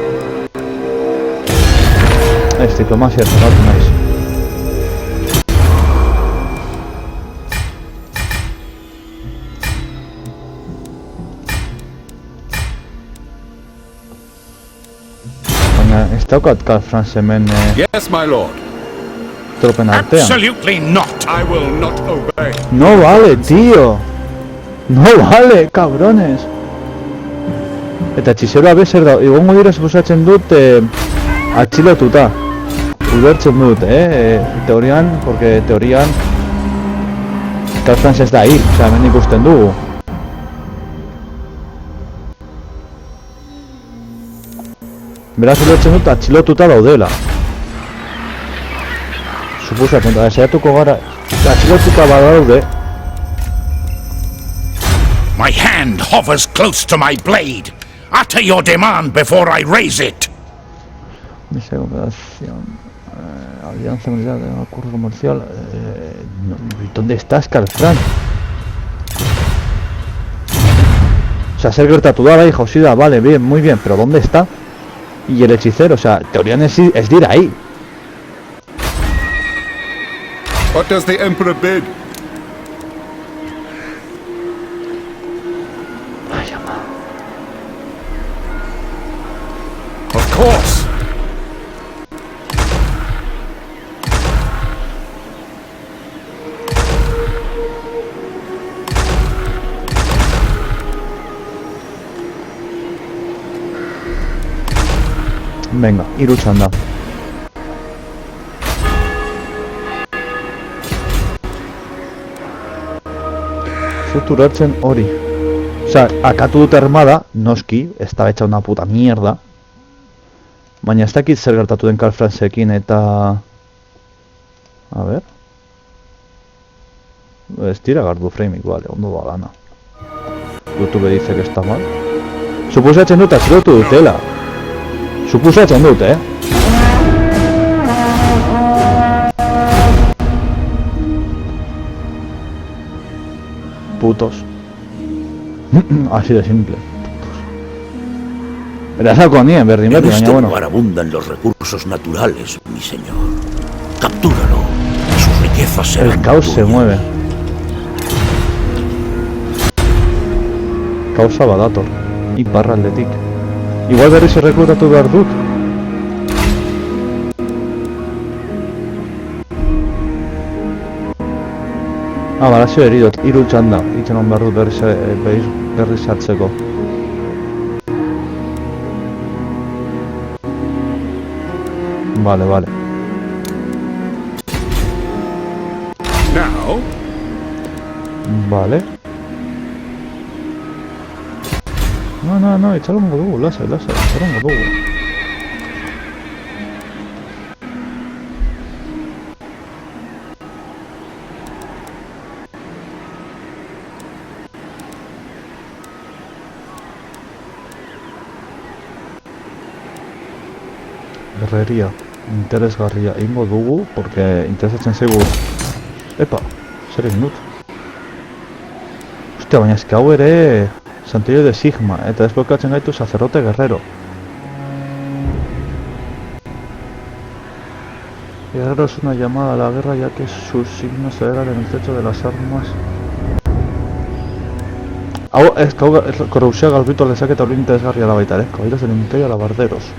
Ez, diplomazia zerratu naiz. Baina, ez daukat Karl Franz hemen Yes, my lord. tropen artean. Absolutely not. I will not obey. No vale, tío. No vale, cabrones. Eta txizeroa bezer da, egongo dira suposatzen dut atxilotuta. Ulertzen dut, teorian, porque teorian Karl Franz ez da hil, osea, hemen ikusten dugu. Beraz ulertzen dut atxilotuta daudela. Suposatzen da, saiatuko gara atxilotuta badaude. My hand hovers close to my blade. Utter your demand before I raise it. Dice operación, alianza militar, acuerdo comercial. ¿Dónde estás, Calfran? O sea, ser gertatu da, bai, jauzi da, vale, bien, muy bien, pero ¿dónde está? Y el hechicero, o sea, teorían es de ir ahí. What does the Emperor bid? Of course. Venga, hiru txanda. Futuratzen hori. O sea, akatu dute armada, noski, estaba hecha una puta mierda. Baina ez dakit zer gertatu den Karl Franzekin eta... A ver... Ez tira gardu framing, vale, ondo ba gana. YouTube dice que está mal. Suposatzen dut atxilotu dutela. Suposatzen dut, Putos. Así de simple. Era saco nien, berdin, en baina este bueno. lugar abundan los recursos naturales, mi señor. Captúralo. Sus riquezas serán El caos se tuyas. mueve. Kausa badator. Iparraldetik. Igual berriz errekrutatu behar dut. Balazio eridot, hiru txanda. Itzen hon behar dut berriz hartzeko. Vale. Now, Vale. No, itxarongo dugu, lasai, itxarongo dugu. Herrería, interesgarria, ingo dugu, porque interesatzen zaigu... Epa, zer egin dut? Ostia, baina eski hau ere... Santillo de Sigma, eta desblokatzen gaitu sacerdote guerrero. Guerrero es una llamada a la guerra ya que sus signos se verán en el techo de las armas. Hau, ez korrupzioa galbitu lezak eta hori interesgarria da baita, Caballeros del Imperio alabarderos.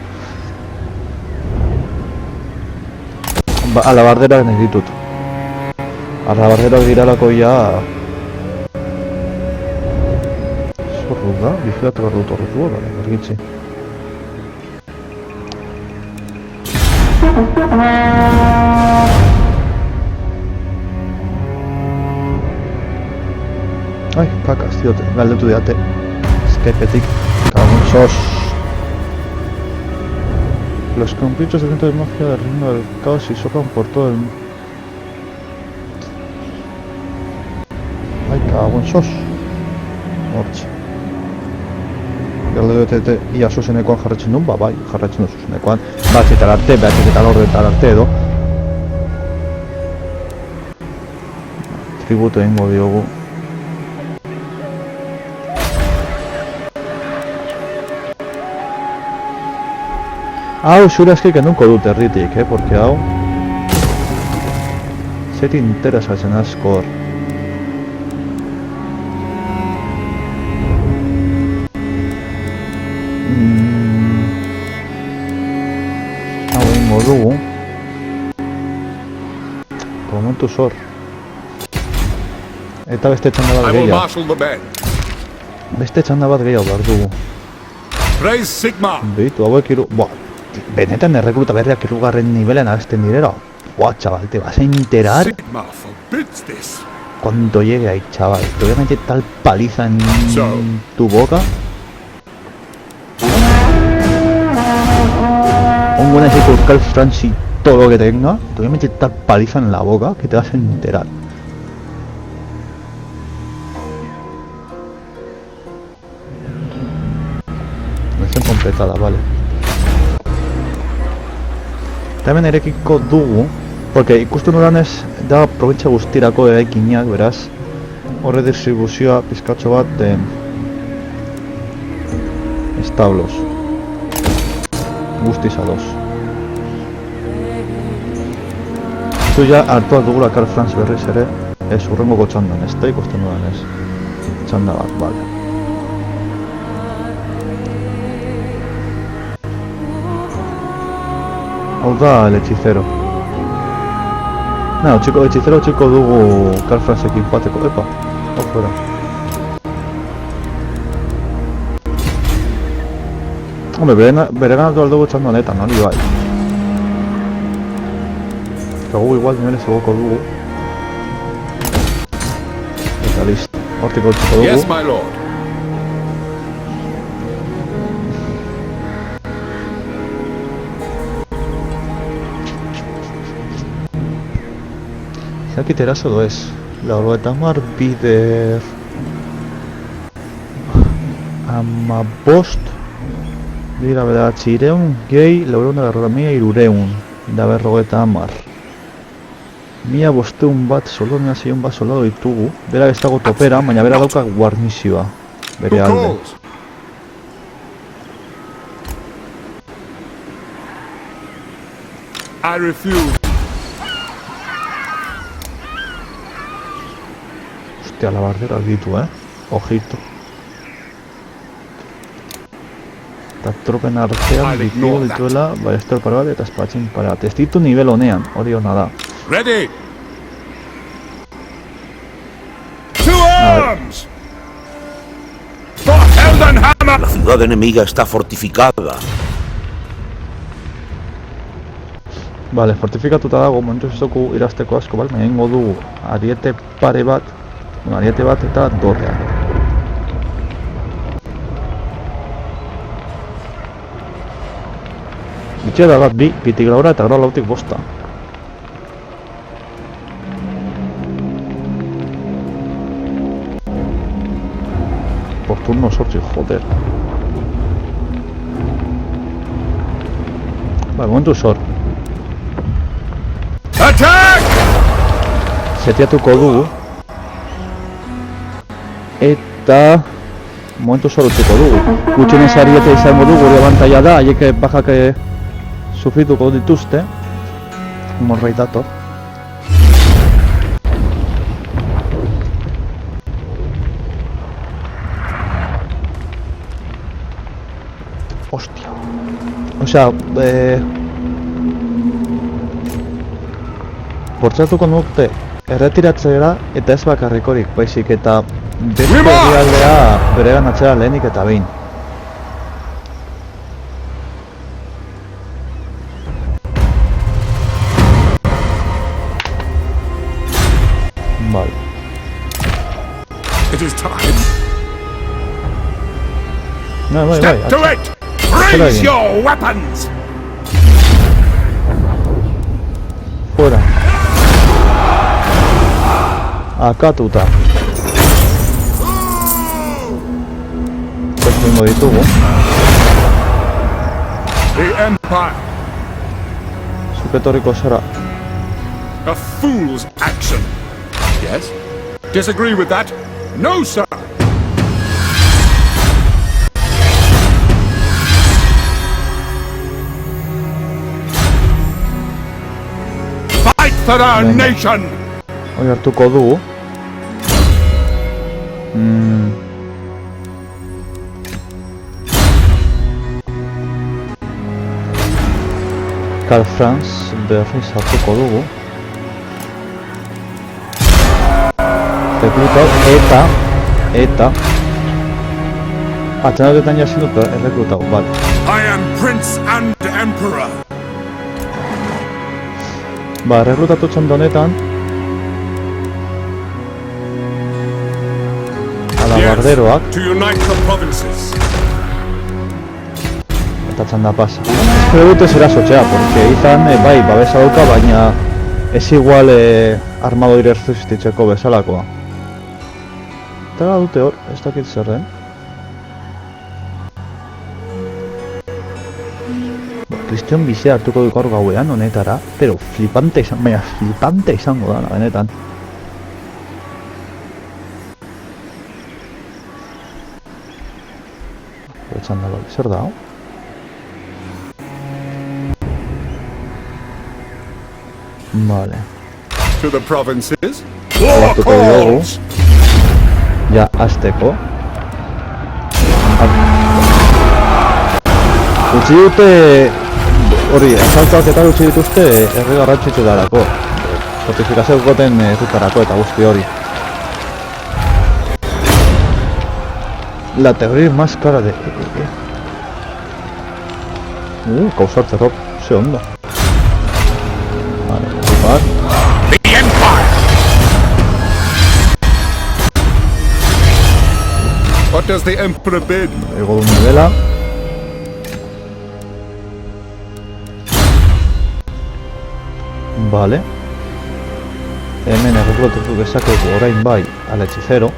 Alabarderak nahi ditut. Alabarderak diralako ja... Zorru da, vigilatu behar dut horretu, bale, bergitzi. Ai, kakaz, diote, galdetu diate. Skypeetik, cabrón sos. Los conflictos dentro de magia del reino del caos y soplan por todo el... Ai, cabrón sos. Hortxe. Galdetu diate, ia zuzenekoan jarretzen duen, bai, jarretzen duen zuzenekoan. Batzetan arte, behatzetan horretan arte edo. Tributo egingo diogu. Hau, zure aski kenduko dut erritik, porque hau... Zeti interesatzen askor. Hau egingo dugu. Momentu zor. Eta beste txanda bat I will gehiago. marshal the men. Beste txanda bat gehiago behar dugu. Praise Sigma. Beitu, hauek iru... Buah, benetan errekruta berriak irugarren nivelen abesten direla. Buah, chaval, te vas a enterar Sigma forbids this. cuando llegue ahí, chaval. Te voy a meter tal paliza en tu boca. Un buen ejemplo, Karl Franzi todo lo que tenga, te voy a meter tal paliza en la boca que te vas a enterar. Misión completada, vale. Hemen erekiko dugu, porque ikusten udanez da probintza guztirako eraikinak, beraz, horre distribuzioa pizkatxo bat establos. Guztiz ados. Zu ja hartuak dugula Karl Franz berriz ere, ez urrengoko txandan, ez da ikusten udanez. Txanda bat, bale. Hau da el hechicero. No, chico, hechicero txiko dugu Karl Franzekin joateko, epa, hau fuera. Hombre, bere ganatu aldugu txando honetan, hori bai. Eta gu igual nimeles egoko dugu. Eta listo, hortiko txiko dugu. Yes, my lord. Zakit eraso doez. Laurogeita hamar bider... Amabost... Dira bederatzi ireun, gehi, laureun da berrogeita mila irureun. Da berrogeita hamar. Mila bosteun bat soldo, mila zeion bat soldado ditugu. Bera ez dago topera, baina bera dauka guarnizioa. Bere alde. I refuse. Hostia, alabarderak ditu, Ojito. Eta tropen artean dituela ballester pare bat eta espatxin pare bat. Ez ditu nivel honean, hori hona da. Ready! To arms! For Heldenhammer! La ciudad enemiga está fortificada. Vale, fortifikatuta dago, momentuz ez dugu irazteko asko, bale? Baina ingo dugu ariete pare bat, bueno, ariete bat eta dorreak. Bitxe da bat bi, pitik laura eta gara lautik bosta. Por turno sortzi, joder. Vale, momentu sor. Attack! Setiatuko dugu. Eta... momentu sor utziko dugu. Gutxenez ariete izango dugu, gure abantaila da, haiek bajak sufrituko dituzte. Morrei dator. Hostia. Osea, bortzatuko nukte erretiratzera eta ez bakarrikorik, baizik eta beste herrialdea bereganatzera lehenik eta behin. Vale. It is time. No, bai, Step to it! Raise your weapons! Fuera. Akatuta. Beste ingo ditugu. The Empire. Zuketorriko zara. A fool's action. Yes? Disagree with that? No, sir! Fight for our nation! Hoi hartuko dugu. Karl Franz berriz hartuko dugu. Rekrutau eta atxanaketan jasin dut errekrutau, bale. I am Prince and Emperor! Ba, errekrutatu txanda honetan alabarderoak To unite the provinces. eta gertatzen da pasa. Espero dute zera sotxea, porque izan, bai, babesa dauka, baina ez igual armadoire erzustitzeko bezalakoa. Eta dute hor, ez dakit zerren. Kristion bizea hartuko duk hor gauean honetara, pero flipante izango da, benetan. Betxan da, zer da, hau? Vale. To the provinces. Hartuko dugu. Ja, azteko. Utsi dute... Hori, asaltoak eta utzi dituzte herri garrantzitsu darako. Fortifikazio goten zutarako eta guzti hori. La teoría más cara de... causar terror, se onda. Vale, ocupar. The Empire! What does the Emperor bid? Ego de una vela. Vale. Hemen erreklutatu dezakegu orain bai al hechicero.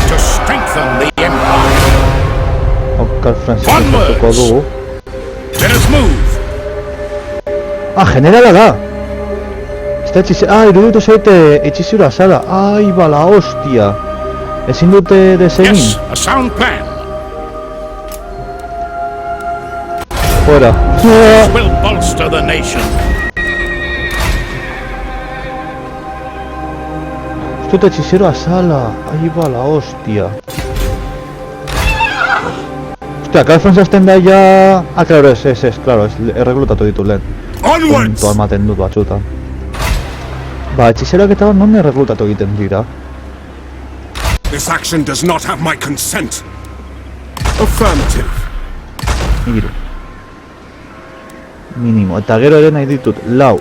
To strengthen the Empire! Okkar frantzisatuko dugu. Let us move! Ah, generala da! Eta hechicero... Ah, iruditu zaite hechicero asala. Ai, bala, hostia! Ezin dute desegin? Yes, a sound plan. Fuera. This will bolster the nation. Esto te hechicero a sala. Ahí va la hostia. Hostia, acá Alfonso azten da ya... Ah, claro, es, claro, es erreklutatu ditu lehen. Onwards! Punto almaten dut batzutan. Ba, hechizeroak eta non erreklutatu egiten dira. This action does not have my consent. Affirmative. Hiru. Minimo, eta gero ere nahi ditut lau,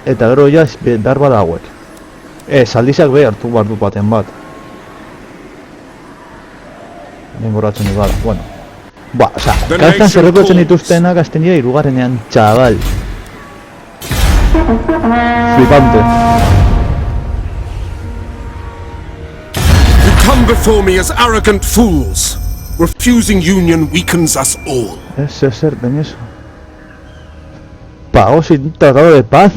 eta gero ja behar bada hauek. Aldizak be hartu behar dut baten bat. Dengoratzen dut gara, bueno. Ba, oza, kaltan zerrekotzen dituztenak azten dira irugarrenean, txabal. Flipante. You come before me as arrogant fools. Refusing union weakens us all. Ese, eso. Pago sin tratado de paz.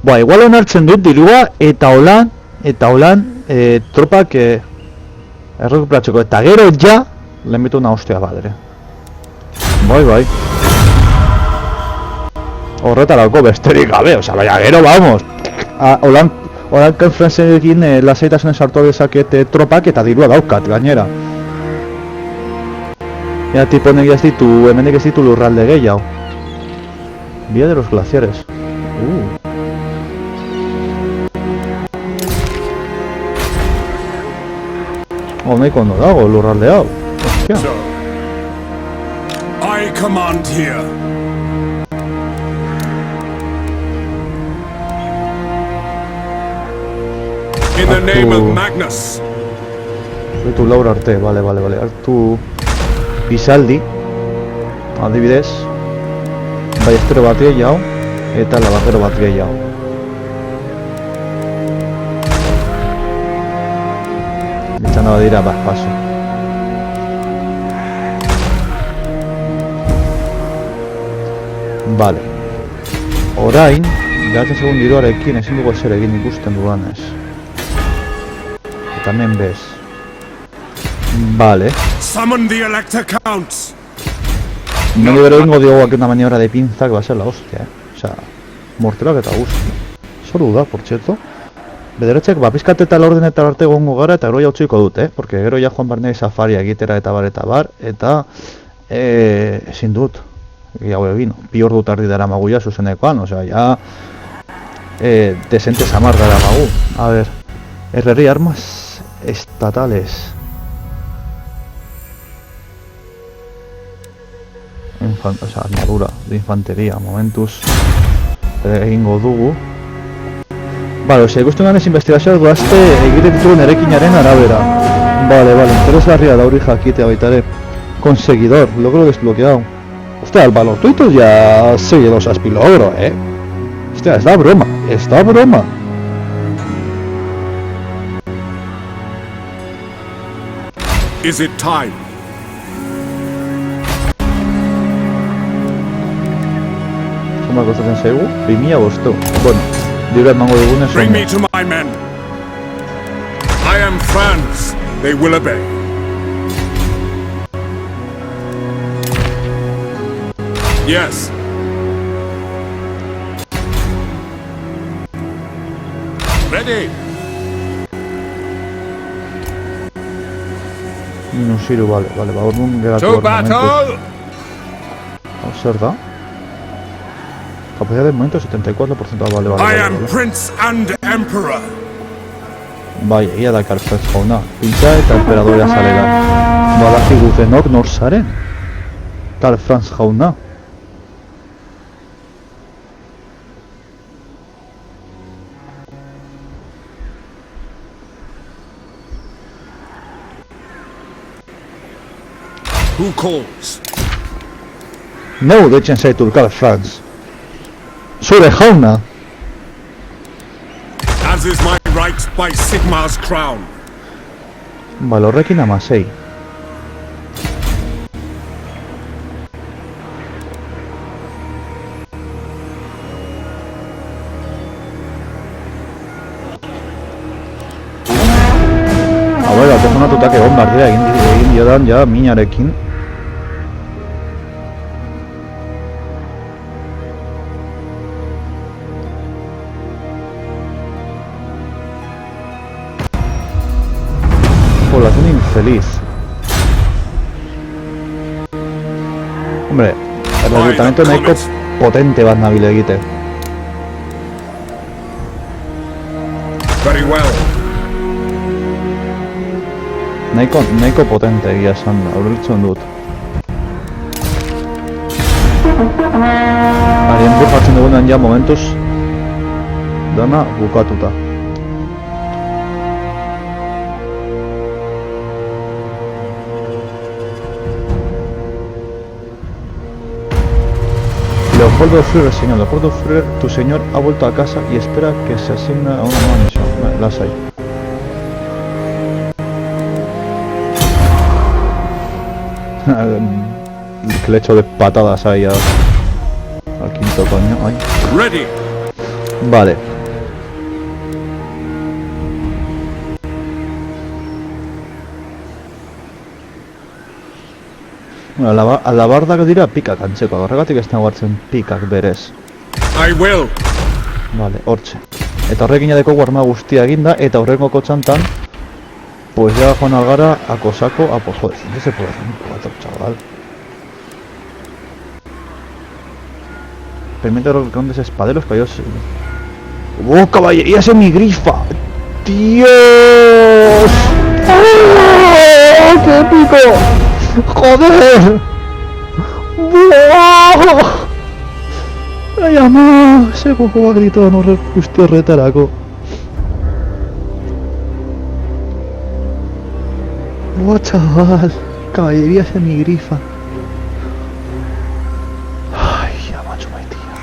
Ba, igual onartzen dut dirua eta holan tropak errekuperatzeko eta gero ja lehenbitu una hostia badre. Bai. Horretarako besterik gabe, oza, baina gero, vamos. Holan konferentzekin lasaitasunen sartu dezaket tropak eta dirua daukat gainera. Ea tiponek ez ditu, hemenek ez ditu lurralde gehiago. Vía de los glaciares. Nahiko ondo dago lurralde hau. Hostia. So, I command here. In the name of Magnus. Hartu Laura arte, vale. Hartu Bizaldi, adibidez. Ballestero bat gehiago, eta labajero bat gehiago. Ditzana badira, paso. Vale. Orain, behatzen segun diruarekin ezin dugu ezer egin ikusten dudanez. Eta hemen bez. Vale. Summon the Elector Counts. No libero ingo diogo que una maniobra de pinza que va a ser la hostia, O sea, morteroak eta guzti. Zoru da, por cierto. Bederetxek, pizkat eta laurdenetar arte gongo gara eta gero jautziko dut, Porque gero ja joan barnei safaria egitera eta bar, eta ezin dut. Gehiago egin, bi ordu tardi dara magu ja zuzenekoan, osea, ja desente samar dara magu. A ver, herreri armas estatales. Armadura de infantería, momentuz egingo dugu. Vale, osea, ikusten ganez investigazioak goazte egiten ditugun erekinaren arabera. Vale, interesgarria da hori jakitea baita ere. Conseguidor, logro desbloqueado. Hostia, el Balortuito ya sigue los aspilogros, Hostia, es la broma, Is it time? Somos costatzen zaigu, 2005. Bueno, libre emango digunez. Bring me to my men. I am Franz. They will obey. Yes. Ready. No sirve, vale, va orduan geratu To battle. Zer da? Capacidad de momento 74%, vale. I am Prince and Emperor. Bai, egia da Karl Franz jauna. Pintza eta emperadorea zarela. Badaki gutenok nor zaren? Karl Franz jauna. Who calls? Neu deitzen zaitu Karl Franz. Zure jauna. As is my right by Sigmar's crown. Bale, horrekin 16. Hauela, telefonatutak egon bardea egin diodan ja minarekin. Población infeliz. Hombre, el reclutamiento nahiko potente bat nabil egite. Very well. Nahiko potente egia esan, aurrelitzen dut. Arien bukatzen dugunean ja momentuz dana bukatuta. Leopoldo Führer, señor. Leopoldo Führer, tu señor ha vuelto a casa y espera que se asigne a una nueva misión. Vale, las hay. Que le echo de patadas ahí al quinto coño. Ay. Ready. Vale. Bueno, alabardak dira pikak antzeko, horregatik ez nago hartzen pikak berez. I will. Vale, hortxe. Eta horrekin jadeko guarma guztia eginda, eta horrengo kotxantan, pues ya joan algara akosako, pues joder, ¿qué se puede hacer un 4, chaval? Permite grandes espaderos caídos. ¡Oh, caballería semigrifa! ¡Dios! ¡Oh, qué épico! ¡Joder! ¡Buah! ¡Ay, ama! Se cojo a gritar, no guzti horretarako. ¡Buah, chaval! Caballería semigrifa. ¡Ay, ya macho, my tía!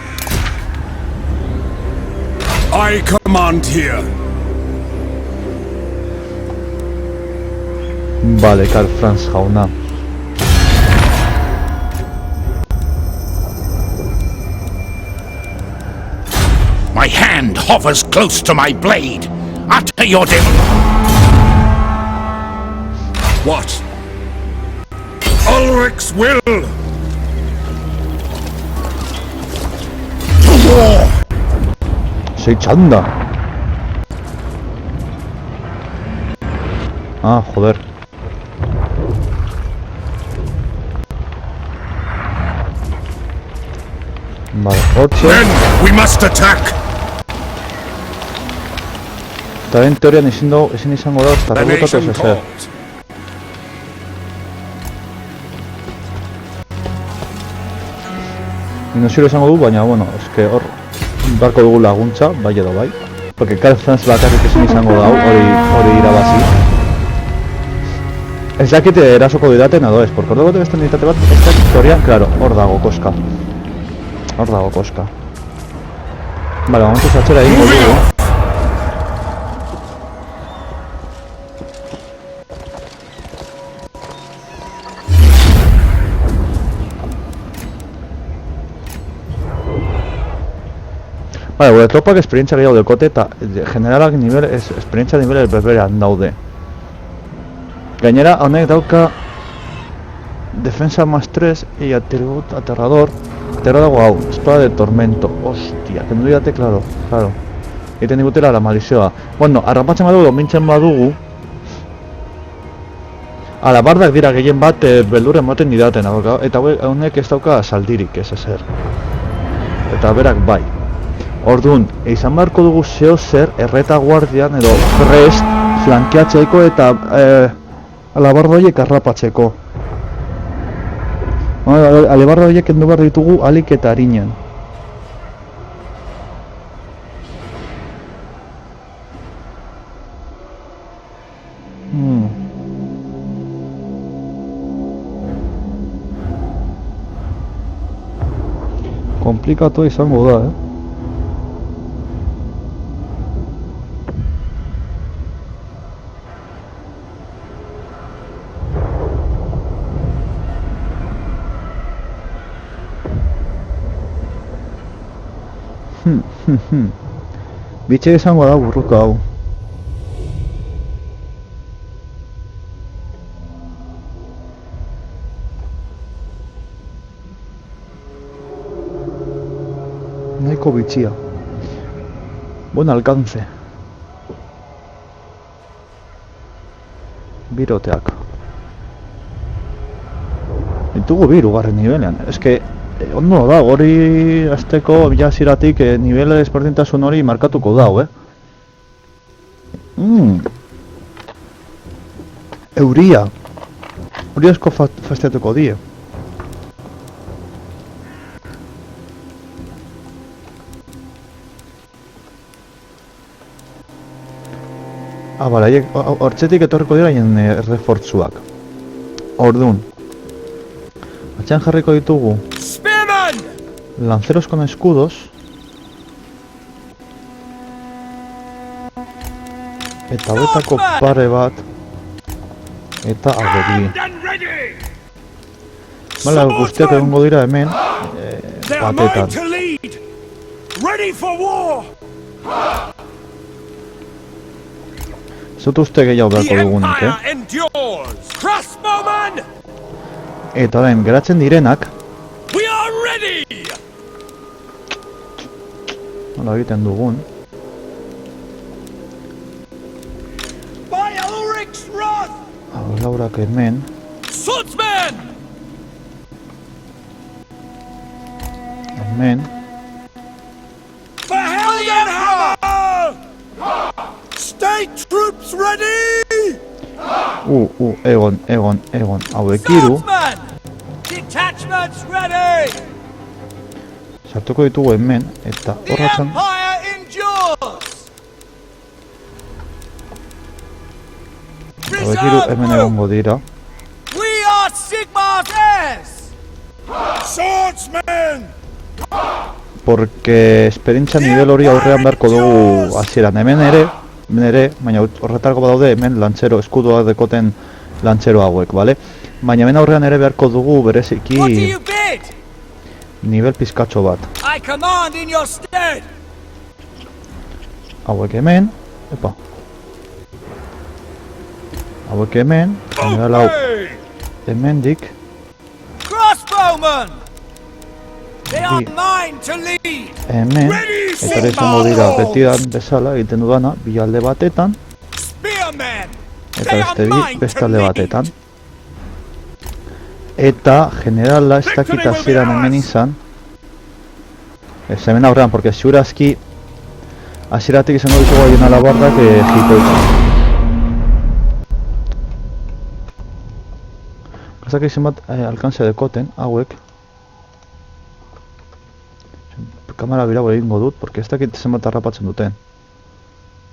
I command here. Vale, Karl Franz jauna. My hand hovers close to my blade. Utter your What? Ulrich's will! Soy chanda. Ah, joder. Vale, 8. Men, we must attack! Eta en teorian ezin izango da, eta The rebotatu nation ez ezer. calls. Inozio izango du, baina, bueno, eske hor barko dugu laguntza, bai edo bai. Porque Karl Franz bakarrik ezin izango da, hori irabazi. Ez dakite erasoko didaten edo ez, porque hor dago beste unitate bat, ez dakit historia, claro, hor dago koska. Hor dago koska. Vale, momentuz atxera egingo dugu. Vale, gure tropak esperientzia gehiago dekote eta generalak esperientzia nivel berberean daude. Gainera, honek dauka defensa más 3 y atribut aterrador. Aterra dago hau, espada de tormento. Hostia, kendu didate, claro. Egiten digutela la malizioa. Bueno, arrapatzen badugu, domintzen badugu. Alabardak dira gehien bat beldurren ematen didaten, eta honek ez dauka saldirik, ez ezer. Eta berak bai. Orduan, izan beharko dugu zeo zer erretaguardian edo prest flankeatzeko eta alabarda horiek harrapatzeko. Alabarda horiek kendu behar ditugu alik eta harinen. Komplikatu izango da, Bitxe izango da burruka hau. Nahiko bitxia. Buen alcance. Biroteak. Ditugu bi hirugarren nivelean. Eske ondo da, hori azteko bilaziratik nivele desberdintasun hori markatuko dau, Euria. Hori asko fastiatuko die. Bale, hortzetik etorriko dira haien refortzuak. Orduan. Atxean jarriko ditugu lanceros con escudos eta betako pare bat eta ageri. Bale, guztiak egongo dira hemen batetan. Zut uste gehiago beharko dugunik, Eta orain, geratzen direnak nola egiten dugun Laurak hemen Hemen State troops ready! Egon, hauek hiru Detachments ready! sartuko ditugu hemen, eta horratzen hauek hiru hemen egongo dira. We are Sigmar's heirs! Swordsmen! Porque esperientzia nivel hori aurrean beharko dugu hasieran. Hemen ere, baina horretarako badaude hemen lantzero, eskudoa dekoten lantzero hauek, bale? Baina hemen aurrean ere beharko dugu bereziki nivel pizkatxo bat. Hauek hemen, hauek hemen, general hau hemendik. Hemen, eta ere izango dira betidan bezala egiten dudana, bi alde batetan eta beste bi beste alde batetan. Eta generala ez dakit hasieran hemen izan, ez hemen aurrean, porque ziurazki hasieratik izango ditugu haien alabardak jitoitzen. Gazak izan bat alkantzea dekoten, hauek. Kamera birago egingo dut, porque ez dakit zenbat harrapatzen duten.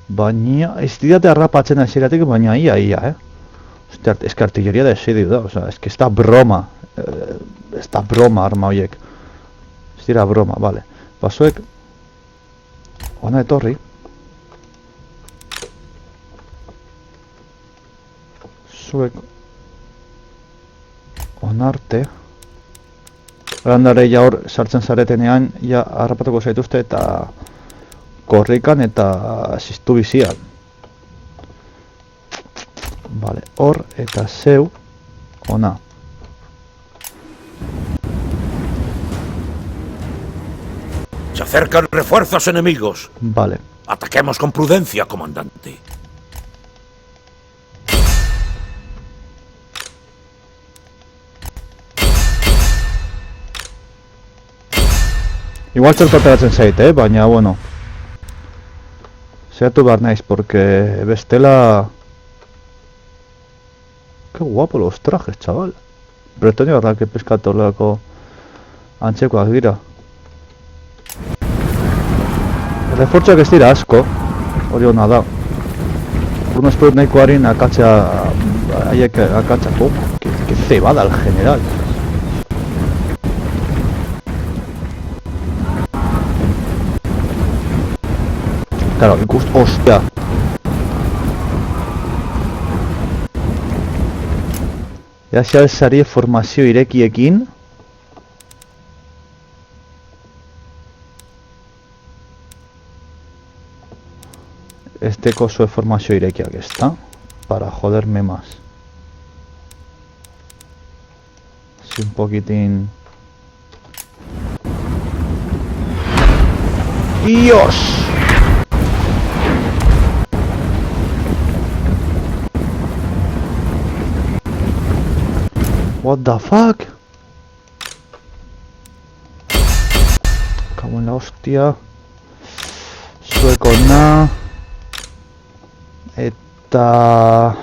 Baina, ez didate harrapatzen hasieratik, baina ia, Hostia, es que artillería de asedio da, o sea, es que esta broma arma horiek. Ez dira broma, vale. Basoek ona etorri. Zuek onarte. Landare ja hor sartzen zaretenean ja harrapatuko zaituzte eta korrikan eta ziztu bizian. Vale, hor eta zeu ona. Se acercan refuerzos enemigos. Vale. Ataquemos con prudencia, comandante. Igual txertu ateratzen zait, baina, bueno. Zeratu behar naiz, porque bestela... Qué guapo los trajes, chaval. Bretonia horrak epeskatolako antzekoak dira. Refortzoak ez dira asko, hori hona da. Uno espero nahiko harin akatzea... Haiek akatzako... Que cebada el general. Claro, ikust... Ostia! Ja xalzari formazio irekiekin. Este coso de formazio irekiak está. Para joderme más. Así un poquitín... ¡Dios! What the fuck? Cago en la hostia. Zuekona. Eta...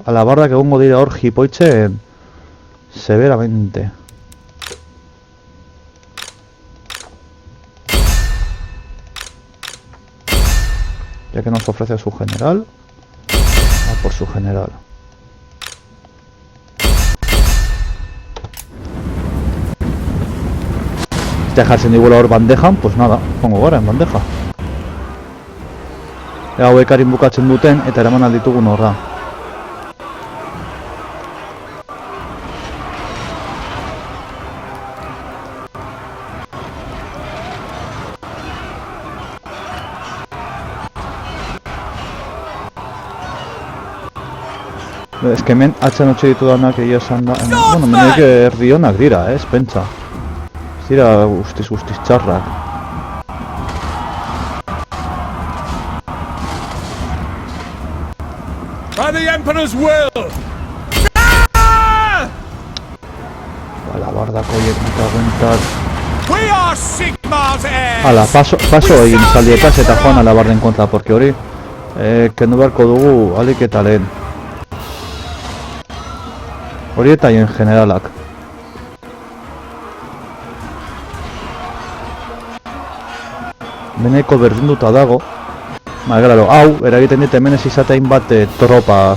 alabardak egongo dira hor jipoitzen severamente. Ya que nos ofrece su general, a por su general. Dejarsen igual hor bandejan, pues nada, pongo gara en bandeja. Hauek harin bukatzen duten eta eraman alditugun horra. Ez que hemen atxan otxe ditudanak egia esan da... Bueno, menek erdionak dira, ez pentsa. Ez dira guztiz txarrak. By the Emperor's will! Alabardako horiek eta guentak... We are Sigmar's heirs! Hala, paso egin saldietaz eta joan alabarden kontra, porque hori... kendu beharko dugu alik eta lehen. Hori eta hien generalak. Beneko berdinduta dago. Malgrado, hau, eragiten dit hemen ez izatein bat tropa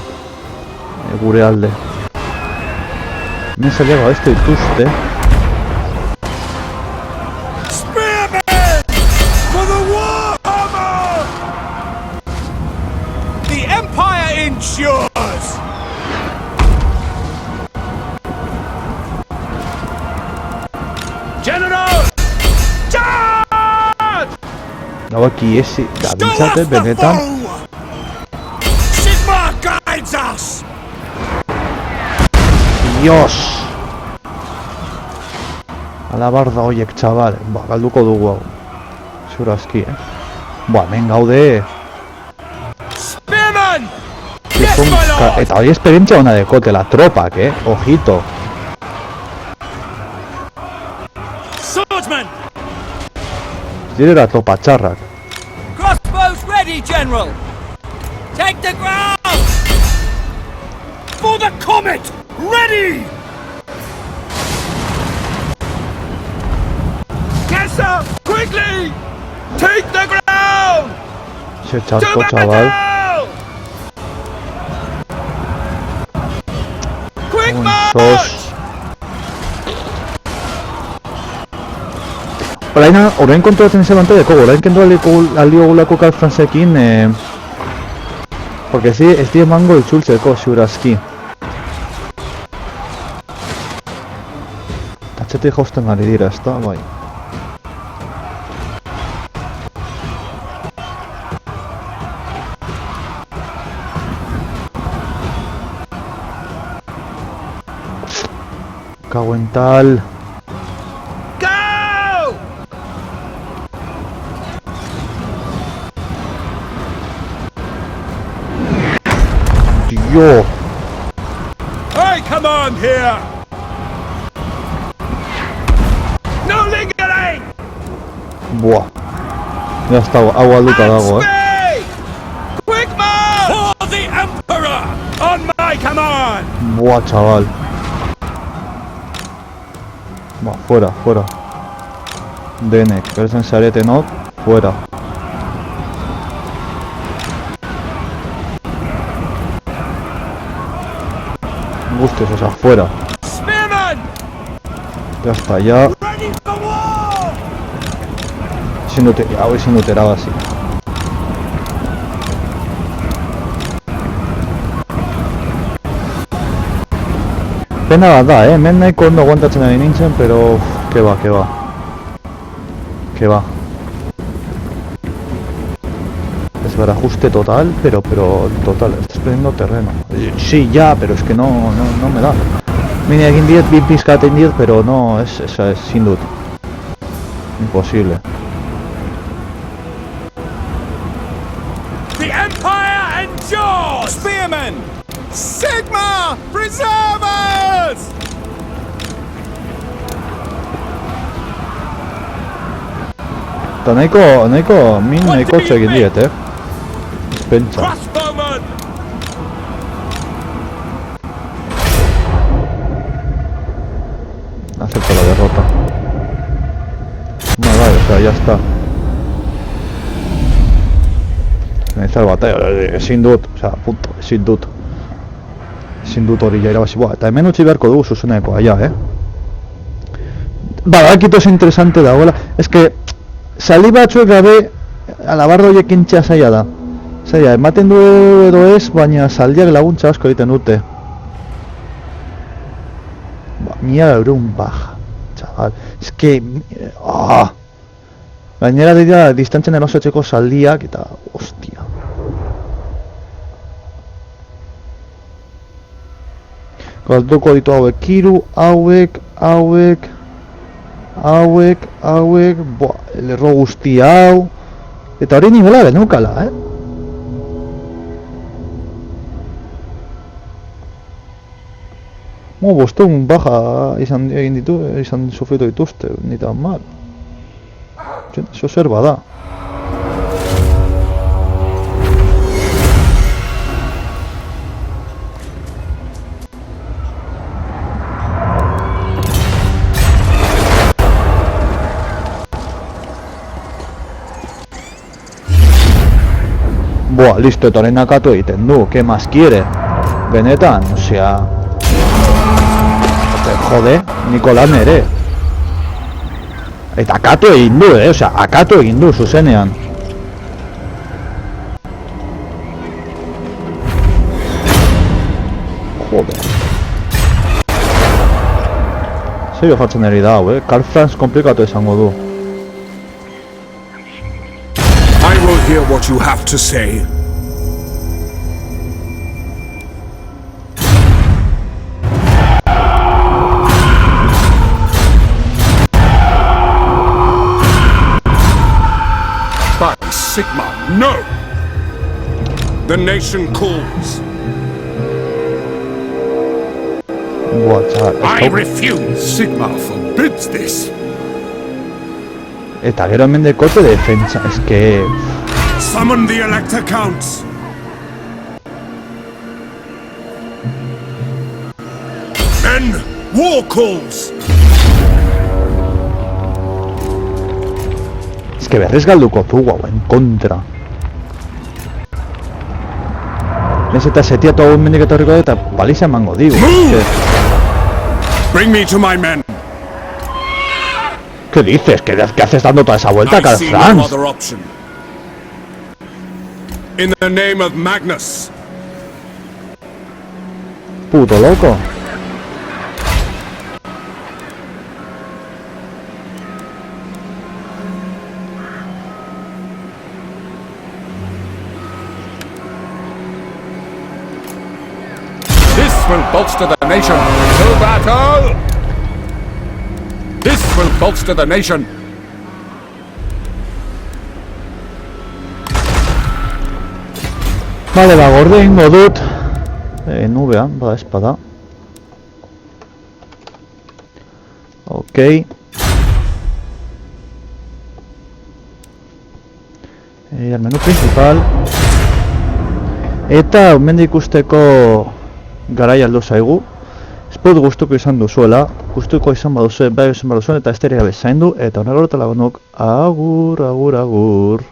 gure alde. Hemen zailago ez dituzte. Spearmen! For the Warhammer! The Empire ensures! General! Charge! Hau aki ezi, gabiltzate benetan. Sigmar guides us! Dios! Alabarda hoiek, txabal. Ba, galduko dugu hau. Zurazki, hemen gaude. Spearman! Yes, my lord! Eta hori esperientzia hona dekote, la tropak, ojito. Swordsman! Direra tropa txarrak. Crossbows ready, General! Take the ground! For the comet! Ready! Kessa! Quickly! Take the ground! Ze txarko, txabal. Sos. Orain kontuatzen izan bantaiako, orain kendu alio gulako Karl Franzekin, porque ez di emango itzultzeko ziurazki. Tatxetik jausten ari dira, ez da, bai. Cauen tal. Tío. Hey, come on here. No lingering. Buah. Ya está, agua luta dago, Quick march! For the Emperor! On my command! Buah, chaval. Buah, fuera. Denek, persen sarete no, fuera. Gustos, o sea, fuera. Spearman! Ya está, ya. Ready for war! Hau ezin dut erabazi. Pena bat da, hemen nahiko ondo aguantatzen ari nintzen, pero... Que va. Es barajuste total, pero total, estás perdiendo terreno. Sí, ya, pero es que no me da. Mini egin diet, bi pizkat egin diet, pero no, es sin dut. Imposible. The Empire endures! Spearmen! Sigma! Preservers! Eta nahiko egin diet, Pentsa. Crossbowmen! Acepto la derrota. Vale, o sea, ya está. Finalizar la batalla, ezin dut, o sea, punto, ezin dut hori ja irabazi. Buah, eta hemen utzi beharko dugu zuzeneko, Badakit oso interesante dagoela. Es que sali batzuek gabe alabardo horiekin txea zaila da. Zaila, ematen du edo ez, baina zaldiak laguntza asko egiten dute. Mira eurun baja, chaval. Es que... Gainera dira distantzen erosatzeko zaldiak eta... Ostia. Galduko ditu hauek hiru, hauek... Buah, lerro guzti hau... Eta hori nivela genukala, Bostehun baja izan sufritu dituzte, ni tan mal. Eso zer bada. Buah, listo, eta horren akatu egiten du, ¿qué más quiere? Benetan, osea... Jode, Nikolan ere. Eta akatu egin du, osea, akatu egin du, zuzenean. Jode. Serio jartzen eri da hau, Karl Franz komplikatu izango du. I will hear what you have to say. By Sigma, no! The nation calls. I refuse. Sigma forbids this. Eta gero hemen dekote defentsa, es que... Summon the Elector Counts. Men, war calls. Es que berriz galduko dugu hau, en kontra. Ez eta setia togu mendik etorriko eta baliza emango digu. Bring me to my men. ¿Qué dices? ¿Qué haces dando toda esa vuelta, I see no Franz? other option. In the name of Magnus. Puto loco. This will bolster the nation. To battle! This will bolster the nation. Vale, va Gordon, Godut. Nubea, va espada. Ok. Al menú principal. Eta, hemen ikusteko garaia aldu zaigu. Espot gustuko izan duzuela, gustuko izan baduzue, bai izan baduzuen, eta esteria bezaindu, eta honela horrela gondok, agur, agur, agur.